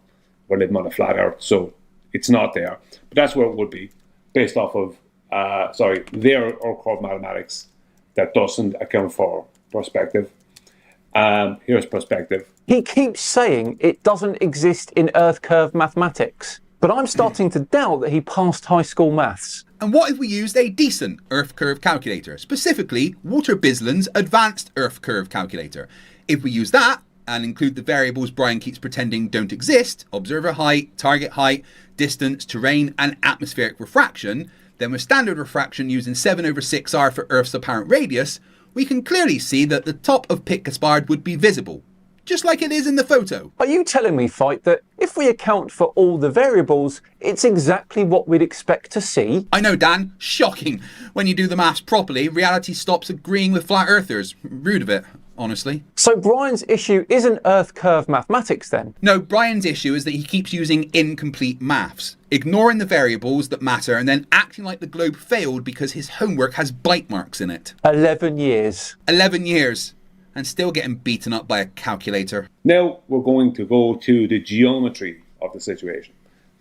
We're living on a flat Earth, so it's not there. But that's where it would be, based off of, their or curve mathematics that doesn't account for perspective. Here's perspective. He keeps saying it doesn't exist in Earth curve mathematics, but I'm starting to doubt that he passed high school maths. And what if we used a decent Earth curve calculator, specifically Walter Bisland's Advanced Earth Curve Calculator? If we use that, and include the variables Brian keeps pretending don't exist, observer height, target height, distance, terrain, and atmospheric refraction, then with standard refraction using 7/6R for Earth's apparent radius, we can clearly see that the top of Pic Gaspard would be visible, just like it is in the photo. Are you telling me, Fight, that if we account for all the variables, it's exactly what we'd expect to see? I know, Dan. Shocking. When you do the maths properly, reality stops agreeing with flat earthers. Rude of it, honestly. So Brian's issue isn't Earth curve mathematics then? No, Brian's issue is that he keeps using incomplete maths, ignoring the variables that matter and then acting like the globe failed because his homework has bite marks in it. 11 years. 11 years. And still getting beaten up by a calculator. Now we're going to go to the geometry of the situation.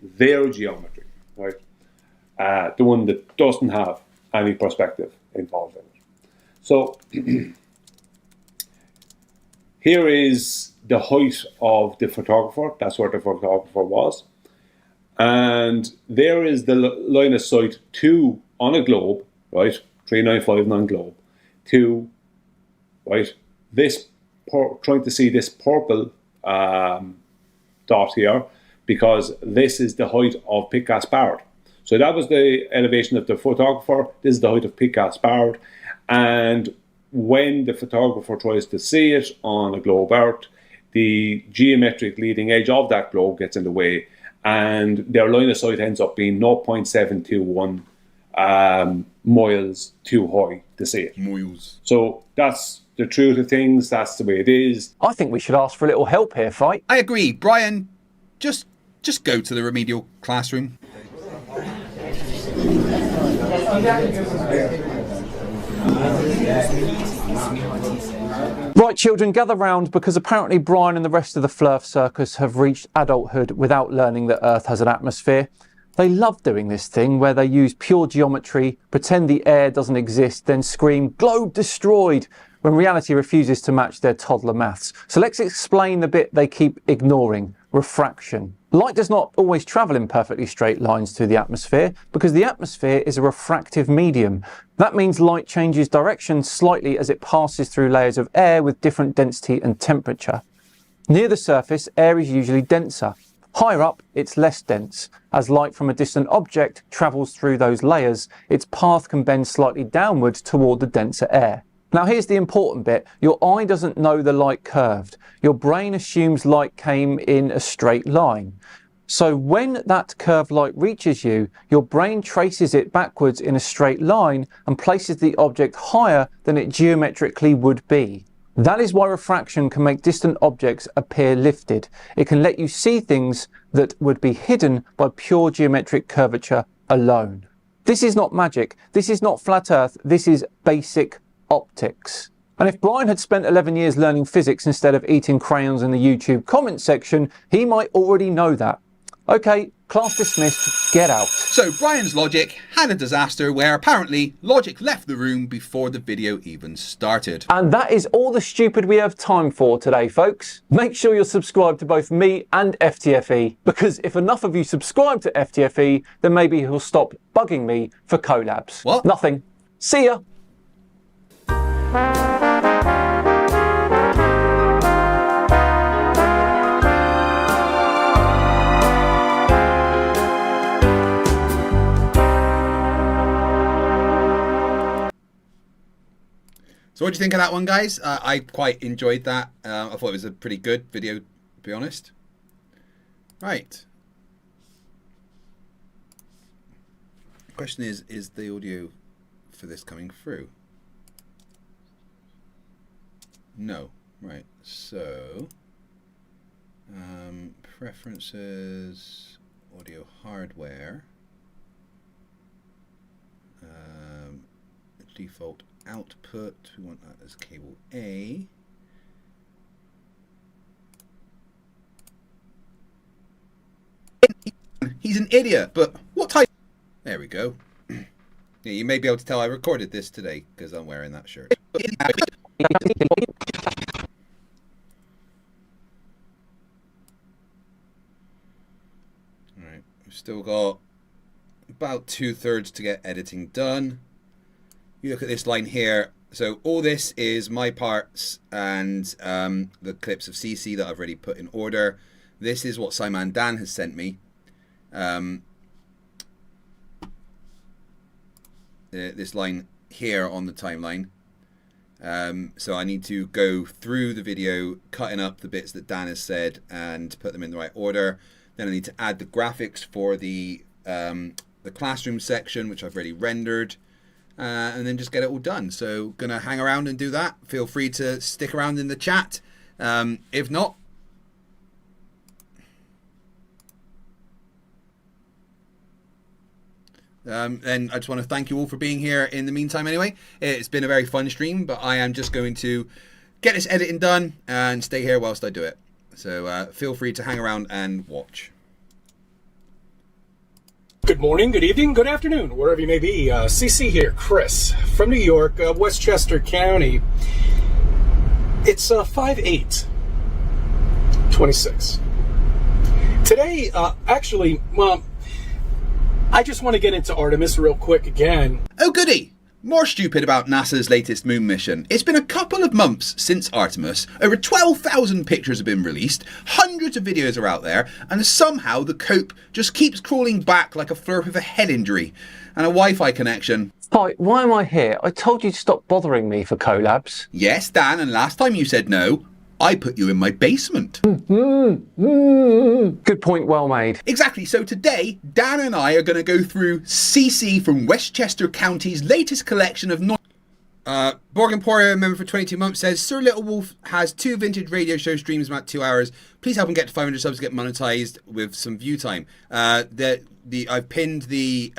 Their geometry, right? The one that doesn't have any perspective involved in it. So here is the height of the photographer. That's where the photographer was. And there is the line of sight to, on a globe, right? 3959 globe, to, right? This, trying to see this purple dot here, because this is the height of Pic Gaspard. So that was the elevation of the photographer. This is the height of Pic Gaspard. And when the photographer tries to see it on a globe Earth, the geometric leading edge of that globe gets in the way, and their line of sight ends up being 0.721 miles too high to see it. Miles. So that's the truth of things. That's the way it is. I think we should ask for a little help here, Fight. I agree. Brian, just go to the remedial classroom. Right, children, gather round because apparently Brian and the rest of the Flerf circus have reached adulthood without learning that Earth has an atmosphere. They love doing this thing where they use pure geometry, pretend the air doesn't exist, then scream, "Globe destroyed," when reality refuses to match their toddler maths. So let's explain the bit they keep ignoring: refraction. Light does not always travel in perfectly straight lines through the atmosphere because the atmosphere is a refractive medium. That means light changes direction slightly as it passes through layers of air with different density and temperature. Near the surface, air is usually denser. Higher up, it's less dense. As light from a distant object travels through those layers, its path can bend slightly downward toward the denser air. Now here's the important bit. Your eye doesn't know the light curved. Your brain assumes light came in a straight line. So when that curved light reaches you, your brain traces it backwards in a straight line and places the object higher than it geometrically would be. That is why refraction can make distant objects appear lifted. It can let you see things that would be hidden by pure geometric curvature alone. This is not magic. This is not flat Earth. This is basic optics. And if Brian had spent 11 years learning physics instead of eating crayons in the YouTube comment section, he might already know that. Okay, class dismissed, get out. So Brian's logic had a disaster where apparently logic left the room before the video even started. And that is all the stupid we have time for today, folks. Make sure you're subscribed to both me and FTFE, because if enough of you subscribe to FTFE, then maybe he'll stop bugging me for collabs. What? Nothing. See ya. So what do you think of that one, guys? I quite enjoyed that. I thought it was a pretty good video, to be honest. Right. Question is the audio for this coming through? No. Right. So, preferences, audio hardware, default output, we want that as cable A. He's an idiot, but what type? There we go. Yeah, you may be able to tell I recorded this today because I'm wearing that shirt. Alright, we've still got about 2/3 to get editing done. You look at this line here. So all this is my parts and the clips of CC that I've already put in order. This is what Simon Dan has sent me. This line here on the timeline. So I need to go through the video, cutting up the bits that Dan has said and put them in the right order. Then I need to add the graphics for the classroom section, which I've already rendered. And then just get it all done. So gonna hang around and do that. Feel free to stick around in the chat. If not, then I just want to thank you all for being here in the meantime anyway. It's been a very fun stream, but I am just going to get this editing done and stay here whilst I do it. So feel free to hang around and watch. Good morning, good evening, good afternoon, wherever you may be. CC here, Chris, from New York, Westchester County. It's 5/8/26. Today, actually, well, I just want to get into Artemis real quick again. Oh goody! More stupid about NASA's latest moon mission. It's been a couple of months since Artemis. Over 12,000 pictures have been released, hundreds of videos are out there, and somehow the cope just keeps crawling back like a Flerf with a head injury and a Wi-Fi connection. Hi, why am I here? I told you to stop bothering me for collabs. Yes, Dan, and last time you said no, I put you in my basement. Good point, well made. Exactly, so today, Dan and I are going to go through CC from Westchester County's latest collection of Borg Emporia, member for 22 months, says, Sir Little Wolf has 2 vintage radio show streams about 2 hours. Please help him get to 500 subs to get monetized with some view time. I've pinned the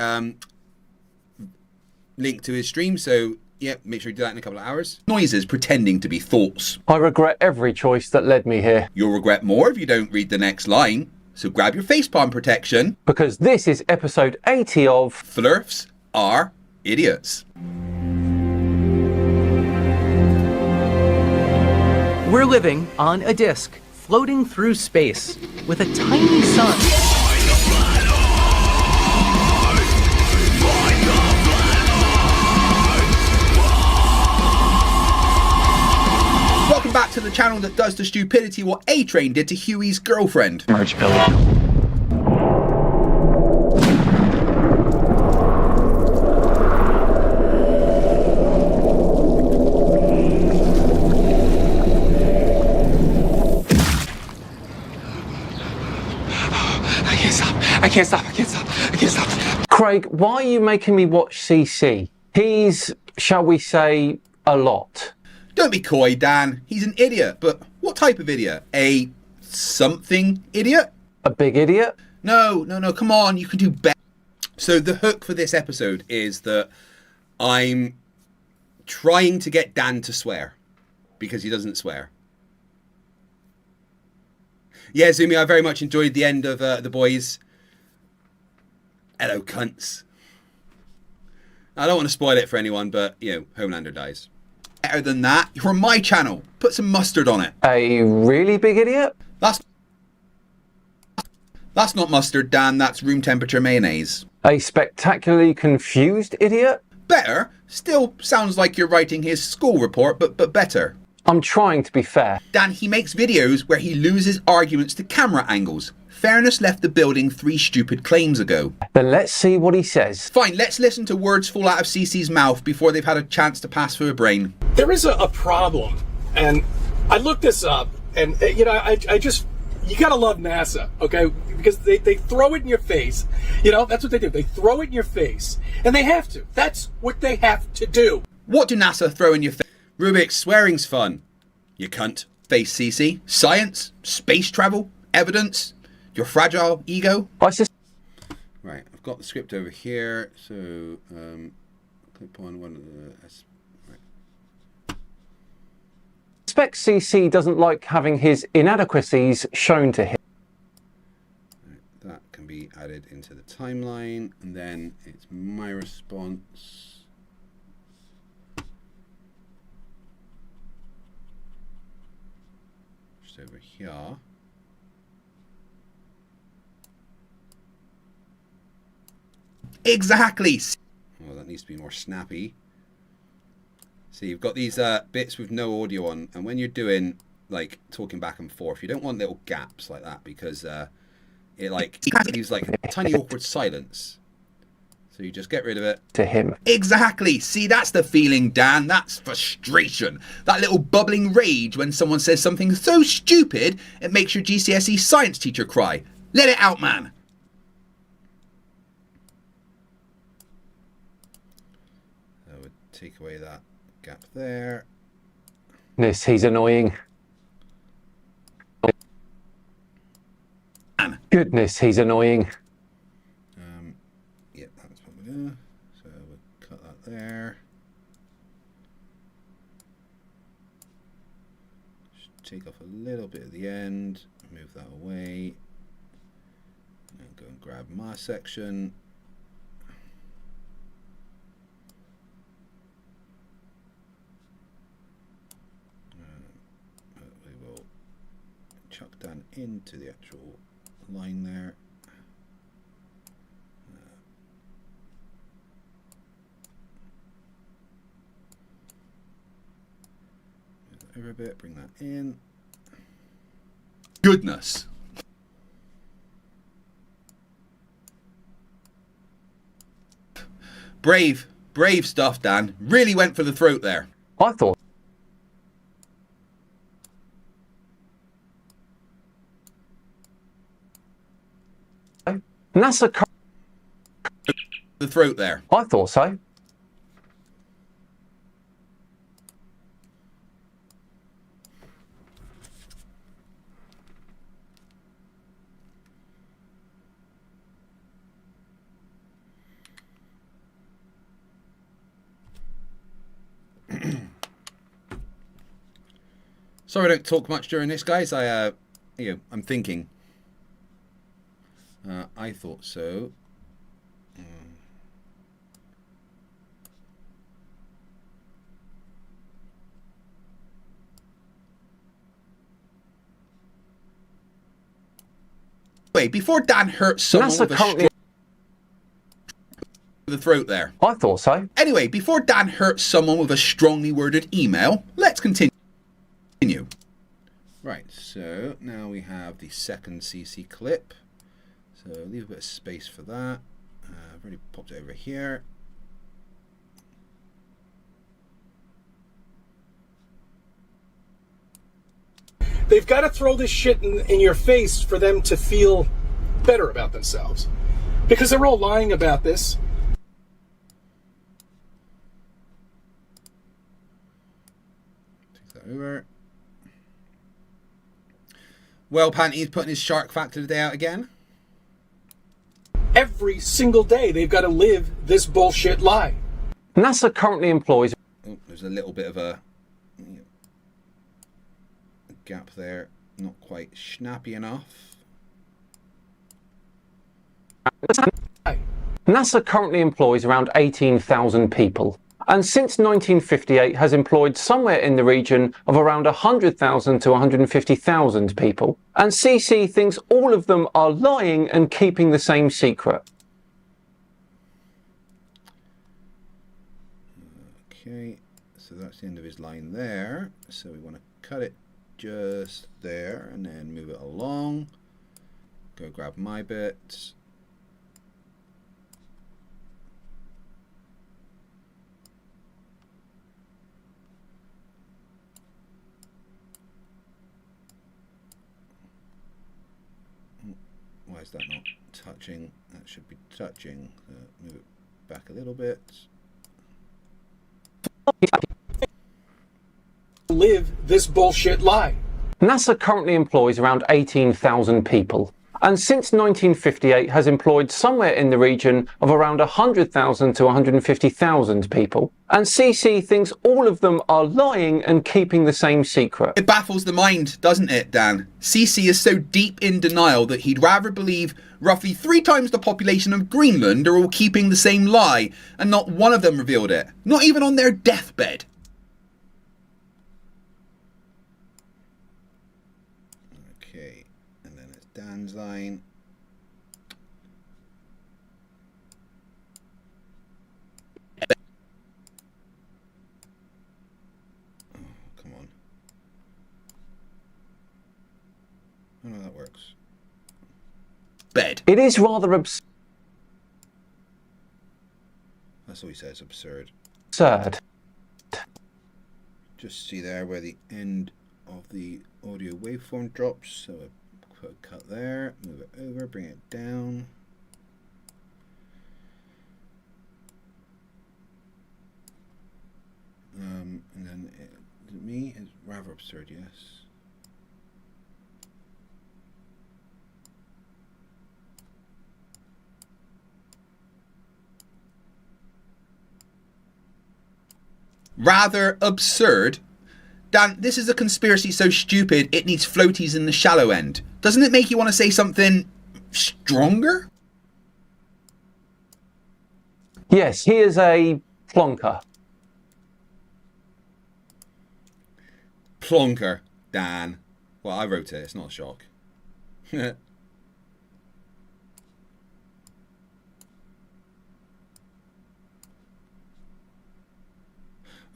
link to his stream, so Yeah, make sure you do that in a couple of hours. Noises pretending to be thoughts. I regret every choice that led me here. You'll regret more if you don't read the next line. So grab your facepalm protection. Because this is episode 80 of Flerfs are idiots. We're living on a disk, floating through space, with a tiny sun. Welcome back to the channel that does to stupidity what A-Train did to Huey's girlfriend. Merge build. I can't stop. Craig, why are you making me watch CC? He's, shall we say, a lot. Don't be coy, Dan. He's an idiot, but what type of idiot? A something idiot? A big idiot? No, come on, you can do better. So the hook for this episode is that I'm trying to get Dan to swear, because he doesn't swear. Yeah, Zumi, I very much enjoyed the end of The Boys. Hello, cunts. I don't want to spoil it for anyone, but, you know, Homelander dies. Better than that, you're on my channel. Put some mustard on it. A really big idiot? That's not mustard, Dan. That's room temperature mayonnaise. A spectacularly confused idiot? Better. Still sounds like you're writing his school report, but better. I'm trying to be fair. Dan, he makes videos where he loses arguments to camera angles. Fairness left the building 3 stupid claims ago. Then let's see what he says. Fine, let's listen to words fall out of CC's mouth before they've had a chance to pass through a brain. There is a problem, and I looked this up, and I just, you gotta love NASA, okay? Because they throw it in your face. That's what they do. They throw it in your face, and they have to. That's what they have to do. What do NASA throw in your face? Rubiks, swearing's fun. You cunt. Face CC. Science. Space travel. Evidence. Your fragile ego. Right, I've got the script over here, so click on one of the... Right. Suspect CC doesn't like having his inadequacies shown to him. That can be added into the timeline, and then it's my response. Just over here. Exactly. Oh, that needs to be more snappy. See, you've got these bits with no audio on, and when you're doing like talking back and forth, you don't want little gaps like that because it leaves like a tiny awkward silence. So you just get rid of it. To him. Exactly. See, that's the feeling, Dan. That's frustration. That little bubbling rage when someone says something so stupid it makes your GCSE science teacher cry. Let it out, man. Take away that gap there. He's annoying. Goodness, he's annoying. Yeah, that's what we're gonna. So we'll cut that there. Just take off a little bit at the end. Move that away. And go and grab my section. Chuck down into the actual line there. Move that over a bit, bring that in. Goodness! Brave stuff, Dan. Really went for the throat there. I thought. NASA. The throat there. I thought so. Sorry I don't talk much during this, guys. I'm thinking. I thought so. Wait, before Dan hurt someone with the throat there. I thought so. Anyway, before Dan hurt someone with a strongly worded email, let's continue. Right, so now we have the second CC clip. So leave a bit of space for that. I've already popped it over here. They've got to throw this shit in your face for them to feel better about themselves. Because they're all lying about this. Take that over. Well, Panty's putting his shark factor today out again. Every single day they've got to live this bullshit lie. NASA currently employs... Oh, there's a little bit of a gap there. Not quite snappy enough. NASA currently employs around 18,000 people, and since 1958 has employed somewhere in the region of around 100,000 to 150,000 people. And CC thinks all of them are lying and keeping the same secret. Okay, so that's the end of his line there. So we want to cut it just there and then move it along. Go grab my bit. Why is that not touching? That should be touching. Move it back a little bit. Live this bullshit lie. NASA currently employs around 18,000 people, and since 1958 has employed somewhere in the region of around 100,000 to 150,000 people. And CC thinks all of them are lying and keeping the same secret. It baffles the mind, doesn't it, Dan? CC is so deep in denial that he'd rather believe roughly 3 times the population of Greenland are all keeping the same lie, and not one of them revealed it. Not even on their deathbed. Okay, and then it's Dan's line. I know that works. Bed. It is rather absurd. That's all he says, absurd. Just see there where the end of the audio waveform drops. So I put a cut there, move it over, bring it down. And then to me, it's rather absurd, yes. Rather absurd. Dan, this is a conspiracy so stupid it needs floaties in the shallow end. Doesn't it make you want to say something stronger? Yes, he is a plonker. Plonker, Dan. Well, I wrote it, it's not a shock.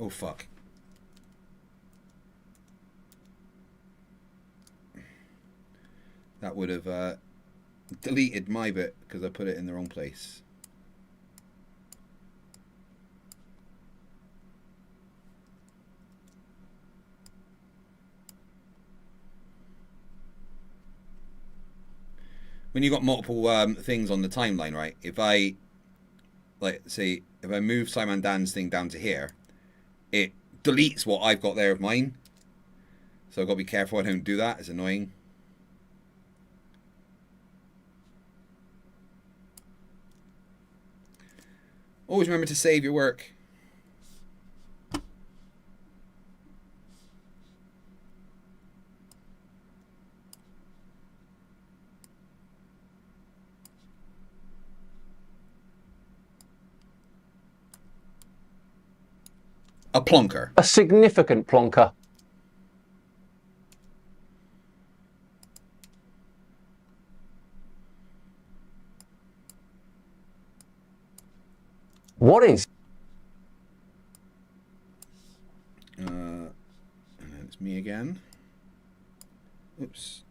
Oh, fuck. That would have deleted my bit because I put it in the wrong place. When you got multiple things on the timeline, right? If I, like, say, if I move Simon Dan's thing down to here, it deletes what I've got there of mine. So I've got to be careful I don't do that. It's annoying. Always remember to save your work. A plonker. A significant plonker. What is? And then it's me again. Oops.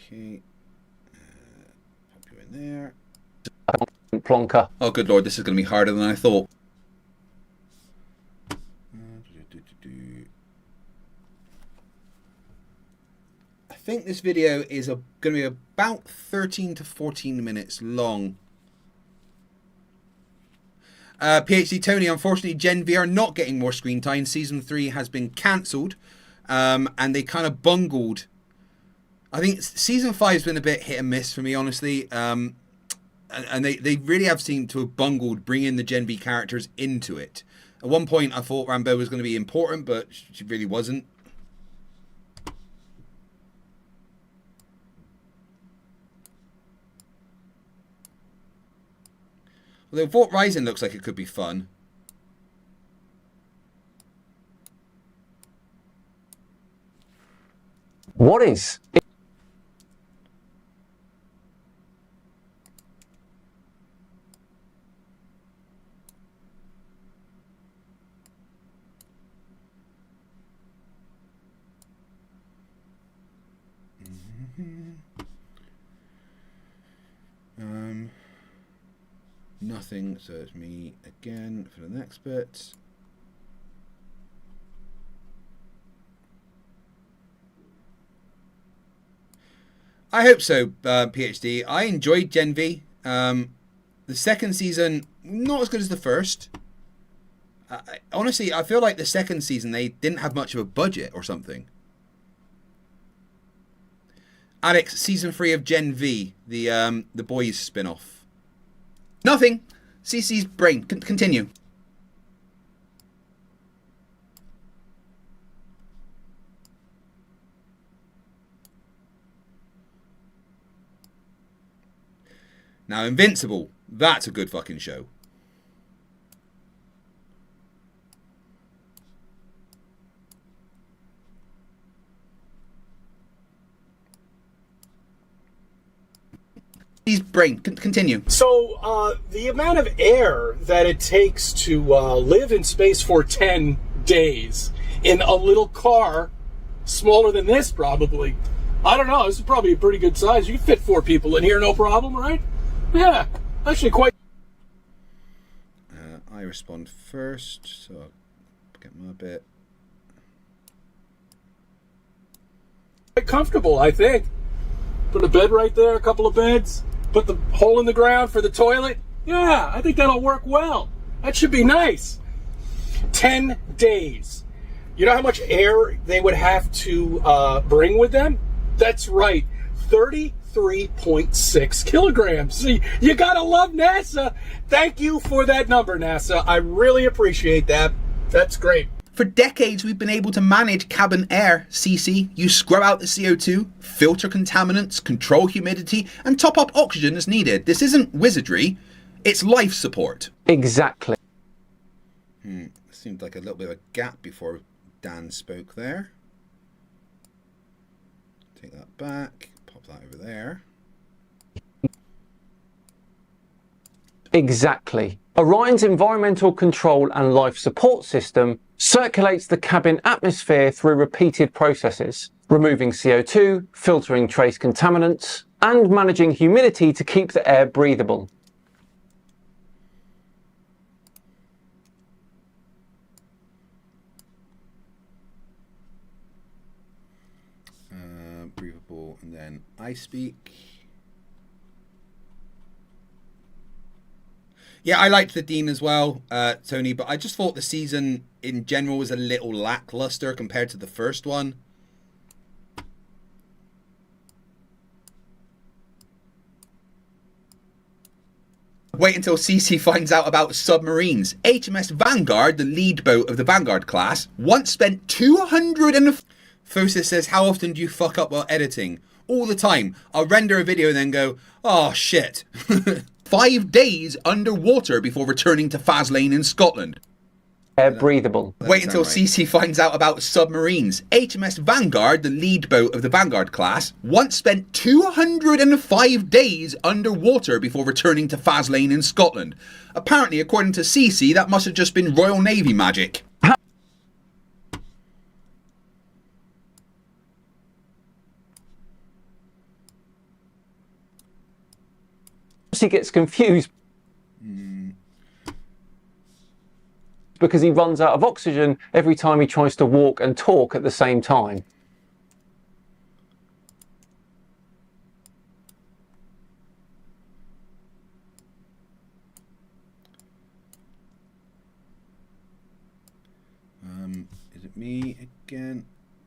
Okay, pop you in there. Plonker. Oh, good lord, this is going to be harder than I thought. I think this video is going to be about 13 to 14 minutes long. PhD Tony, unfortunately, Gen V are not getting more screen time. Season 3 has been cancelled, and they kind of bungled. I think Season 5 has been a bit hit and miss for me, honestly. And they really have seemed to have bungled bringing the Gen V characters into it. At one point, I thought Rambo was going to be important, but she really wasn't. Although Fort Rising looks like it could be fun. What is? Nothing, so it's me again for the next bit. I hope so, PhD. I enjoyed Gen V. The second season, not as good as the first. Honestly, I feel like the second season, they didn't have much of a budget or something. Alex, season 3 of Gen V, the boys spin-off. Nothing. CC's brain. Continue. Now, Invincible. That's a good fucking show. His brain. Continue. So, the amount of air that it takes to live in space for 10 days in a little car, smaller than this probably. I don't know, this is probably a pretty good size. You can fit 4 people in here, no problem, right? Yeah, actually quite... I respond first, so I'll get my bit. Quite comfortable, I think. Put a bed right there, a couple of beds. Put the hole in the ground for the toilet. Yeah, I think that'll work well. That should be nice. 10 days. You know how much air they would have to bring with them? That's right, 33.6 kilograms. See, you gotta love NASA. Thank you for that number, NASA. I really appreciate that. That's great. For decades, we've been able to manage cabin air, CC. You scrub out the CO2, filter contaminants, control humidity, and top up oxygen as needed. This isn't wizardry, it's life support. Exactly. Seemed like a little bit of a gap before Dan spoke there. Take that back, pop that over there. Exactly. Orion's environmental control and life support system circulates the cabin atmosphere through repeated processes, removing CO2, filtering trace contaminants, and managing humidity to keep the air breathable. Breathable, and then I speak. Yeah, I liked the Dean as well, Tony, but I just thought the season in general was a little lackluster compared to the first one. Wait until CC finds out about submarines. HMS Vanguard, the lead boat of the Vanguard class, once spent 200 and... Fosis says, how often do you fuck up while editing? All the time. I'll render a video and then go, oh shit. 5 days underwater before returning to Faslane in Scotland. Air breathable. Wait until CC finds out about submarines. HMS Vanguard, the lead boat of the Vanguard class, once spent 205 days underwater before returning to Faslane in Scotland. Apparently, according to CC, that must have just been Royal Navy magic. He gets confused because he runs out of oxygen every time he tries to walk and talk at the same time. Is it me again?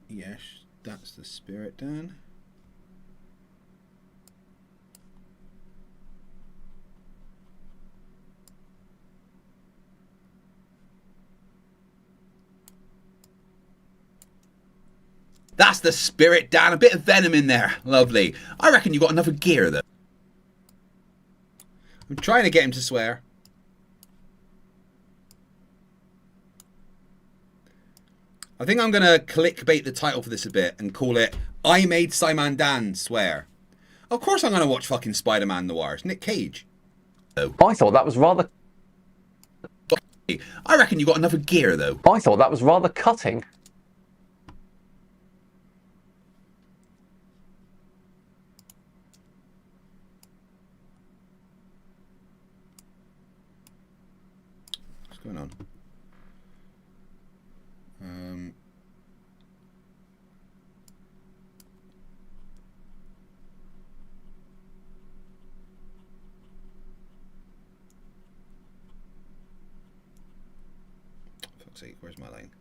Yes, that's the spirit, Dan. That's the spirit, Dan. A bit of venom in there. Lovely. I reckon you got enough of gear, though. I'm trying to get him to swear. I think I'm going to clickbait the title for this a bit and call it, I Made Simon Dan Swear. Of course I'm going to watch fucking Spider-Man Noir. It's Nick Cage. I thought that was rather... I reckon you got enough of gear, though. I thought that was rather cutting. What's going on? Fuck's sake, where's my line?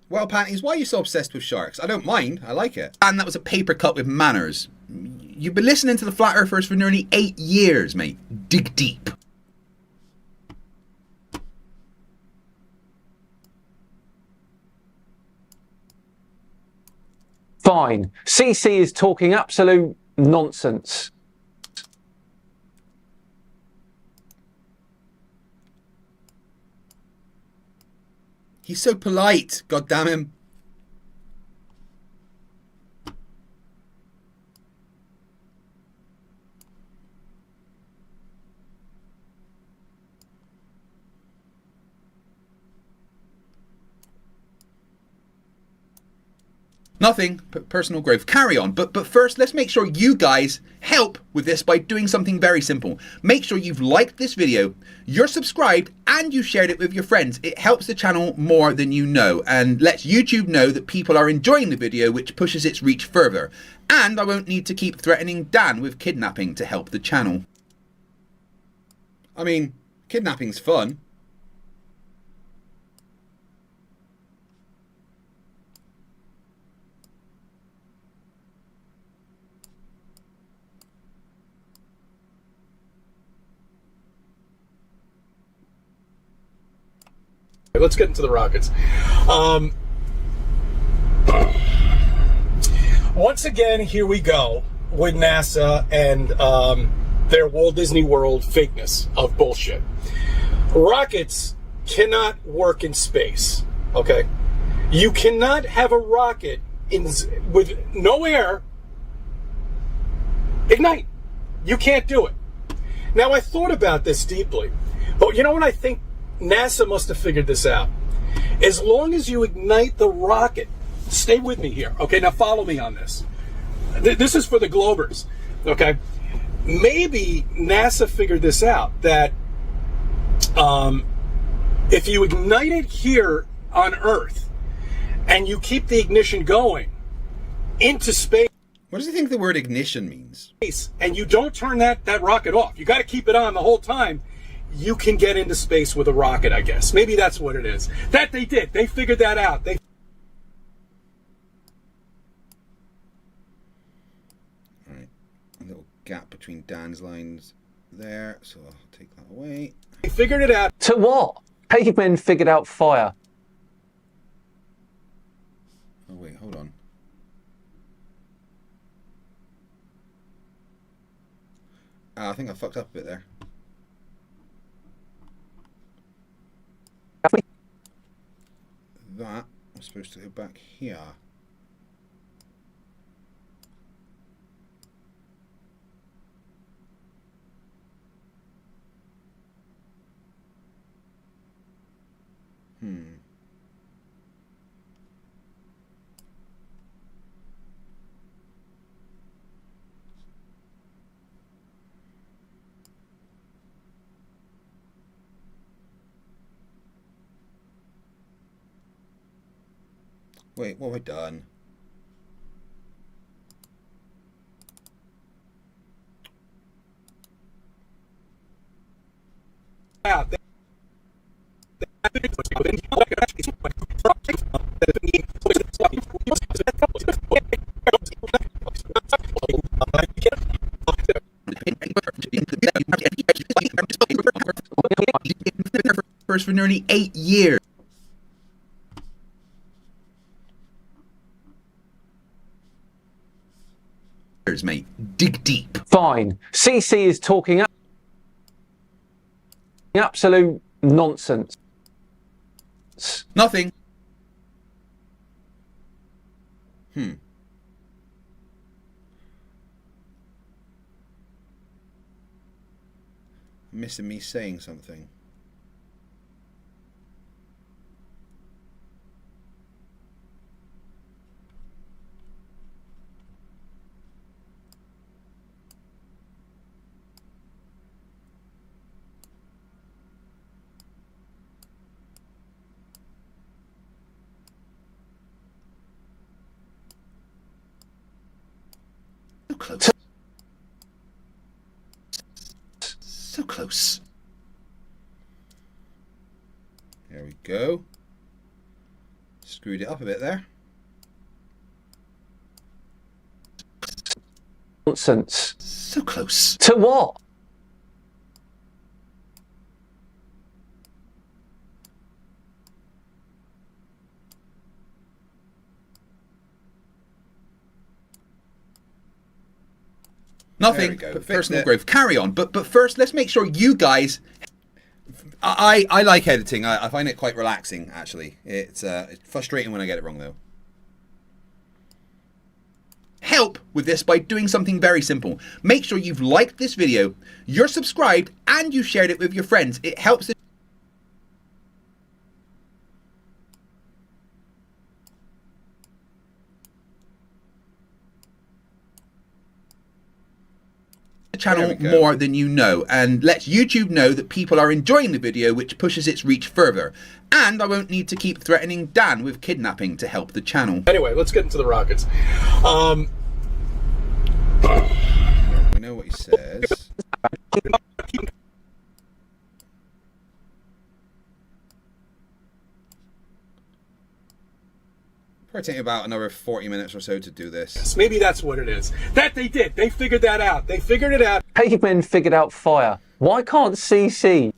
Well, Panties, why are you so obsessed with sharks? I don't mind. I like it. And that was a paper cut with manners. You've been listening to the Flat Earthers for nearly 8 years, mate. Dig deep. Fine. CC is talking absolute nonsense. He's so polite, god damn him. Nothing, personal growth. Carry on. But first, let's make sure you guys help with this by doing something very simple. Make sure you've liked this video, you're subscribed, and you shared it with your friends. It helps the channel more than you know, and lets YouTube know that people are enjoying the video, which pushes its reach further. And I won't need to keep threatening Dan with kidnapping to help the channel. I mean, kidnapping's fun. Let's get into the rockets. Once again, here we go with NASA and their Walt Disney World fakeness of bullshit. Rockets cannot work in space, okay? You cannot have a rocket with no air ignite. You can't do it. Now, I thought about this deeply, but you know what I think? NASA must have figured this out. As long as you ignite the rocket, stay with me here, okay? Now follow me on this. This is for the Globers, okay? Maybe NASA figured this out, that if you ignite it here on Earth and you keep the ignition going into space. What does he think the word ignition means? And you don't turn that rocket off. You got to keep it on the whole time. You can get into space with a rocket, I guess. Maybe that's what it is. That they did. They figured that out. A little gap between Dan's lines there, so I'll take that away. They figured it out. To what? Cavemen figured out fire. Oh wait, hold on. I think I fucked up a bit there. That I'm supposed to go back here. Wait, what have I done? First for nearly 8 years. Mate, dig deep. Fine. CC is talking absolute nonsense. Nothing. Missing me saying something. Close. So close. There we go. Screwed it up a bit there. Nonsense. So close. To what? Nothing. But personal growth. Carry on. But first, let's make sure you guys. I like editing. I find it quite relaxing. Actually, it's frustrating when I get it wrong though. Help with this by doing something very simple. Make sure you've liked this video, you're subscribed, and you shared it with your friends. It helps the channel more than you know, and lets YouTube know that people are enjoying the video, which pushes its reach further. And I won't need to keep threatening Dan with kidnapping to help the channel. Anyway, let's get into the rockets. We know what he says. Probably take about another 40 minutes or so to do this. Maybe that's what it is. That they did. They figured that out. They figured it out. Cavemen figured out fire. Why can't CC?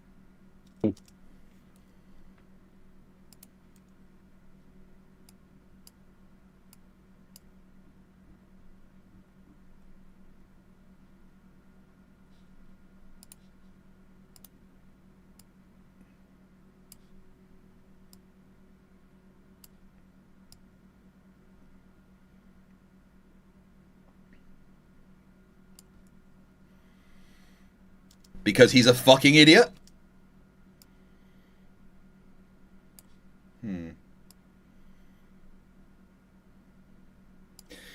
Because he's a fucking idiot?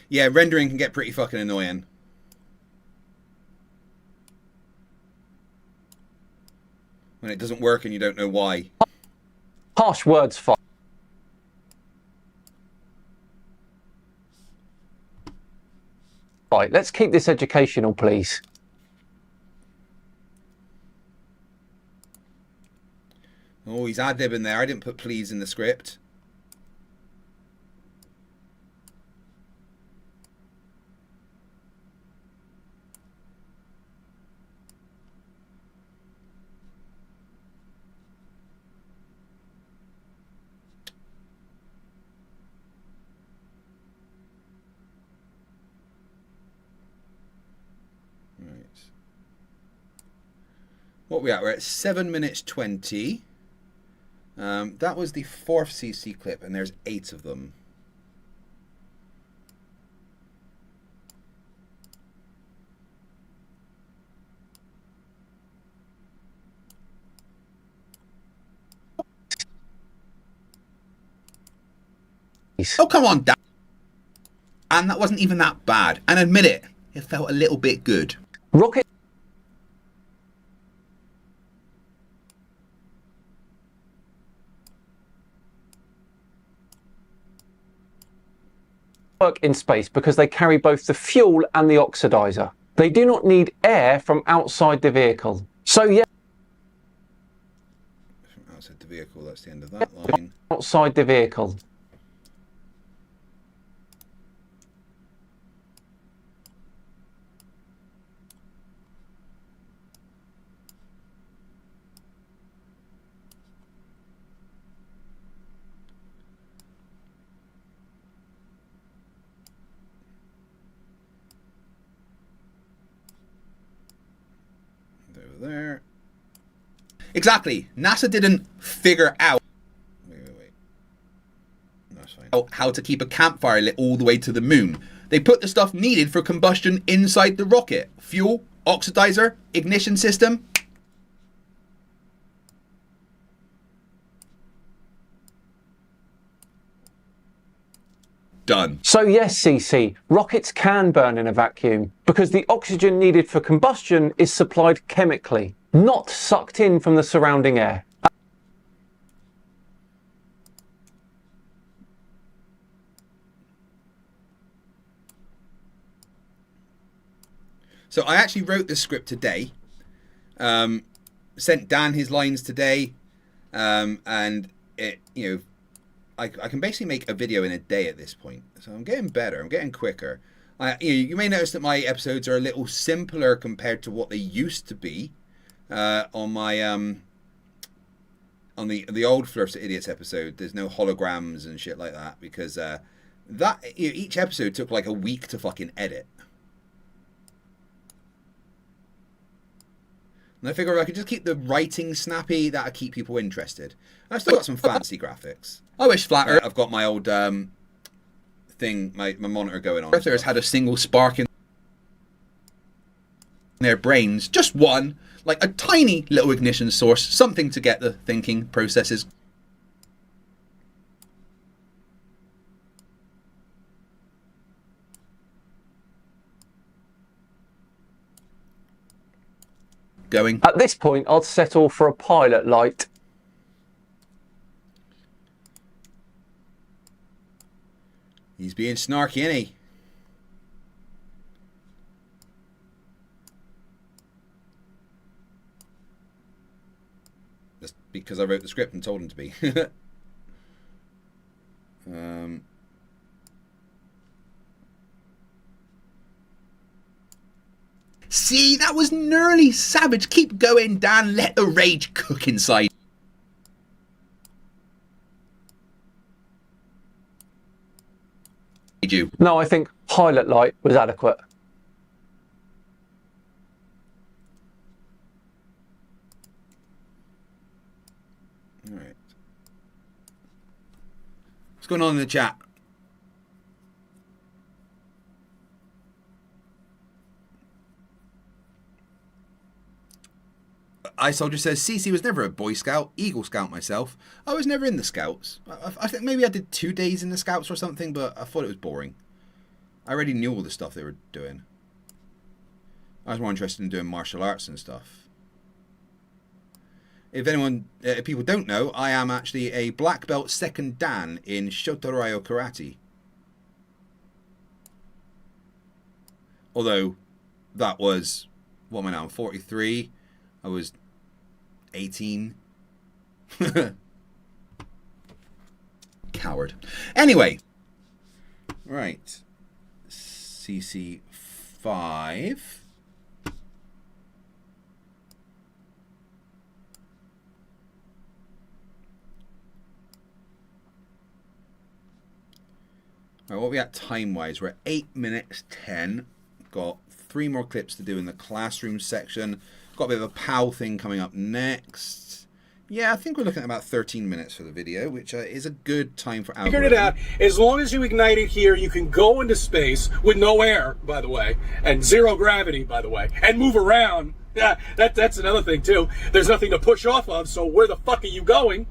Yeah, rendering can get pretty fucking annoying. When it doesn't work and you don't know why. Harsh words, fire. Right, let's keep this educational, please. Oh, he's ad-libbing there. I didn't put please in the script. Right. What are we at? We're at 7 minutes 20. That was the 4th CC clip, and there's 8 of them. Oh, come on, Dan. And that wasn't even that bad. And admit it, it felt a little bit good. Rocket work in space because they carry both the fuel and the oxidizer. They do not need air from outside the vehicle. So yeah. From outside the vehicle, that's the end of that line. Outside the vehicle. There. Exactly. NASA didn't figure out That's fine. How to keep a campfire lit all the way to the moon. They put the stuff needed for combustion inside the rocket. Fuel, oxidizer, ignition system. Done. So yes, CC, rockets can burn in a vacuum because the oxygen needed for combustion is supplied chemically, not sucked in from the surrounding air. So I actually wrote this script today, sent Dan his lines today, and it, you know, I can basically make a video in a day at this point. So I'm getting better. I'm getting quicker. You may notice that my episodes are a little simpler compared to what they used to be on my on the old Flerfs of Idiots episode. There's no holograms and shit like that because each episode took like a week to fucking edit. And I figure if I could just keep the writing snappy, that'll keep people interested. And I've still got some fancy graphics. I wish flatter. I've got my old thing, my monitor going on. If there's had a single spark in their brains, just one, like a tiny little ignition source, something to get the thinking processes going. At this point, I'd settle for a pilot light. He's being snarky, isn't he? Just because I wrote the script and told him to be. See, that was nearly savage. Keep going, Dan. Let the rage cook inside you. No, I think pilot light was adequate. All right. What's going on in the chat? iSoldier says, CC was never a Boy Scout, Eagle Scout myself. I was never in the Scouts. I think maybe I did 2 days in the Scouts or something, but I thought it was boring. I already knew all the stuff they were doing. I was more interested in doing martial arts and stuff. If people don't know, I am actually a black belt 2nd Dan in Shotoryo Karate. Although that was, what am I now? I'm 43. I was 18. Coward. Anyway. Right. CC5. All right, what are we at time-wise? We're at 8 minutes 10. Got 3 more clips to do in the classroom section. Got a bit of a POW thing coming up next. Yeah, I think we're looking at about 13 minutes for the video, which is a good time for algorithm. Figured it out. As long as you ignite it here, you can go into space with no air, by the way, and 0 gravity, by the way, and move around. Yeah, that's another thing, too. There's nothing to push off of, so where the fuck are you going?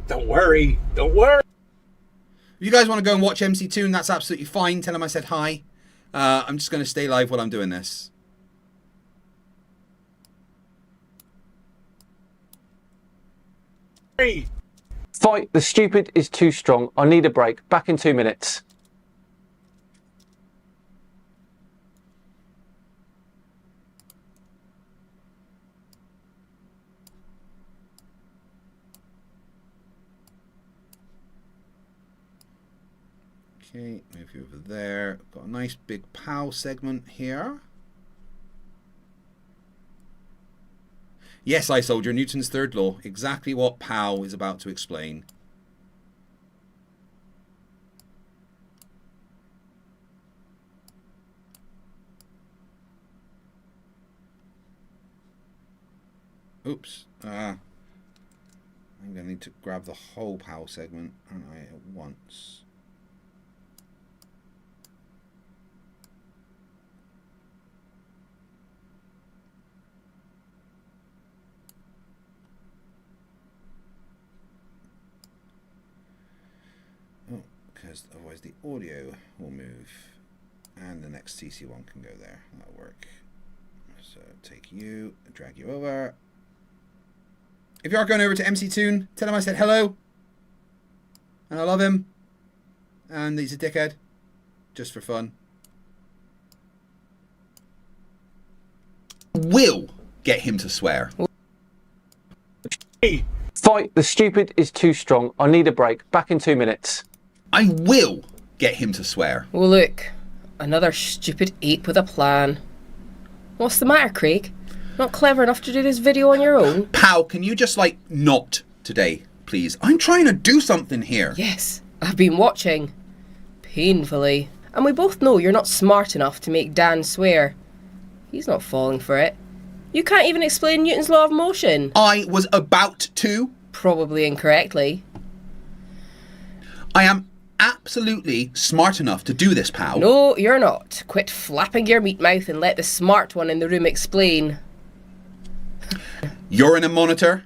Don't worry. Don't worry. If you guys want to go and watch MC Toon, that's absolutely fine. Tell him I said hi. I'm just going to stay live while I'm doing this. Fight the stupid is too strong. I need a break. Back in 2 minutes. Okay, move you over there. Got a nice big POW segment here. Yes, I soldier, Newton's third law. Exactly what POW is about to explain. Oops. I'm going to need to grab the whole POW segment, aren't I, at once. Because otherwise the audio will move and the next CC1 can go there. That'll work. So take you, drag you over. If you are going over to MC Toon, tell him I said hello. And I love him. And he's a dickhead. Just for fun. Will get him to swear. Fight the stupid is too strong. I need a break. Back in 2 minutes. I will get him to swear. Well, look, another stupid ape with a plan. What's the matter, Craig? Not clever enough to do this video on your own? Pal, can you just, like, not today, please? I'm trying to do something here. Yes, I've been watching. Painfully. And we both know you're not smart enough to make Dan swear. He's not falling for it. You can't even explain Newton's law of motion. I was about to. Probably incorrectly. I am absolutely smart enough to do this, pal. No, you're not. Quit flapping your meat mouth and let the smart one in the room explain. You're in a monitor.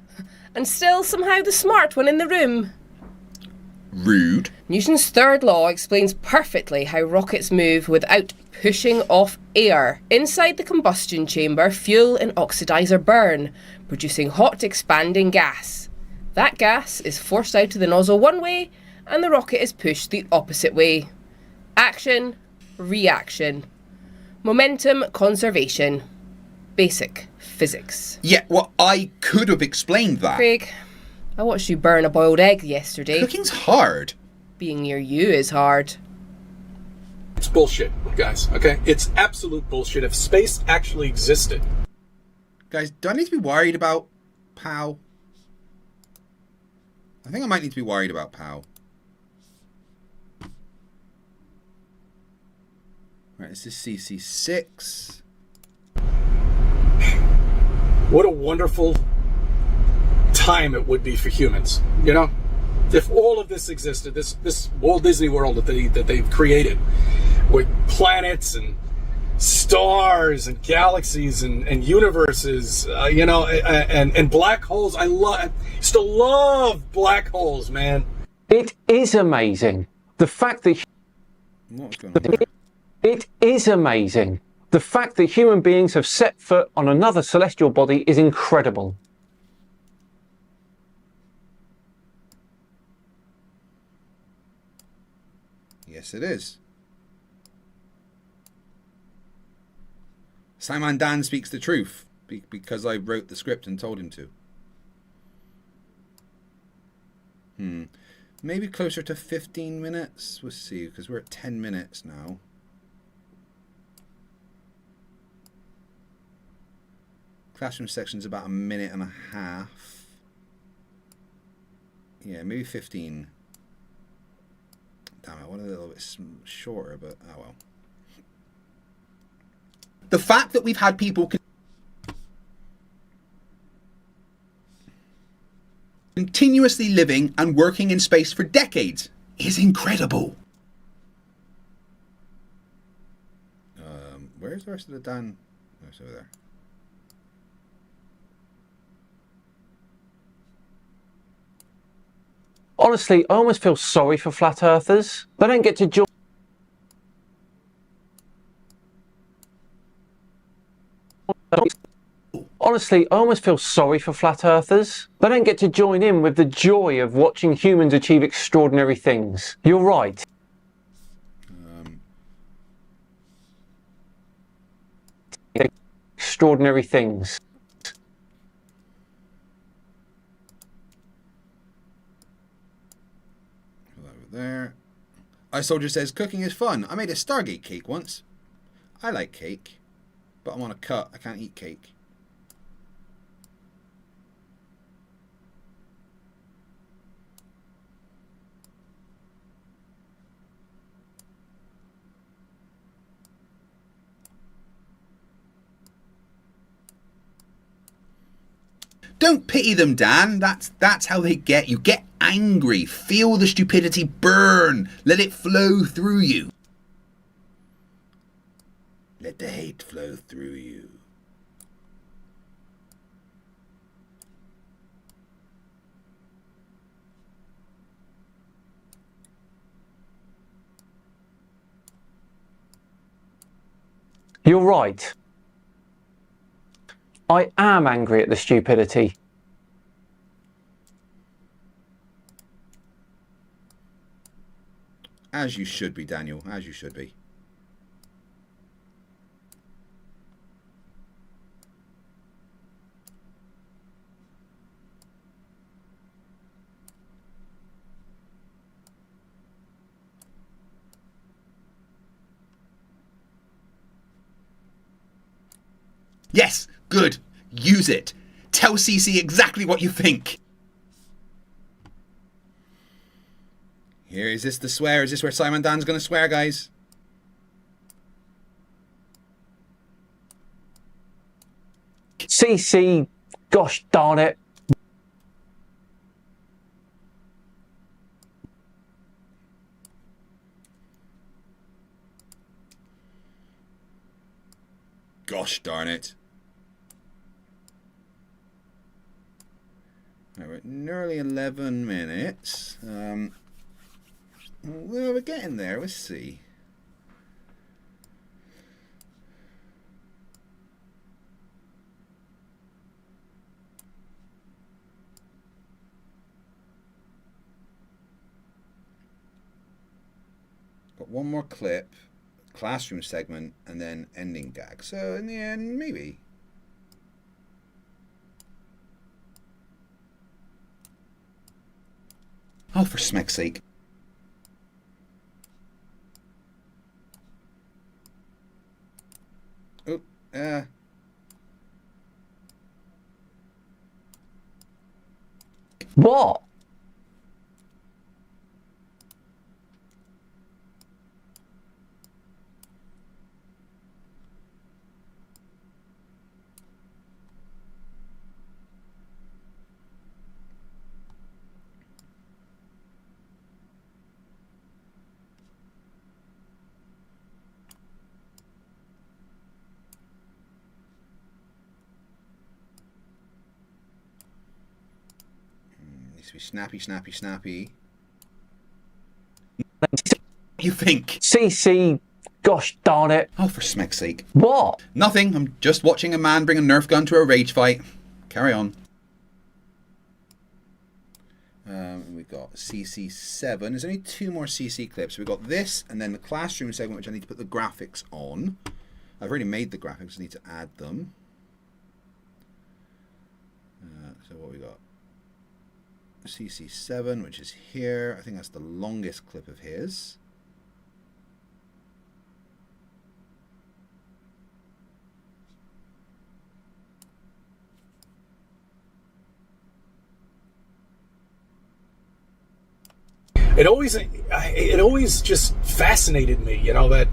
And still somehow the smart one in the room. Rude. Newton's third law explains perfectly how rockets move without pushing off air. Inside the combustion chamber, fuel and oxidizer burn, producing hot expanding gas. That gas is forced out of the nozzle one way, and the rocket is pushed the opposite way. Action, reaction. Momentum conservation. Basic physics. Yeah, well, I could have explained that. Craig, I watched you burn a boiled egg yesterday. Cooking's hard. Being near you is hard. It's bullshit, guys, okay? It's absolute bullshit. If space actually existed. Guys, do I need to be worried about POW? I think I might need to be worried about POW. Right, this is CC6. What a wonderful time it would be for humans, you know? If all of this existed, this Walt Disney World that they've created, with planets and stars and galaxies and universes, you know, and black holes. I still love black holes, man. It is amazing. The fact that what's going on there? It is amazing. The fact that human beings have set foot on another celestial body is incredible. Yes, it is. Simon Dan speaks the truth because I wrote the script and told him to. Maybe closer to 15 minutes. We'll see, because we're at 10 minutes now. Classroom section's about a minute and a half. Yeah, maybe 15. Damn it, I want a little bit shorter, but oh well. The fact that we've had people continuously living and working in space for decades is incredible. Where's the rest of the Dan? Oh, it's over there. Honestly, I almost feel sorry for flat earthers. They don't get to join. Honestly, I almost feel sorry for flat earthers. They don't get to join in with the joy of watching humans achieve extraordinary things. You're right. Extraordinary things. Over there. iSoldier says, cooking is fun. I made a Stargate cake once. I like cake, but I'm on a cut. I can't eat cake. Don't pity them, Dan. That's how they get you. Get angry. Feel the stupidity burn. Let it flow through you. Let the hate flow through you. You're right. I am angry at the stupidity. As you should be, Daniel. As you should be. Yes, good. Use it. Tell CC exactly what you think. Here, is this the swear? Is this where Simon Dan's going to swear, guys? CC, gosh darn it. Gosh darn it. Right, we're at nearly 11 minutes. Well, we're getting there. Let's see. Got one more clip, classroom segment, and then ending gag. So in the end, maybe. Oh, for smack's sake. Oh, What? Needs to be snappy, snappy, snappy. You think? CC, gosh darn it. Oh, for smack's sake. What? Nothing. I'm just watching a man bring a Nerf gun to a rage fight. Carry on. We've got CC7. There's only 2 more CC clips. We've got this and then the classroom segment, which I need to put the graphics on. I've already made the graphics, I need to add them. So what we got? CC7, which is here. I think that's the longest clip of his. It always just fascinated me, you know, that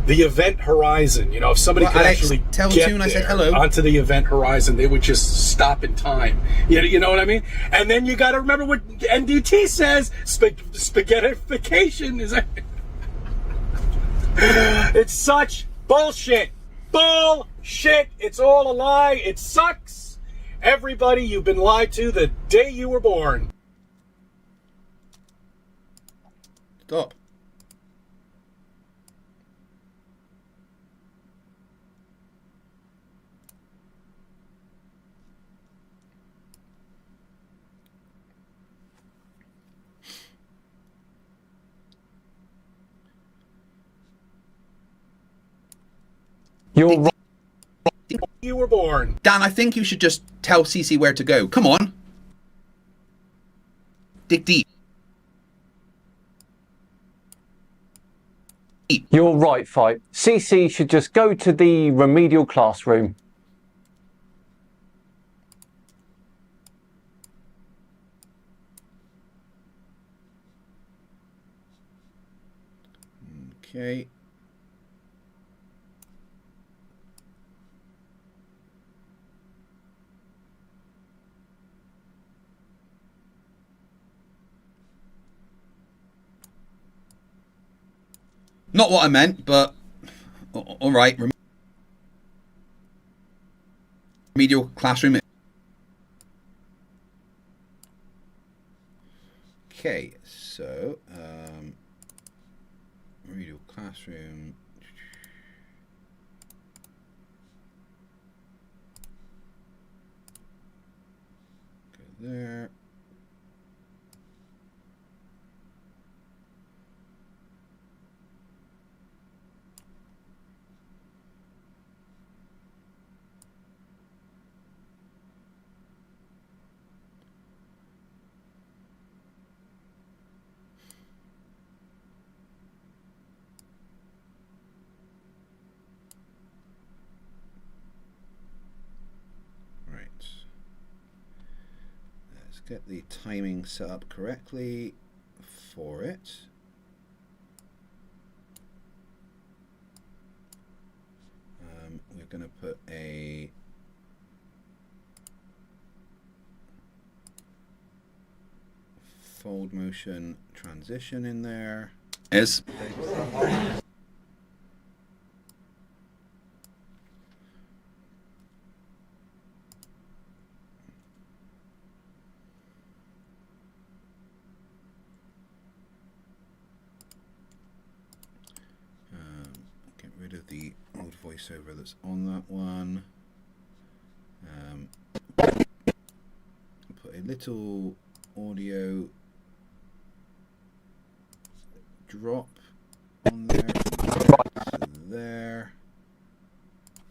the event horizon, you know, if somebody could actually get I said hello onto the event horizon, they would just stop in time. You know what I mean? And then you got to remember what NDT says: spaghettification is. It's such bullshit. Bullshit. It's all a lie. It sucks. Everybody, you've been lied to the day you were born. Stop. You're right. You were born. Dan, I think you should just tell CC where to go. Come on. Dig deep. You're right, Fight. CC should just go to the remedial classroom. Okay. Not what I meant, but all right. Remedial classroom. Okay, so remedial classroom. Go there. Get the timing set up correctly for it. We're going to put a fold motion transition in there. Is of the old voiceover that's on that one. Put a little audio drop on there. So there.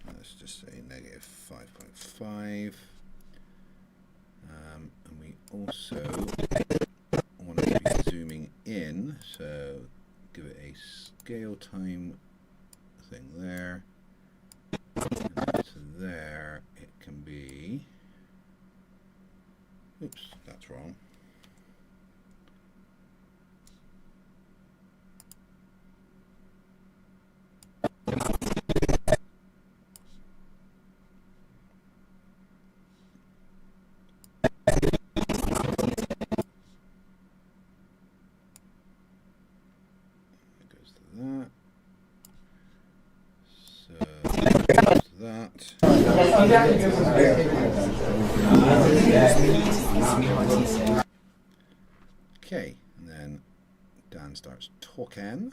Let's just say negative 5.5. And we also want to be zooming in, so give it a scale time thing there, and to there it can be, oops, that's wrong. It goes to that. Okay, and then Dan starts talking.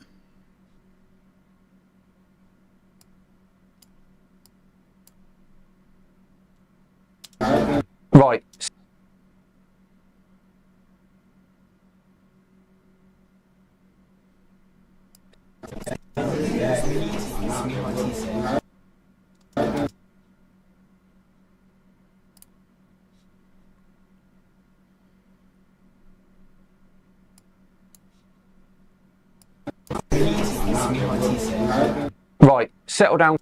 Right. Right, settle down.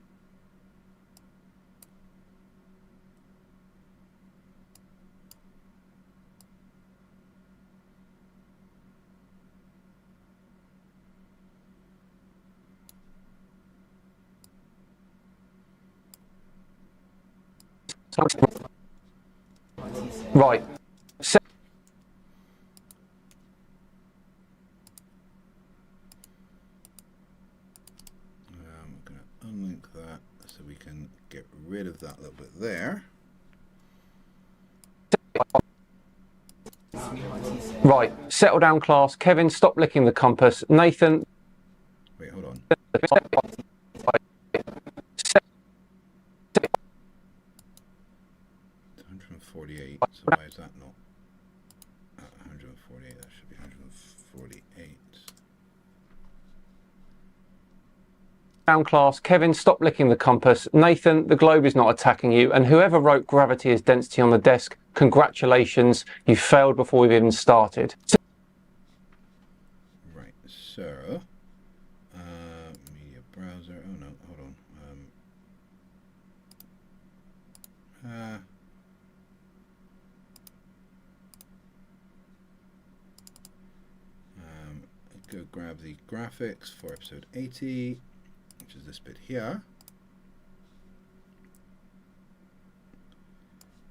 Right. I'm going to unlink that so we can get rid of that little bit there. Right, settle down, class. Kevin, stop licking the compass. Nathan. Wait, hold on. 148. So why is that not 148? That should be 148. Down, class. Kevin, stop licking the compass. Nathan, the globe is not attacking you. And whoever wrote gravity is density on the desk, congratulations, you failed before we've even started. Right, so media browser. Oh no, hold on. Go grab the graphics for episode 80, which is this bit here.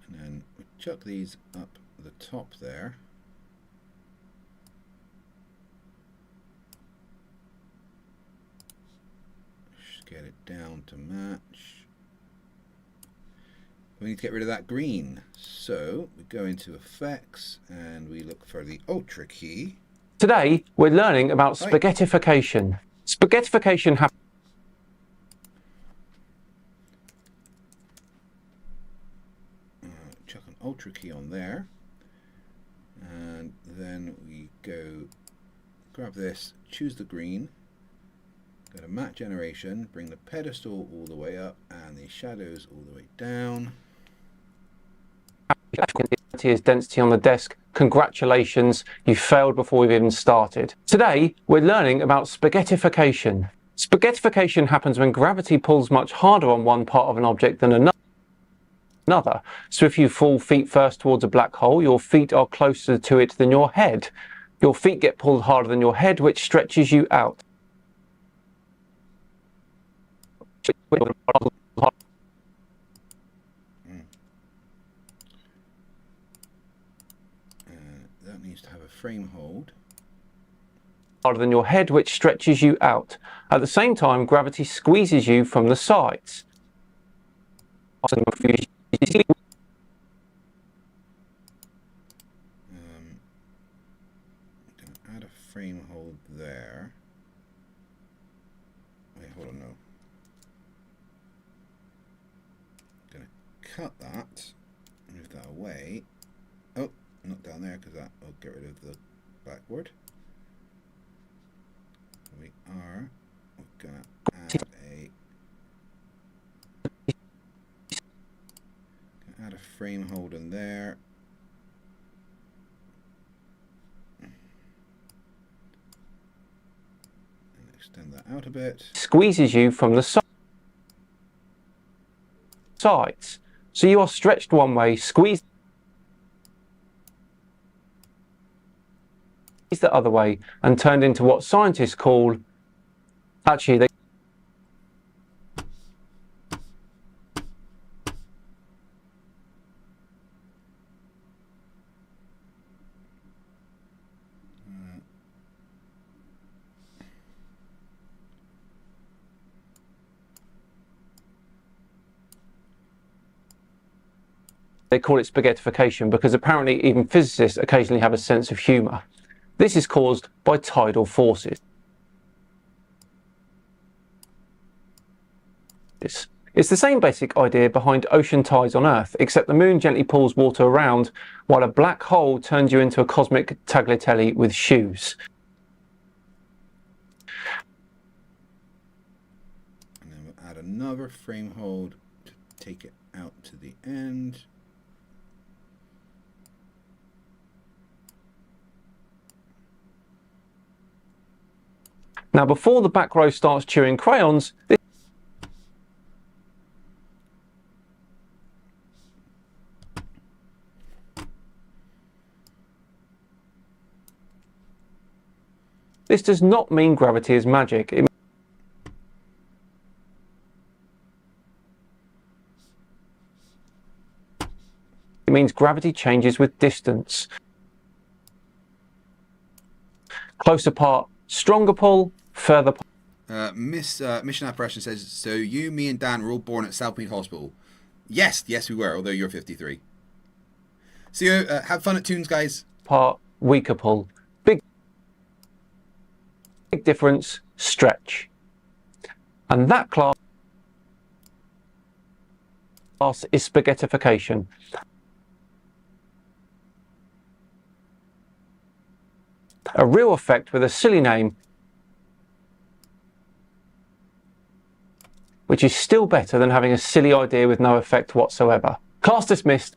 And then we chuck these up the top there. Just get it down to match. We need to get rid of that green. So we go into effects and we look for the Ultra key. Today, we're learning about spaghettification. Spaghettification happens. Chuck an Ultra key on there. And then we go grab this, choose the green, go to matte generation, bring the pedestal all the way up and the shadows all the way down. Is density on the desk. Congratulations, you failed before we've even started. Today, we're learning about spaghettification. Spaghettification happens when gravity pulls much harder on one part of an object than another. So if you fall feet first towards a black hole, your feet are closer to it than your head. Your feet get pulled harder than your head, which stretches you out. That needs to have a frame hold. Harder than your head, which stretches you out. At the same time, gravity squeezes you from the sides. I'm going to add a frame hold there. Wait, hold on, no. I'm going to cut that, move that away. Oh, not down there because that will get rid of the backboard. We're going to add a frame hold in there. And extend that out a bit. Squeezes you from the sides. So you are stretched one way, squeezed the other way, and turned into what scientists call, actually they call it spaghettification because apparently even physicists occasionally have a sense of humour. This is caused by tidal forces. It's the same basic idea behind ocean tides on Earth, except the moon gently pulls water around while a black hole turns you into a cosmic tagliatelle with shoes. And then we'll add another frame hold to take it out to the end. Now, before the back row starts chewing crayons, This does not mean gravity is magic. It means gravity changes with distance. Close apart, stronger pull, further pull. Mission Apparition says, so you, me, and Dan were all born at Southmead Hospital. Yes, we were, although you're 53. See you, have fun at Tunes, guys. Part, weaker pull. Big difference, stretch. And that class is spaghettification. A real effect with a silly name, which is still better than having a silly idea with no effect whatsoever. Class dismissed.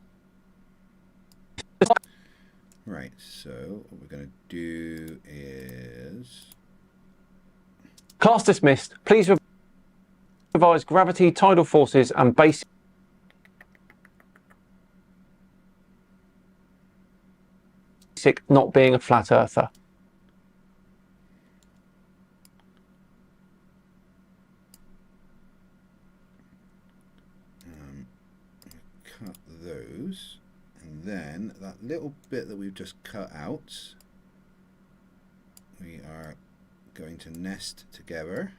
Right, so what we're going to do is... Class dismissed. Please revise gravity, tidal forces and basic not being a flat earther. Cut those, and then that little bit that we've just cut out, we are going to nest together.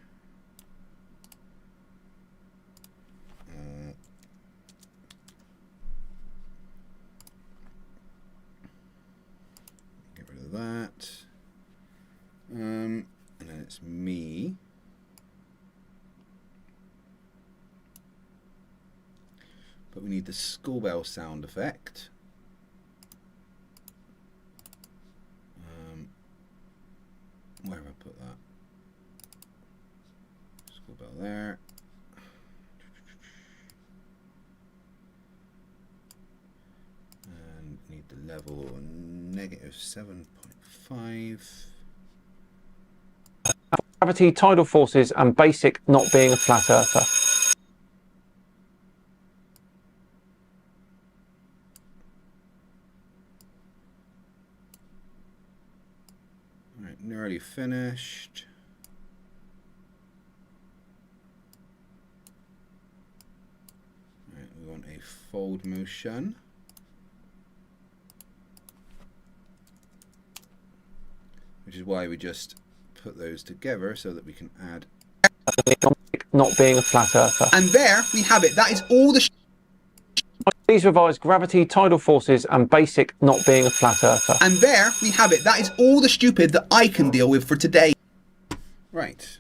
Get rid of that. And then it's me. But we need the school bell sound effect. Where have I put that? School bell there. And need the level -7.5. Gravity, tidal forces and basic not being a flat earther. Right, nearly finished. Right, we want a fold motion. Which is why we just put those together so that we can add not being a flat earther. And there we have it. That is all the Please revise gravity, tidal forces and basic not being a flat earther. And there we have it. That is all the stupid that I can deal with for today. Right.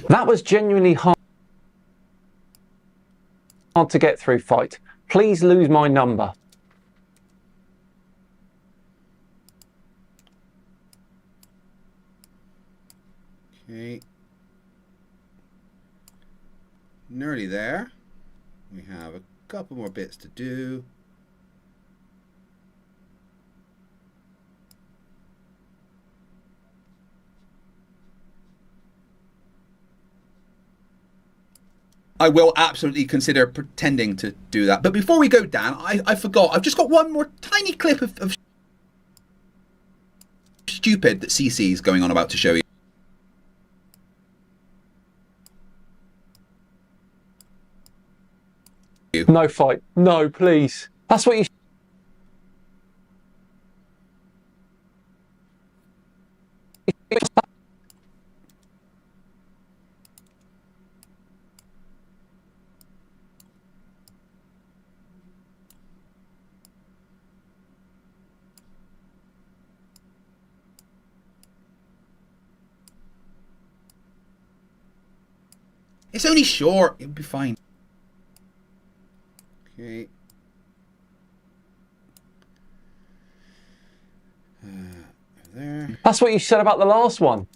That was genuinely hard to get through, fight. Please lose my number. Okay. Nearly there. We have a couple more bits to do. I will absolutely consider pretending to do that. But before we go, Dan, I forgot. I've just got one more tiny clip of stupid that CC is going on about to show you. No, fight. No, please. That's what you... It's only short. It'll be fine. Okay. There. That's what you said about the last one.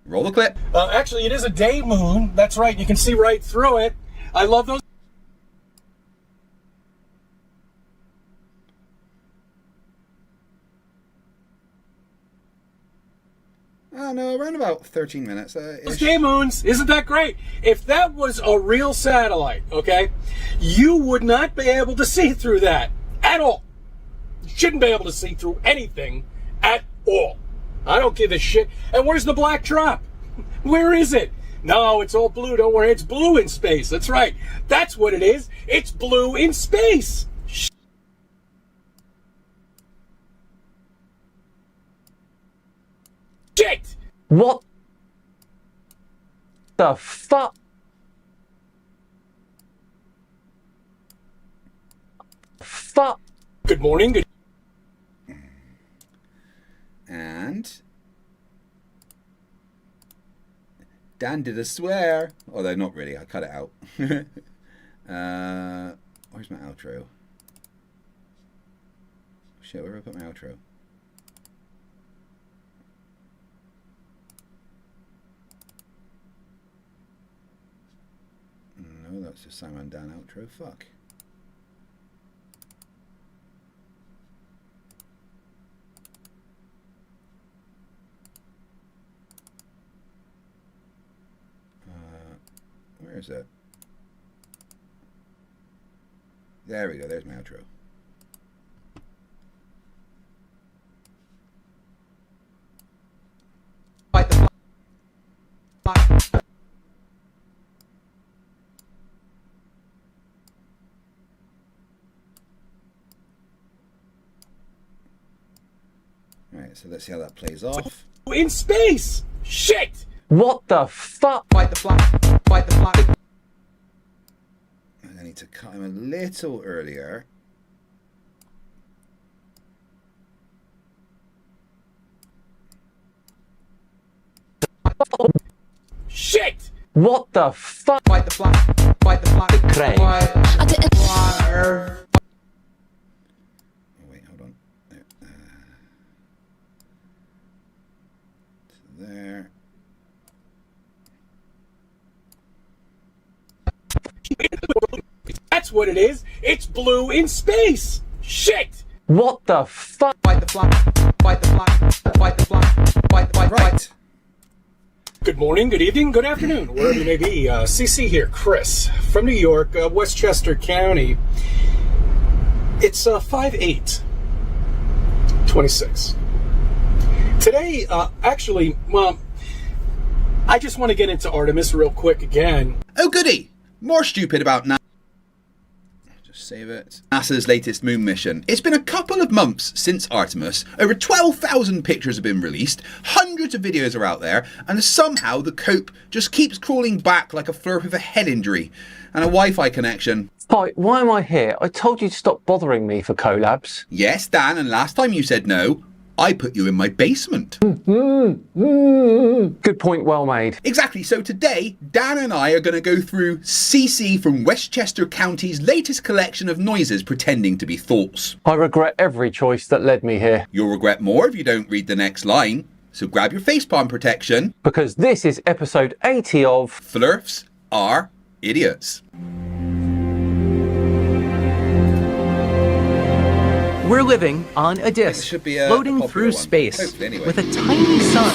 Roll the clip. Actually, it is a day moon. That's right. You can see right through it. I love those. No, around about 13 minutes. Those day moons, isn't that great? If that was a real satellite, okay, you would not be able to see through that at all. You shouldn't be able to see through anything at all. I don't give a shit. And where's the black drop? Where is it? No, it's all blue. Don't worry. It's blue in space. That's right. That's what it is. It's blue in space. Shit! What the fuck? Fuck. Good morning. Good. And Dan did a swear. Although not really, I cut it out. Where's my outro? Shit, where did I put my outro? No, that's just Simon Dan outro. Fuck. Where is it? There we go. There's my outro. Alright, so let's see how that plays off. In space! Shit! What the fuck? Fight the flag. Fight the flag. I need to cut him a little earlier. Shit! What the fuck? Fight the flag. Fight the flag. Craig. Oh, wait, hold on. There. That's what it is. It's blue in space. Shit! What the fuck? Fight the flag. Fight the flag. Fight the flag. Fight the flag. Right. Good morning, good evening, good afternoon, wherever you may be. CC here, Chris, from New York, Westchester County. It's 5/8/26. Today, actually, well, I just want to get into Artemis real quick again. Oh, goody! More stupid about NASA. Just save it. NASA's latest moon mission. It's been a couple of months since Artemis. Over 12,000 pictures have been released. Hundreds of videos are out there. And somehow the cope just keeps crawling back like a Flerf with a head injury. And a Wi-Fi connection. Hi, why am I here? I told you to stop bothering me for collabs. Yes, Dan, and last time you said no, I put you in my basement. Good point, well made. Exactly, so today, Dan and I are going to go through CC from Westchester County's latest collection of noises pretending to be thoughts. I regret every choice that led me here. You'll regret more if you don't read the next line, so grab your facepalm protection. Because this is episode 80 of Flerfs Are Idiots. We're living on a disk, floating through space, with a tiny sun.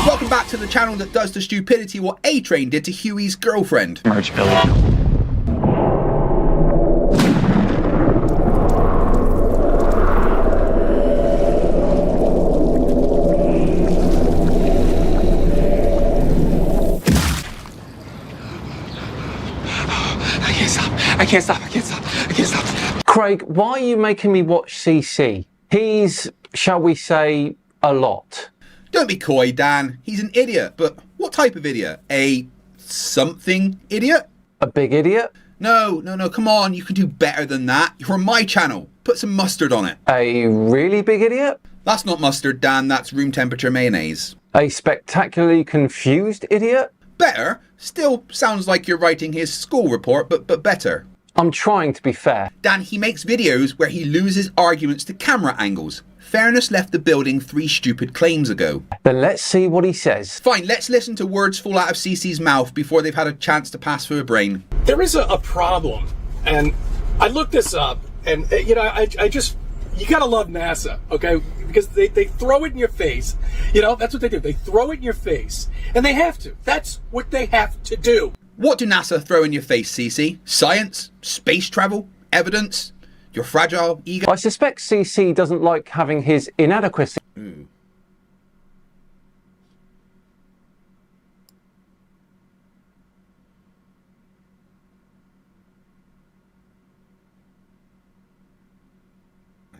Welcome back to the channel that does to stupidity what A-Train did to Huey's girlfriend. Merch Billy. I can't stop. Craig, why are you making me watch CC? He's, shall we say, a lot. Don't be coy, Dan. He's an idiot, but what type of idiot? A something idiot? A big idiot? No, come on. You can do better than that. You're on my channel. Put some mustard on it. A really big idiot? That's not mustard, Dan. That's room temperature mayonnaise. A spectacularly confused idiot? Better. Still sounds like you're writing his school report, but better. I'm trying to be fair. Dan, he makes videos where he loses arguments to camera angles. Fairness left the building 3 stupid claims ago. Then let's see what he says. Fine, let's listen to words fall out of CC's mouth before they've had a chance to pass through her brain. There is a problem, and I looked this up, and I just, you gotta love NASA, okay? Because they throw it in your face. That's what they do. They throw it in your face, and they have to. That's what they have to do. What do NASA throw in your face, CC? Science? Space travel? Evidence? Your fragile ego? I suspect CC doesn't like having his inadequacy. I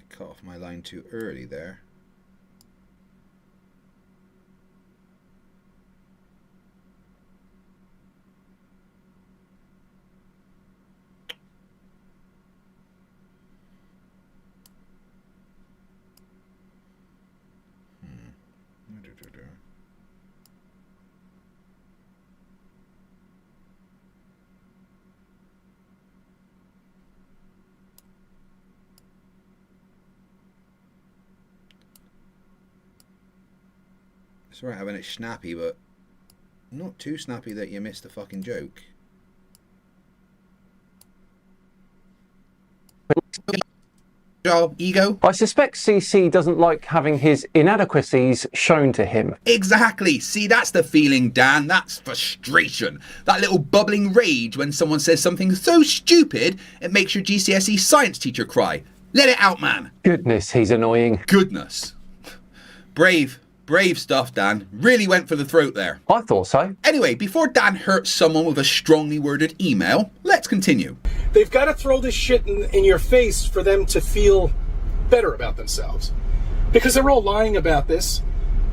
cut off my line too early there. It's alright having it snappy, but not too snappy that you missed the fucking joke. Ego? I suspect CC doesn't like having his inadequacies shown to him. Exactly. See, that's the feeling, Dan. That's frustration. That little bubbling rage when someone says something so stupid it makes your GCSE science teacher cry. Let it out, man. Goodness, he's annoying. Goodness. Brave stuff, Dan. Really went for the throat there. I thought so. Anyway, before Dan hurts someone with a strongly worded email, let's continue. They've got to throw this shit in your face for them to feel better about themselves. Because they're all lying about this.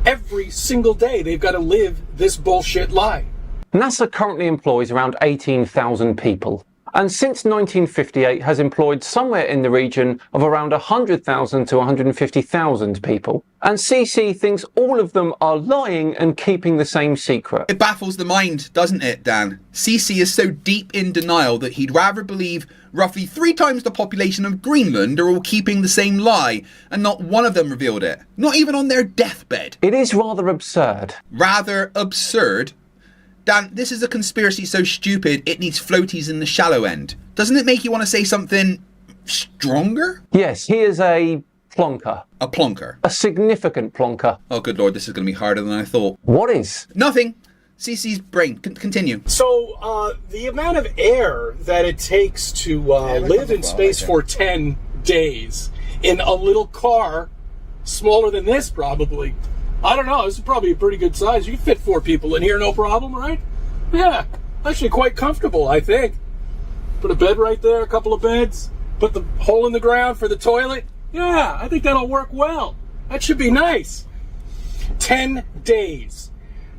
Every single day they've got to live this bullshit lie. NASA currently employs around 18,000 people, and since 1958 has employed somewhere in the region of around 100,000 to 150,000 people. And CC thinks all of them are lying and keeping the same secret. It baffles the mind, doesn't it, Dan? CC is so deep in denial that he'd rather believe roughly 3 times the population of Greenland are all keeping the same lie, and not one of them revealed it. Not even on their deathbed. It is rather absurd. Rather absurd? Dan, this is a conspiracy so stupid it needs floaties in the shallow end. Doesn't it make you want to say something stronger? Yes, he is a plonker. A plonker? A significant plonker. Oh, good lord, this is going to be harder than I thought. What is? Nothing. CC's brain. Continue. So, the amount of air that it takes to live in space for 10 days in a little car, smaller than this probably. I don't know, this is probably a pretty good size. You can fit 4 people in here, no problem, right? Yeah, actually quite comfortable, I think. Put a bed right there, a couple of beds. Put the hole in the ground for the toilet. Yeah, I think that'll work well. That should be nice. 10 days.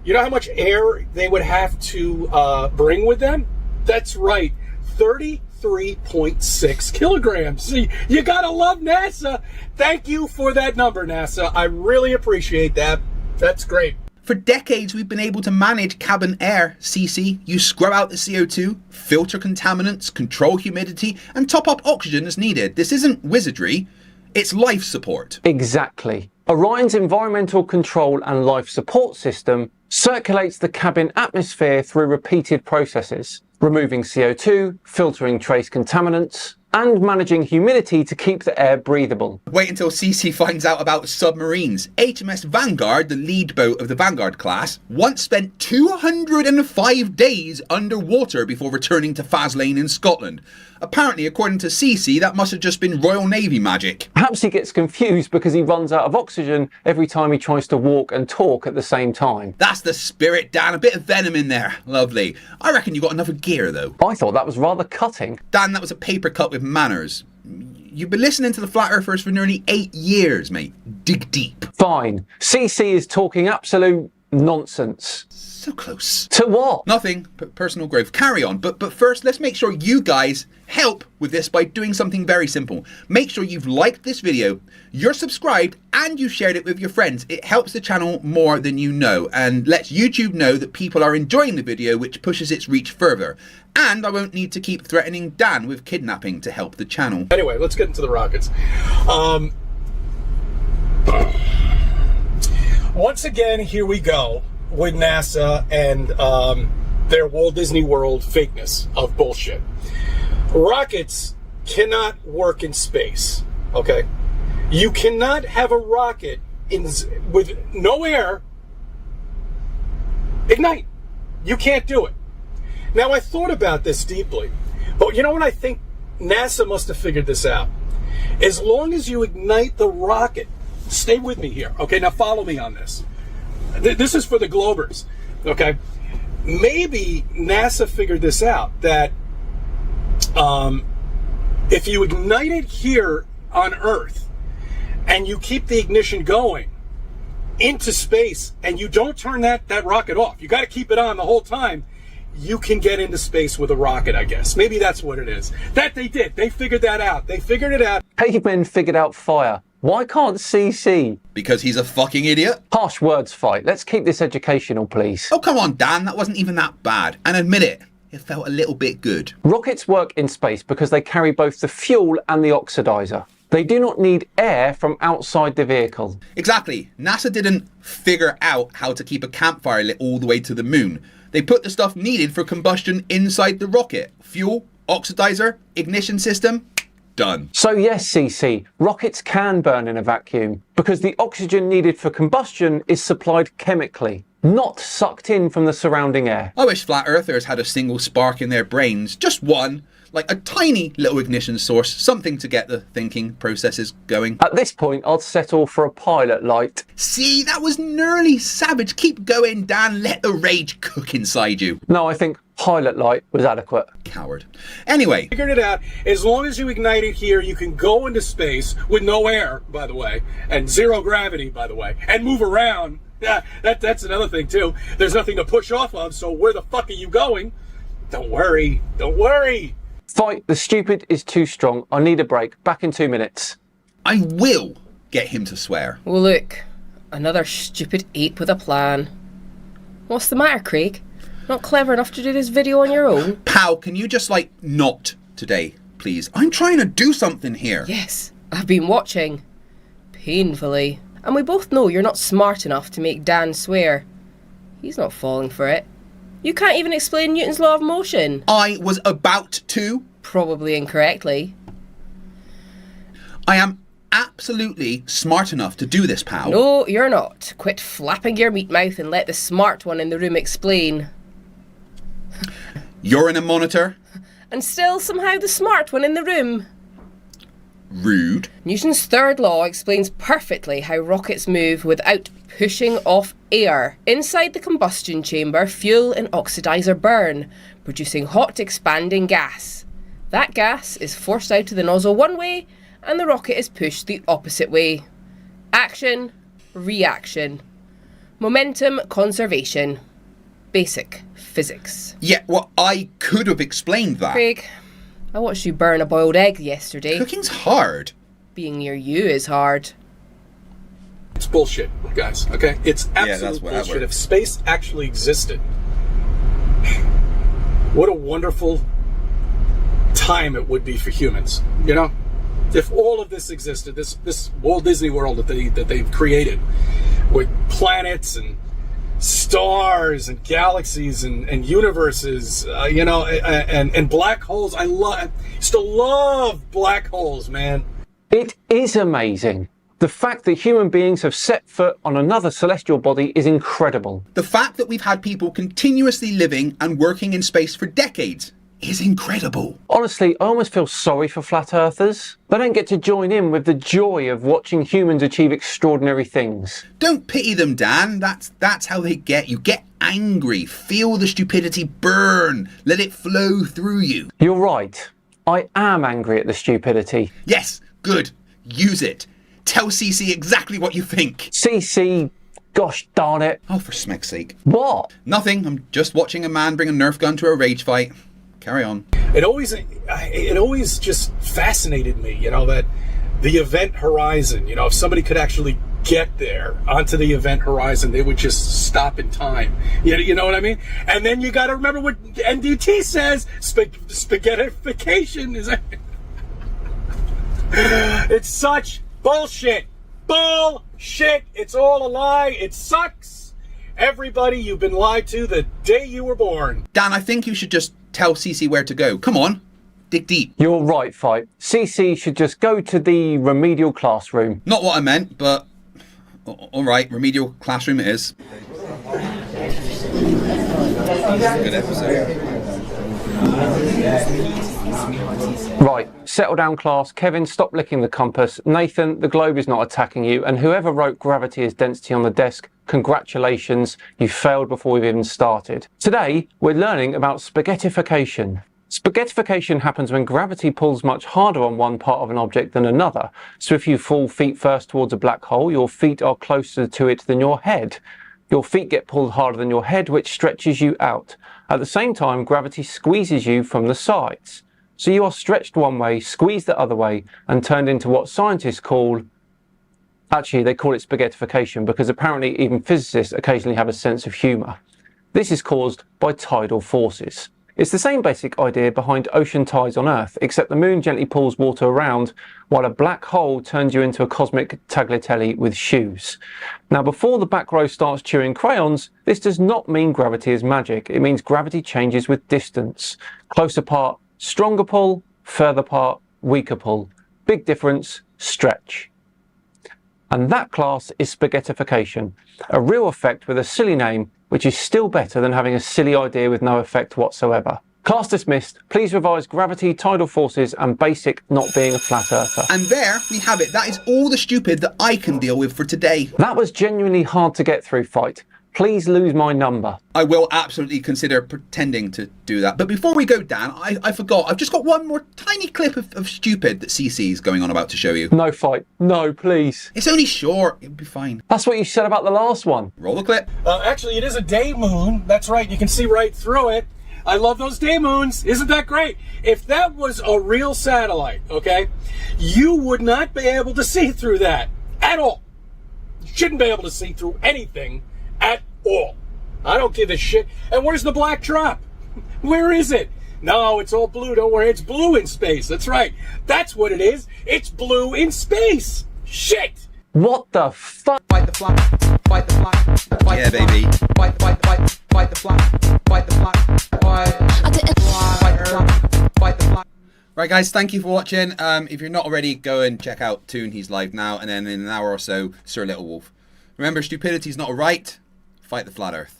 You know how much air they would have to bring with them? That's right, 33.6 kilograms. See, you gotta love NASA. Thank you for that number, NASA. I really appreciate that. That's great. For decades, we've been able to manage cabin air, CC. You scrub out the CO2, filter contaminants, control humidity, and top up oxygen as needed. This isn't wizardry. It's life support. Exactly. Orion's environmental control and life support system circulates the cabin atmosphere through repeated processes, removing CO2, filtering trace contaminants, and managing humidity to keep the air breathable. Wait until CC finds out about submarines. HMS Vanguard, the lead boat of the Vanguard class, once spent 205 days underwater before returning to Faslane in Scotland. Apparently, according to CC, that must have just been Royal Navy magic. Perhaps he gets confused because he runs out of oxygen every time he tries to walk and talk at the same time. That's the spirit, Dan. A bit of venom in there. Lovely. I reckon you got enough of gear, though. I thought that was rather cutting. Dan, that was a paper cut with manners. You've been listening to the Flat Earthers for nearly 8 years, mate. Dig deep. Fine. CC is talking absolute nonsense. So close. To what? Nothing. Personal growth. Carry on. But first, let's make sure you guys help with this by doing something very simple. Make sure you've liked this video, you're subscribed, and you shared it with your friends. It helps the channel more than you know, and lets YouTube know that people are enjoying the video, which pushes its reach further. And I won't need to keep threatening Dan with kidnapping to help the channel. Anyway, let's get into the rockets. Once again, here we go with NASA and their Walt Disney World fakeness of bullshit. Rockets cannot work in space, okay? You cannot have a rocket with no air ignite. You can't do it. Now, I thought about this deeply, but you know what? I think NASA must have figured this out. As long as you ignite the rocket, stay with me here, okay? Now follow me on this. This is for the Globers, okay? Maybe NASA figured this out, that if you ignite it here on Earth and you keep the ignition going into space and you don't turn that rocket off, you got to keep it on the whole time, you can get into space with a rocket, I guess. Maybe that's what it is. That they did. They figured that out. They figured it out. Cavemen figured out fire. Why can't CC? Because he's a fucking idiot. Harsh words, Fight. Let's keep this educational, please. Oh, come on, Dan. That wasn't even that bad. And admit it, it felt a little bit good. Rockets work in space because they carry both the fuel and the oxidizer. They do not need air from outside the vehicle. Exactly. NASA didn't figure out how to keep a campfire lit all the way to the moon. They put the stuff needed for combustion inside the rocket. Fuel, oxidizer, ignition system, done. So yes, CC, rockets can burn in a vacuum because the oxygen needed for combustion is supplied chemically, not sucked in from the surrounding air. I wish flat earthers had a single spark in their brains, just one, like a tiny little ignition source, something to get the thinking processes going. At this point, I'd settle for a pilot light. See, that was nearly savage. Keep going, Dan. Let the rage cook inside you. No, I think pilot light was adequate. Coward. Anyway. Figured it out. As long as you ignite it here, you can go into space with no air, by the way, and zero gravity, by the way, and move around. Yeah, that's another thing, too. There's nothing to push off of, so where the fuck are you going? Don't worry. Don't worry. Fight, the stupid is too strong. I need a break. Back in 2 minutes. I will get him to swear. Well, look, another stupid ape with a plan. What's the matter, Craig? Not clever enough to do this video on your own? Pal, can you just, not today, please? I'm trying to do something here. Yes, I've been watching. Painfully. And we both know you're not smart enough to make Dan swear. He's not falling for it. You can't even explain Newton's law of motion. I was about to. Probably incorrectly. I am absolutely smart enough to do this, pal. No, you're not. Quit flapping your meat mouth and let the smart one in the room explain. You're in a monitor. And still somehow the smart one in the room. Rude. Newton's third law explains perfectly how rockets move without pushing off air. Inside the combustion chamber, fuel and oxidizer burn, producing hot expanding gas. That gas is forced out of the nozzle one way, and the rocket is pushed the opposite way. Action, reaction. Momentum conservation. Basic physics. Yeah, well, I could have explained that. Craig, I watched you burn a boiled egg yesterday. Cooking's hard. Being near you is hard. It's bullshit, guys, okay? It's absolute bullshit. If space actually existed, what a wonderful time it would be for humans, you know? If all of this existed, this Walt Disney World that they've created with planets and stars and galaxies and universes, you know, and black holes. I still love black holes, man. It is amazing. The fact that human beings have set foot on another celestial body is incredible. The fact that we've had people continuously living and working in space for decades is incredible. Honestly, I almost feel sorry for flat earthers. They don't get to join in with the joy of watching humans achieve extraordinary things. Don't pity them, Dan. That's how they get you. Get angry. Feel the stupidity burn. Let it flow through you. You're right. I am angry at the stupidity. Yes, good. Use it. Tell CC exactly what you think. CC Gosh darn it. Oh, for smeg's sake. What? Nothing. I'm just watching a man bring a Nerf gun to a rage fight. Carry on. It always just fascinated me, you know, that the event horizon, you know, if somebody could actually get there onto the event horizon, they would just stop in time. You know what I mean? And then you got to remember what NDT says. Spaghettification is. It's such bullshit. Bullshit. It's all a lie. It sucks. Everybody, you've been lied to the day you were born. Dan, I think you should just tell CC where to go. Come on. Dig deep. You're right, Fight. CC should just go to the remedial classroom. Not what I meant, but all right, remedial classroom it is. Good episode. Right, settle down class. Kevin, stop licking the compass. Nathan, the globe is not attacking you. And whoever wrote gravity as density on the desk, congratulations, you failed before we've even started. Today, we're learning about spaghettification. Spaghettification happens when gravity pulls much harder on one part of an object than another. So if you fall feet first towards a black hole, your feet are closer to it than your head. Your feet get pulled harder than your head, which stretches you out. At the same time, gravity squeezes you from the sides. So you are stretched one way, squeezed the other way, and turned into what scientists call... Actually, they call it spaghettification because apparently even physicists occasionally have a sense of humour. This is caused by tidal forces. It's the same basic idea behind ocean tides on Earth, except the moon gently pulls water around, while a black hole turns you into a cosmic tagliatelle with shoes. Now, before the back row starts chewing crayons, this does not mean gravity is magic. It means gravity changes with distance. Close apart, stronger pull, further apart, weaker pull. Big difference, stretch. And that class is spaghettification, a real effect with a silly name, which is still better than having a silly idea with no effect whatsoever. Class dismissed. Please revise gravity, tidal forces, and basic not being a flat earther. And there we have it. That is all the stupid that I can deal with for today. That was genuinely hard to get through, Fight. Please lose my number. I will absolutely consider pretending to do that. But before we go, Dan, I forgot. I've just got one more tiny clip of stupid that CC's going on about to show you. No, Fight. No, please. It's only short. It'll be fine. That's what you said about the last one. Roll the clip. Actually, it is a day moon. That's right. You can see right through it. I love those day moons. Isn't that great? If that was a real satellite, okay, you would not be able to see through that at all. You shouldn't be able to see through anything at all. I don't give a shit. And where's the black drop? Where is it? No, it's all blue. Don't worry. It's blue in space. That's right. That's what it is. It's blue in space. Shit. What the fuck? Fight the fly. Fight the fly. Fight yeah, the fly. baby. Fight the fly. Fight the fly. Fight the fly. Fight the fly. Right, guys, thank you for watching. If you're not already, go and check out Toon. He's live now. And then in an hour or so, Sir Little Wolf. Remember, stupidity is not a right. Fight the flat earth.